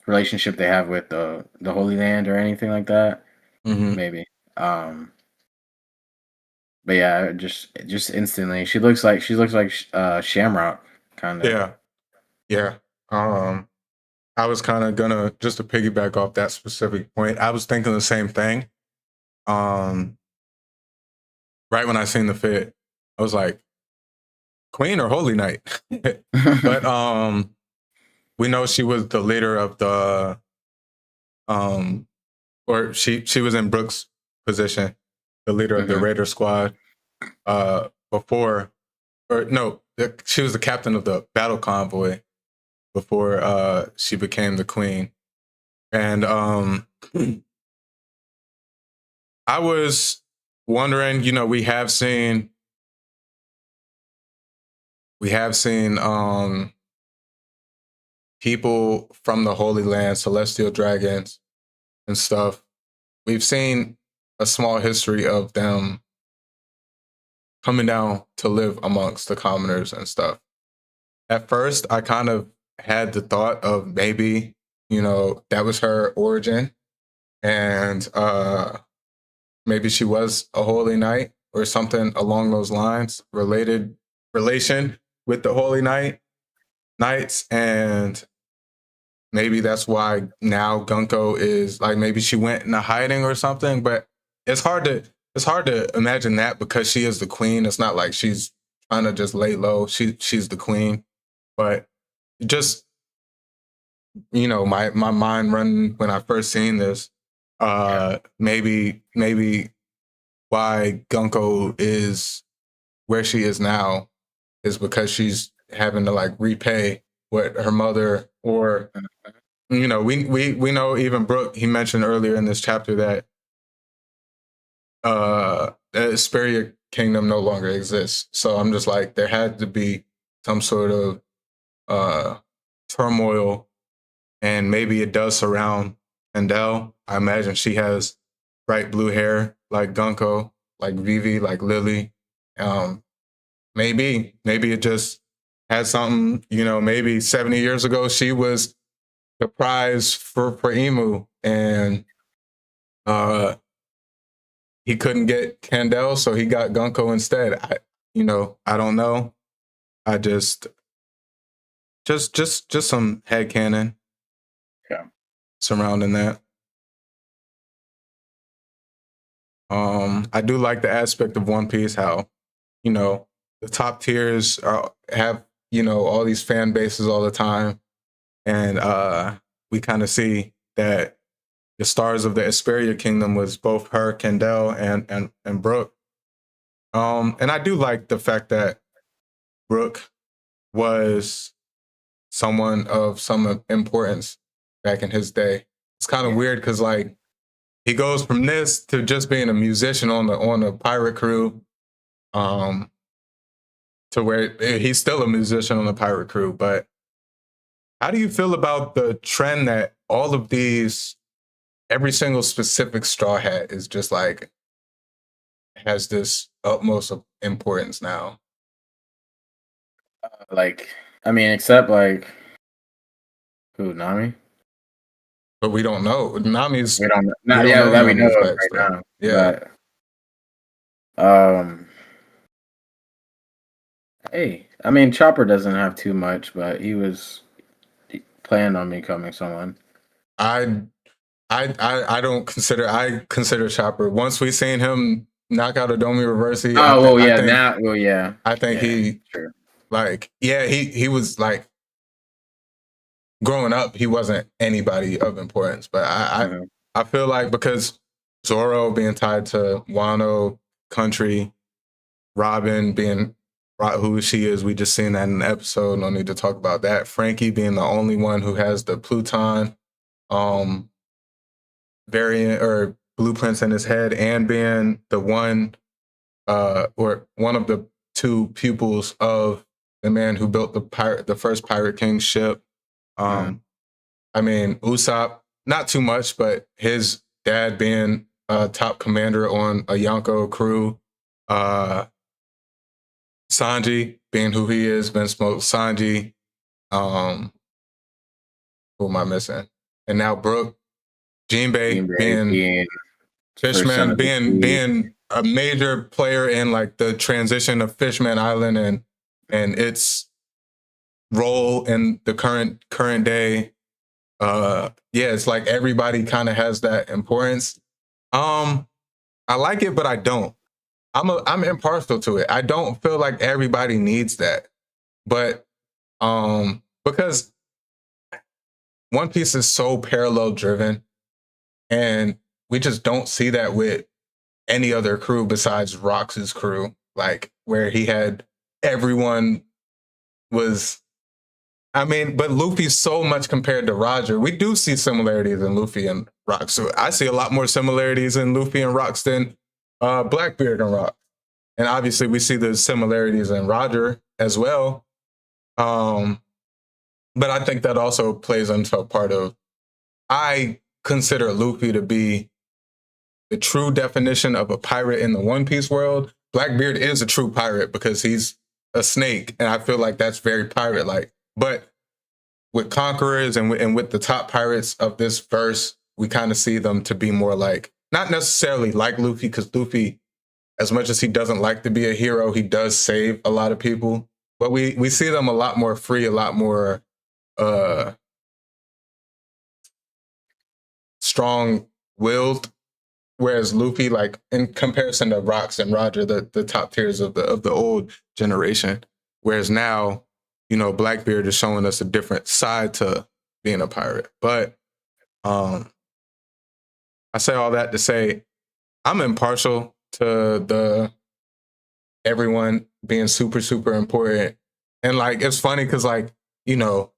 relationship they have with the Holy Land or anything like that. Maybe. But yeah, just instantly, she looks like Shamrock kind of. Yeah. I was kind of gonna just to piggyback off that specific point. I was thinking the same thing. Right when I seen the fit, I was like, Queen or Holy Knight? But we know she was the leader of the or she was in Brooks' position, the leader of the Raider squad before, or no, she was the captain of the battle convoy before she became the queen. And I was wondering, we have seen people from the Holy Land, celestial dragons and stuff. We've seen a small history of them coming down to live amongst the commoners and stuff. At first, I kind of had the thought of maybe, that was her origin, and maybe she was a Holy Knight or something along those lines, relation with the Holy Knights, and maybe that's why now Gunko is like, maybe she went into hiding or something. But it's hard to imagine that because she is the queen. It's not like she's trying to just lay low. She's the queen. But just my mind run when I first seen this. Maybe why Gunko is where she is now is because she's having to like repay what her mother, or we know even Brook, he mentioned earlier in this chapter that the Hesperia kingdom no longer exists. So I'm just like, there had to be some sort of turmoil, and maybe it does surround Endel. I imagine she has bright blue hair like Gunko, like Vivi, like Lily. Maybe it just had something, maybe 70 years ago she was the prize for Emu, and he couldn't get Candel, so he got Gunko instead. I don't know. I just some headcanon surrounding that. I do like the aspect of One Piece, how, the top tiers have, all these fan bases all the time. And we kind of see that the stars of the Hesperia kingdom was both her, Kendall, and Brook. And I do like the fact that Brook was someone of some importance back in his day. It's kind of weird because like he goes from this to just being a musician on the pirate crew, to where he's still a musician on the pirate crew. But how do you feel about the trend that all of these, every single specific Straw Hat is just like, has this utmost of importance now? Except like, who, Nami? But we don't know. Nami's... We don't know. That we know of right now. Yeah. But, hey, Chopper doesn't have too much, but he planned on becoming someone. I consider Chopper. Once we seen him knock out Adomi Reversi. I think he, sure. like, he was like, growing up, he wasn't anybody of importance. But I feel like because Zoro being tied to Wano country, Robin being who she is, we just seen that in the episode. No need to talk about that. Frankie being the only one who has the Pluton variant or blueprints in his head, and being the one or one of the two pupils of the man who built the first Pirate King ship. Usopp, not too much, but his dad being a top commander on a Yonko crew. Sanji being who he is, Ben Smoke, Sanji. Who am I missing? And now Brook, Jinbei being Fishman, being a major player in like the transition of Fishman Island and its role in the current day. It's like everybody kind of has that importance. I like it, but I don't. I'm impartial to it. I don't feel like everybody needs that. But because One Piece is so parallel driven, and we just don't see that with any other crew besides Rox's crew, like where he had everyone was, but Luffy's so much compared to Roger. We do see similarities in Luffy and Rox. So I see a lot more similarities in Luffy and Rox than Blackbeard and Rox. And obviously we see the similarities in Roger as well. But I think that also plays into a part of, I consider Luffy to be the true definition of a pirate in the One Piece world. Blackbeard is a true pirate because he's a snake, and I feel like that's very pirate-like. But with Conquerors and with the top pirates of this verse, we kind of see them to be more like, not necessarily like Luffy, because Luffy, as much as he doesn't like to be a hero, he does save a lot of people. But we see them a lot more free, a lot more strong-willed. Whereas Luffy, like in comparison to Rox and Roger, the top tiers of the old generation. Whereas now, Blackbeard is showing us a different side to being a pirate. But I say all that to say I'm impartial to the everyone being super, super important. And like, it's funny because like, you know,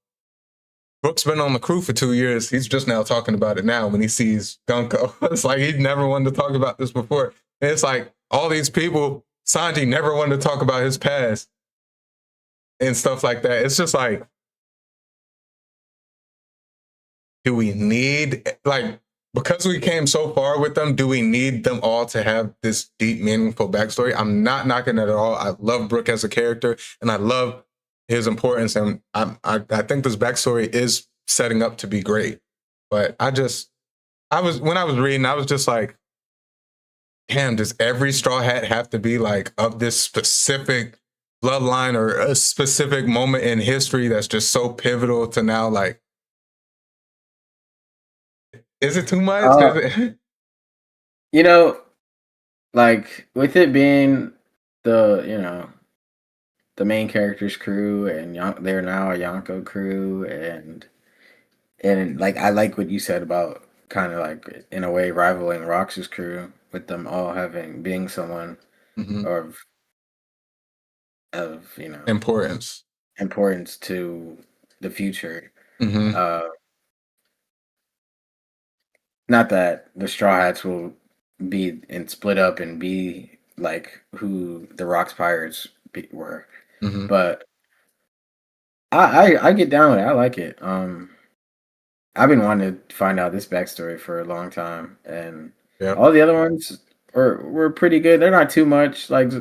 Brooke's been on the crew for 2 years. He's just now talking about it now when he sees Gunko. It's like he never wanted to talk about this before. And it's like all these people, Sanji never wanted to talk about his past and stuff like that. It's just like, do we need, like, because we came so far with them, do we need them all to have this deep, meaningful backstory? I'm not knocking it at all. I love Brooke as a character, and I love his importance, and I think this backstory is setting up to be great. But when I was reading, I was just like, damn, does every Straw Hat have to be like of this specific bloodline or a specific moment in history that's just so pivotal to now? Like, is it too much? You know, like with it being the main character's crew, and they're now a Yonko crew, and like I like what you said about kind of like in a way rivaling Rox's crew, with them all being someone of importance to the future. Not that the Straw Hats will be and split up and be like who the Rocks Pirates were, but I get down with it. I like it. I've been wanting to find out this backstory for a long time, and all the other ones were pretty good. They're not too much. Like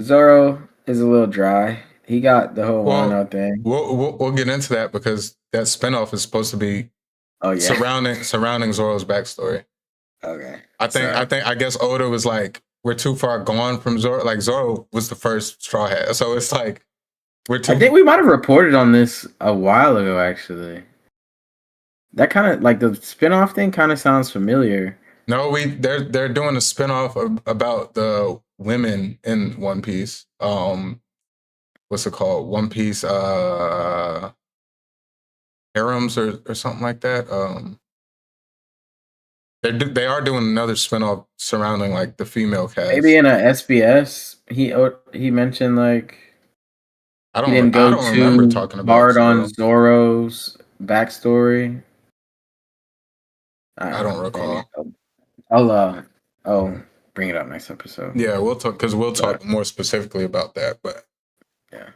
Zoro is a little dry. He got the whole Wano thing. We'll get into that because that spinoff is supposed to be surrounding Zoro's backstory. Okay. I guess Oda was like, we're too far gone from Zoro. Like Zoro was the first Straw Hat, so it's like I think we might have reported on this a while ago. Actually, that kind of like the spinoff thing kind of sounds familiar. No, they're doing a spinoff about the women in One Piece. What's it called? One Piece harems or something like that. They are doing another spinoff surrounding like the female cast. Maybe in a SBS, he mentioned like I don't remember talking about hard on Zoro's backstory. I don't recall. I'll bring it up next episode. Yeah, we'll talk more specifically about that. But yeah,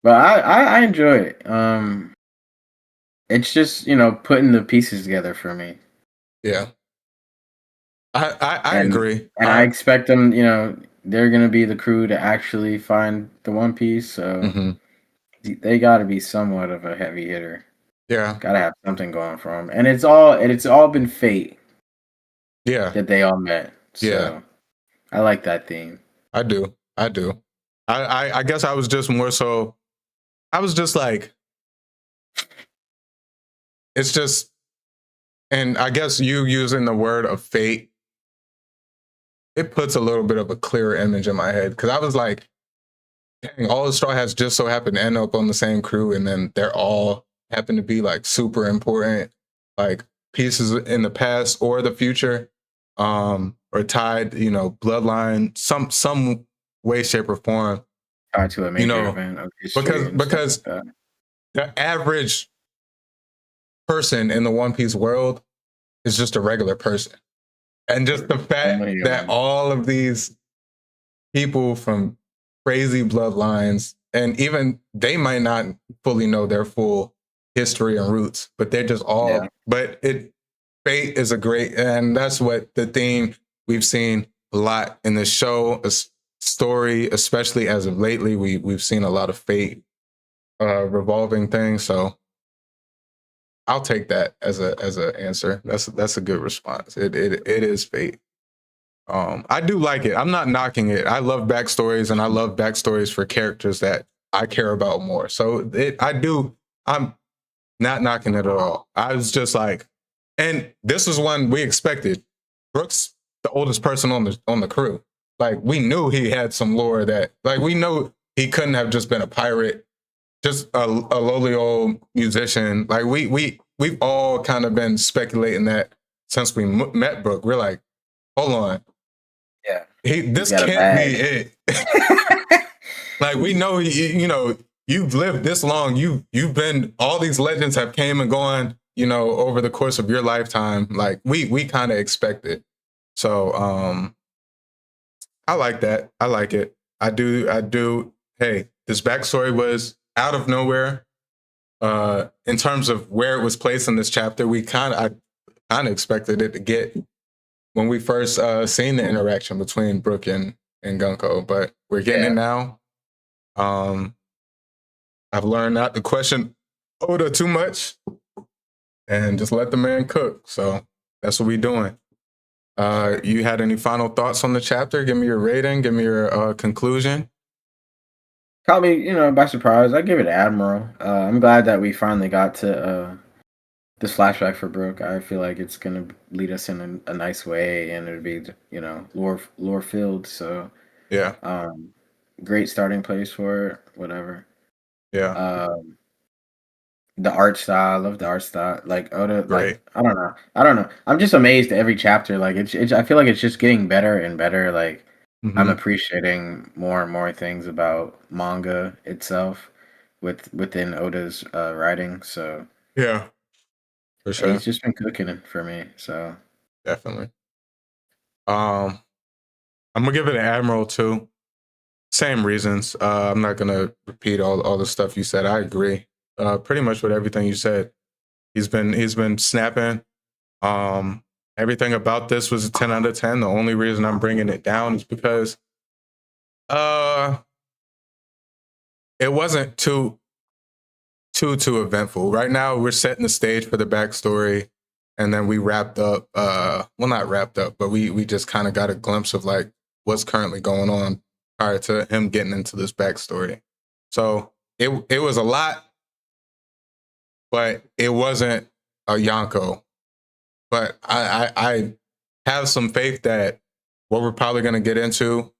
but I enjoy it. It's just putting the pieces together for me. Yeah, I agree, and I expect them. They're gonna be the crew to actually find the One Piece, so they got to be somewhat of a heavy hitter. Yeah, gotta have something going for them, and it's all been fate. Yeah, that they all met. So yeah, I like that theme. I do. I guess I was just more so. I was just like, it's just. And I guess you using the word of fate, it puts a little bit of a clearer image in my head. Because I was like, dang, all the Straw Hats just so happen to end up on the same crew. And then they're all happen to be like super important, like pieces in the past or the future, or tied, bloodline, some way, shape, or form. Tied to a major event of history. Because the average person in the One Piece world is just a regular person, and just the fact that all of these people from crazy bloodlines, and even they might not fully know their full history and roots, but they're just all. But fate is a great, and that's what the theme we've seen a lot in this show, a story, especially as of lately. We've seen a lot of fate revolving things, so. I'll take that as a answer. That's a good response. It is fate. I do like it. I'm not knocking it. I love backstories, and I love backstories for characters that I care about more. So I'm not knocking it at all. I was just like, and this is one we expected. Brooks, the oldest person on the crew. Like we knew he had some lore that, like we know he couldn't have just been a pirate just a lowly old musician. Like we've all kind of been speculating that since we met Brooke. We're like, hold on, Yeah, this can't be it. Like we know, you know, you've lived this long. You've been, all these legends have came and gone, you know, over the course of your lifetime. Like we kind of expect it. So I like that. I like it. I do. Hey, this backstory was out of nowhere. In terms of where it was placed in this chapter, I kind of expected it to get when we first seen the interaction between Brooke and Gunko, but we're getting it now. I've learned not to question Oda too much and just let the man cook. So that's what we're doing. You had any final thoughts on the chapter? Give me your rating. Give me your conclusion. Caught me, you know, by surprise. I give it Admiral. I'm glad that we finally got to this flashback for Brooke. I feel like it's gonna lead us in a nice way, and it'll be, you know, lore filled. So yeah, great starting place for it. Whatever. Yeah. The art style, I love the art style. Like Oda, great. Like I don't know. I'm just amazed at every chapter. Like it's I feel like it's just getting better and better. Like I'm appreciating more and more things about manga itself within Oda's writing. So yeah, for sure. He's just been cooking it for me. So definitely. I'm gonna give it an Admiral too. Same reasons. I'm not gonna repeat all the stuff you said. I agree. Pretty much with everything you said. He's been snapping. Everything about this was a 10 out of 10. The only reason I'm bringing it down is because it wasn't too eventful. Right now we're setting the stage for the backstory, and then we wrapped up, well, not wrapped up, but we just kind of got a glimpse of like what's currently going on prior to him getting into this backstory. So it was a lot, but it wasn't a Yonko. But I have some faith that what we're probably going to get into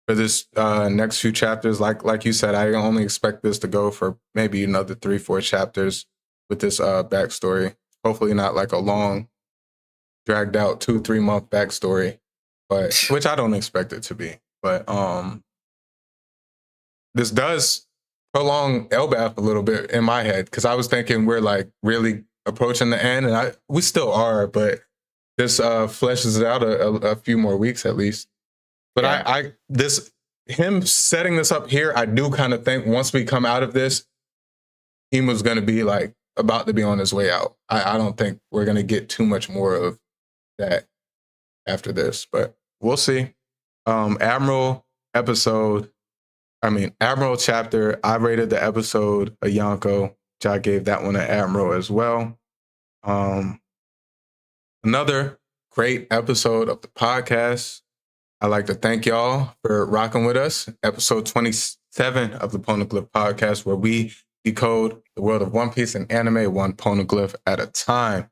for this next few chapters, like you said, I only expect this to go for maybe another 3-4 chapters with this backstory. Hopefully not like a long, dragged out 2-3 month backstory, but which I don't expect it to be. But this does prolong Elbath a little bit in my head, because I was thinking we're like really approaching the end, and we still are, but this fleshes it out a few more weeks at least. But yeah. Him setting this up here, I do kind of think once we come out of this, Himu's going to be like about to be on his way out. I don't think we're going to get too much more of that after this, but we'll see. Admiral chapter, I rated the episode a Yonko, which I gave that one an Admiral as well. Another great episode of the podcast. I'd like to thank y'all for rocking with us. Episode 27 of the Poneglyph Podcast, where we decode the world of One Piece and anime one poneglyph at a time.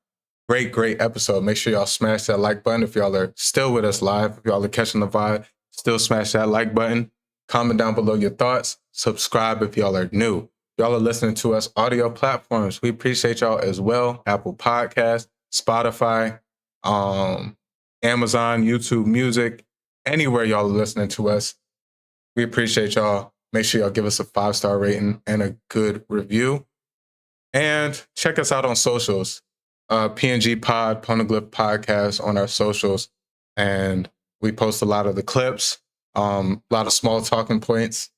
Great episode. Make sure y'all smash that like button if y'all are still with us live. If y'all are catching the vibe, still smash that like button. Comment down below your thoughts. Subscribe if y'all are new. Y'all are listening to us audio platforms. We appreciate y'all as well. Apple Podcast, Spotify, Amazon, YouTube Music, anywhere y'all are listening to us. We appreciate y'all. Make sure y'all give us a 5-star rating and a good review. And check us out on socials. PNG Pod, Poneglyph Podcast on our socials. And we post a lot of the clips, a lot of small talking points,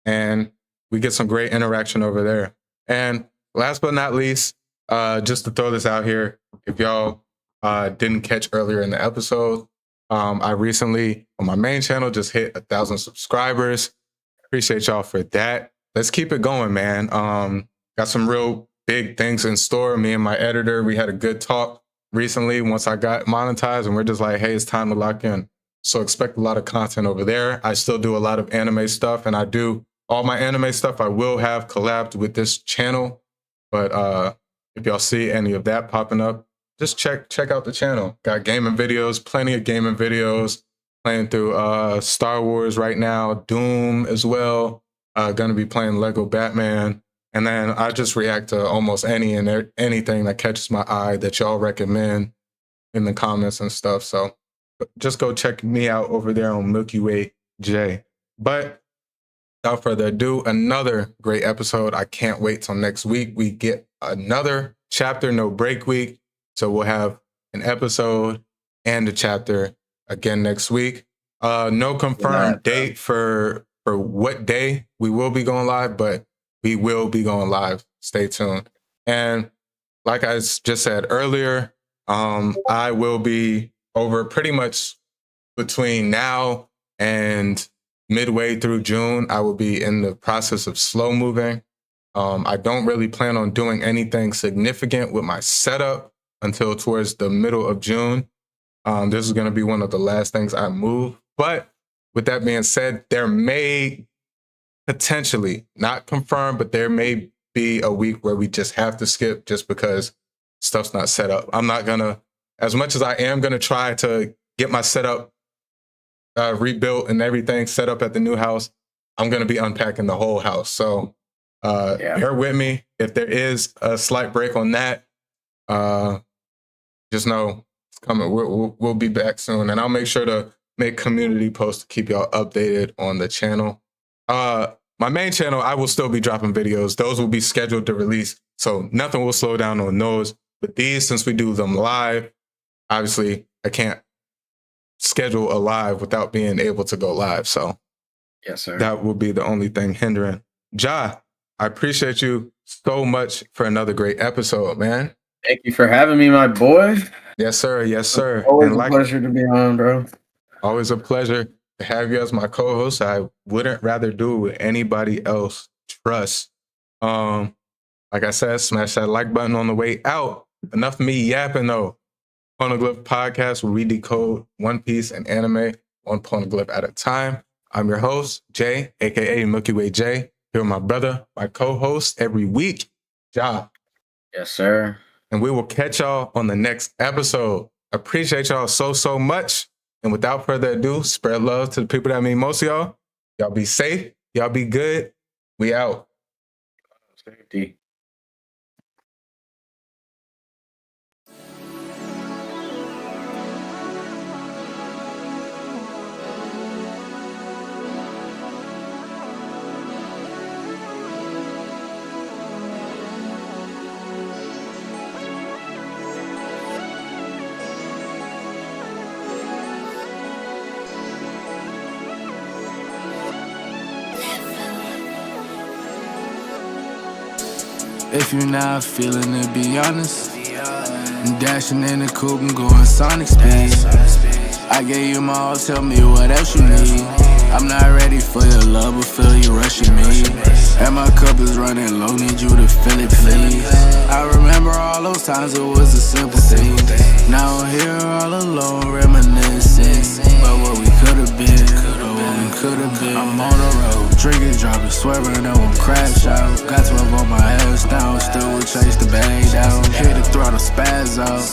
and we get some great interaction over there. And last but not least, just to throw this out here, if y'all didn't catch earlier in the episode, I recently on my main channel just hit 1,000 subscribers. Appreciate y'all for that. Let's keep it going, man. Got some real big things in store. Me and my editor, we had a good talk recently once I got monetized, and we're just like, hey, it's time to lock in. So expect a lot of content over there. I still do a lot of anime stuff, and I do all my anime stuff. I will have collabed with this channel, but if y'all see any of that popping up, just check out the channel. Got gaming videos, plenty of gaming videos, playing through Star Wars right now, Doom as well. Gonna be playing Lego Batman, And then I just react to almost anything that catches my eye that y'all recommend in the comments and stuff. So just go check me out over there on Milky Way J. But without further ado, another great episode. I can't wait till next week. We get another chapter, no break week. So we'll have an episode and a chapter again next week. No confirmed date for what day we will be going live, but we will be going live. Stay tuned. And like I just said earlier, I will be over pretty much between now and midway through June. I will be in the process of slow moving. I don't really plan on doing anything significant with my setup until towards the middle of June. This is going to be one of the last things I move. But with that being said, there may potentially, not confirmed, but there may be a week where we just have to skip just because stuff's not set up. I'm not going to, as much as I am going to try to get my setup rebuilt and everything set up at the new house, I'm going to be unpacking the whole house. So bear with me. If there is a slight break on that, just know it's coming. We'll be back soon. And I'll make sure to make community posts to keep y'all updated on the channel. My main channel, I will still be dropping videos. Those will be scheduled to release, so nothing will slow down on those. But these, since we do them live, obviously I can't schedule a live without being able to go live. So yes, sir. That will be the only thing hindering. Ja, I appreciate you so much for another great episode, man. Thank you for having me, my boy. Yes, sir. Yes, sir. Always a pleasure to be on, bro. Always a pleasure to have you as my co-host. I wouldn't rather do it with anybody else. Trust. Like I said, smash that like button on the way out. Enough of me yapping though. Poneglyph Podcast, where we decode One Piece and anime one poneglyph at a time. I'm your host, Jay, aka Milky Way J. Here with my brother, my co-host every week, Ja. Yes, sir. And we will catch y'all on the next episode. Appreciate y'all so much. And without further ado, spread love to the people that mean most of y'all. Y'all be safe. Y'all be good. We out. Safety. If you're not feeling it, be honest. I'm dashing in the coupe, I'm going Sonic speed. I gave you my all, tell me what else you need. I'm not ready for your love, but feel you rushing me. And my cup is running low, need you to fill it, please. I remember all those times it was a simple thing. Now I'm here all alone, reminiscing about what we could've been, I'm on the road, drinking, dropping, swerving, I won't crash out. Got 12 on my ass down, still will chase the bag down. Hit the throttle, spaz out.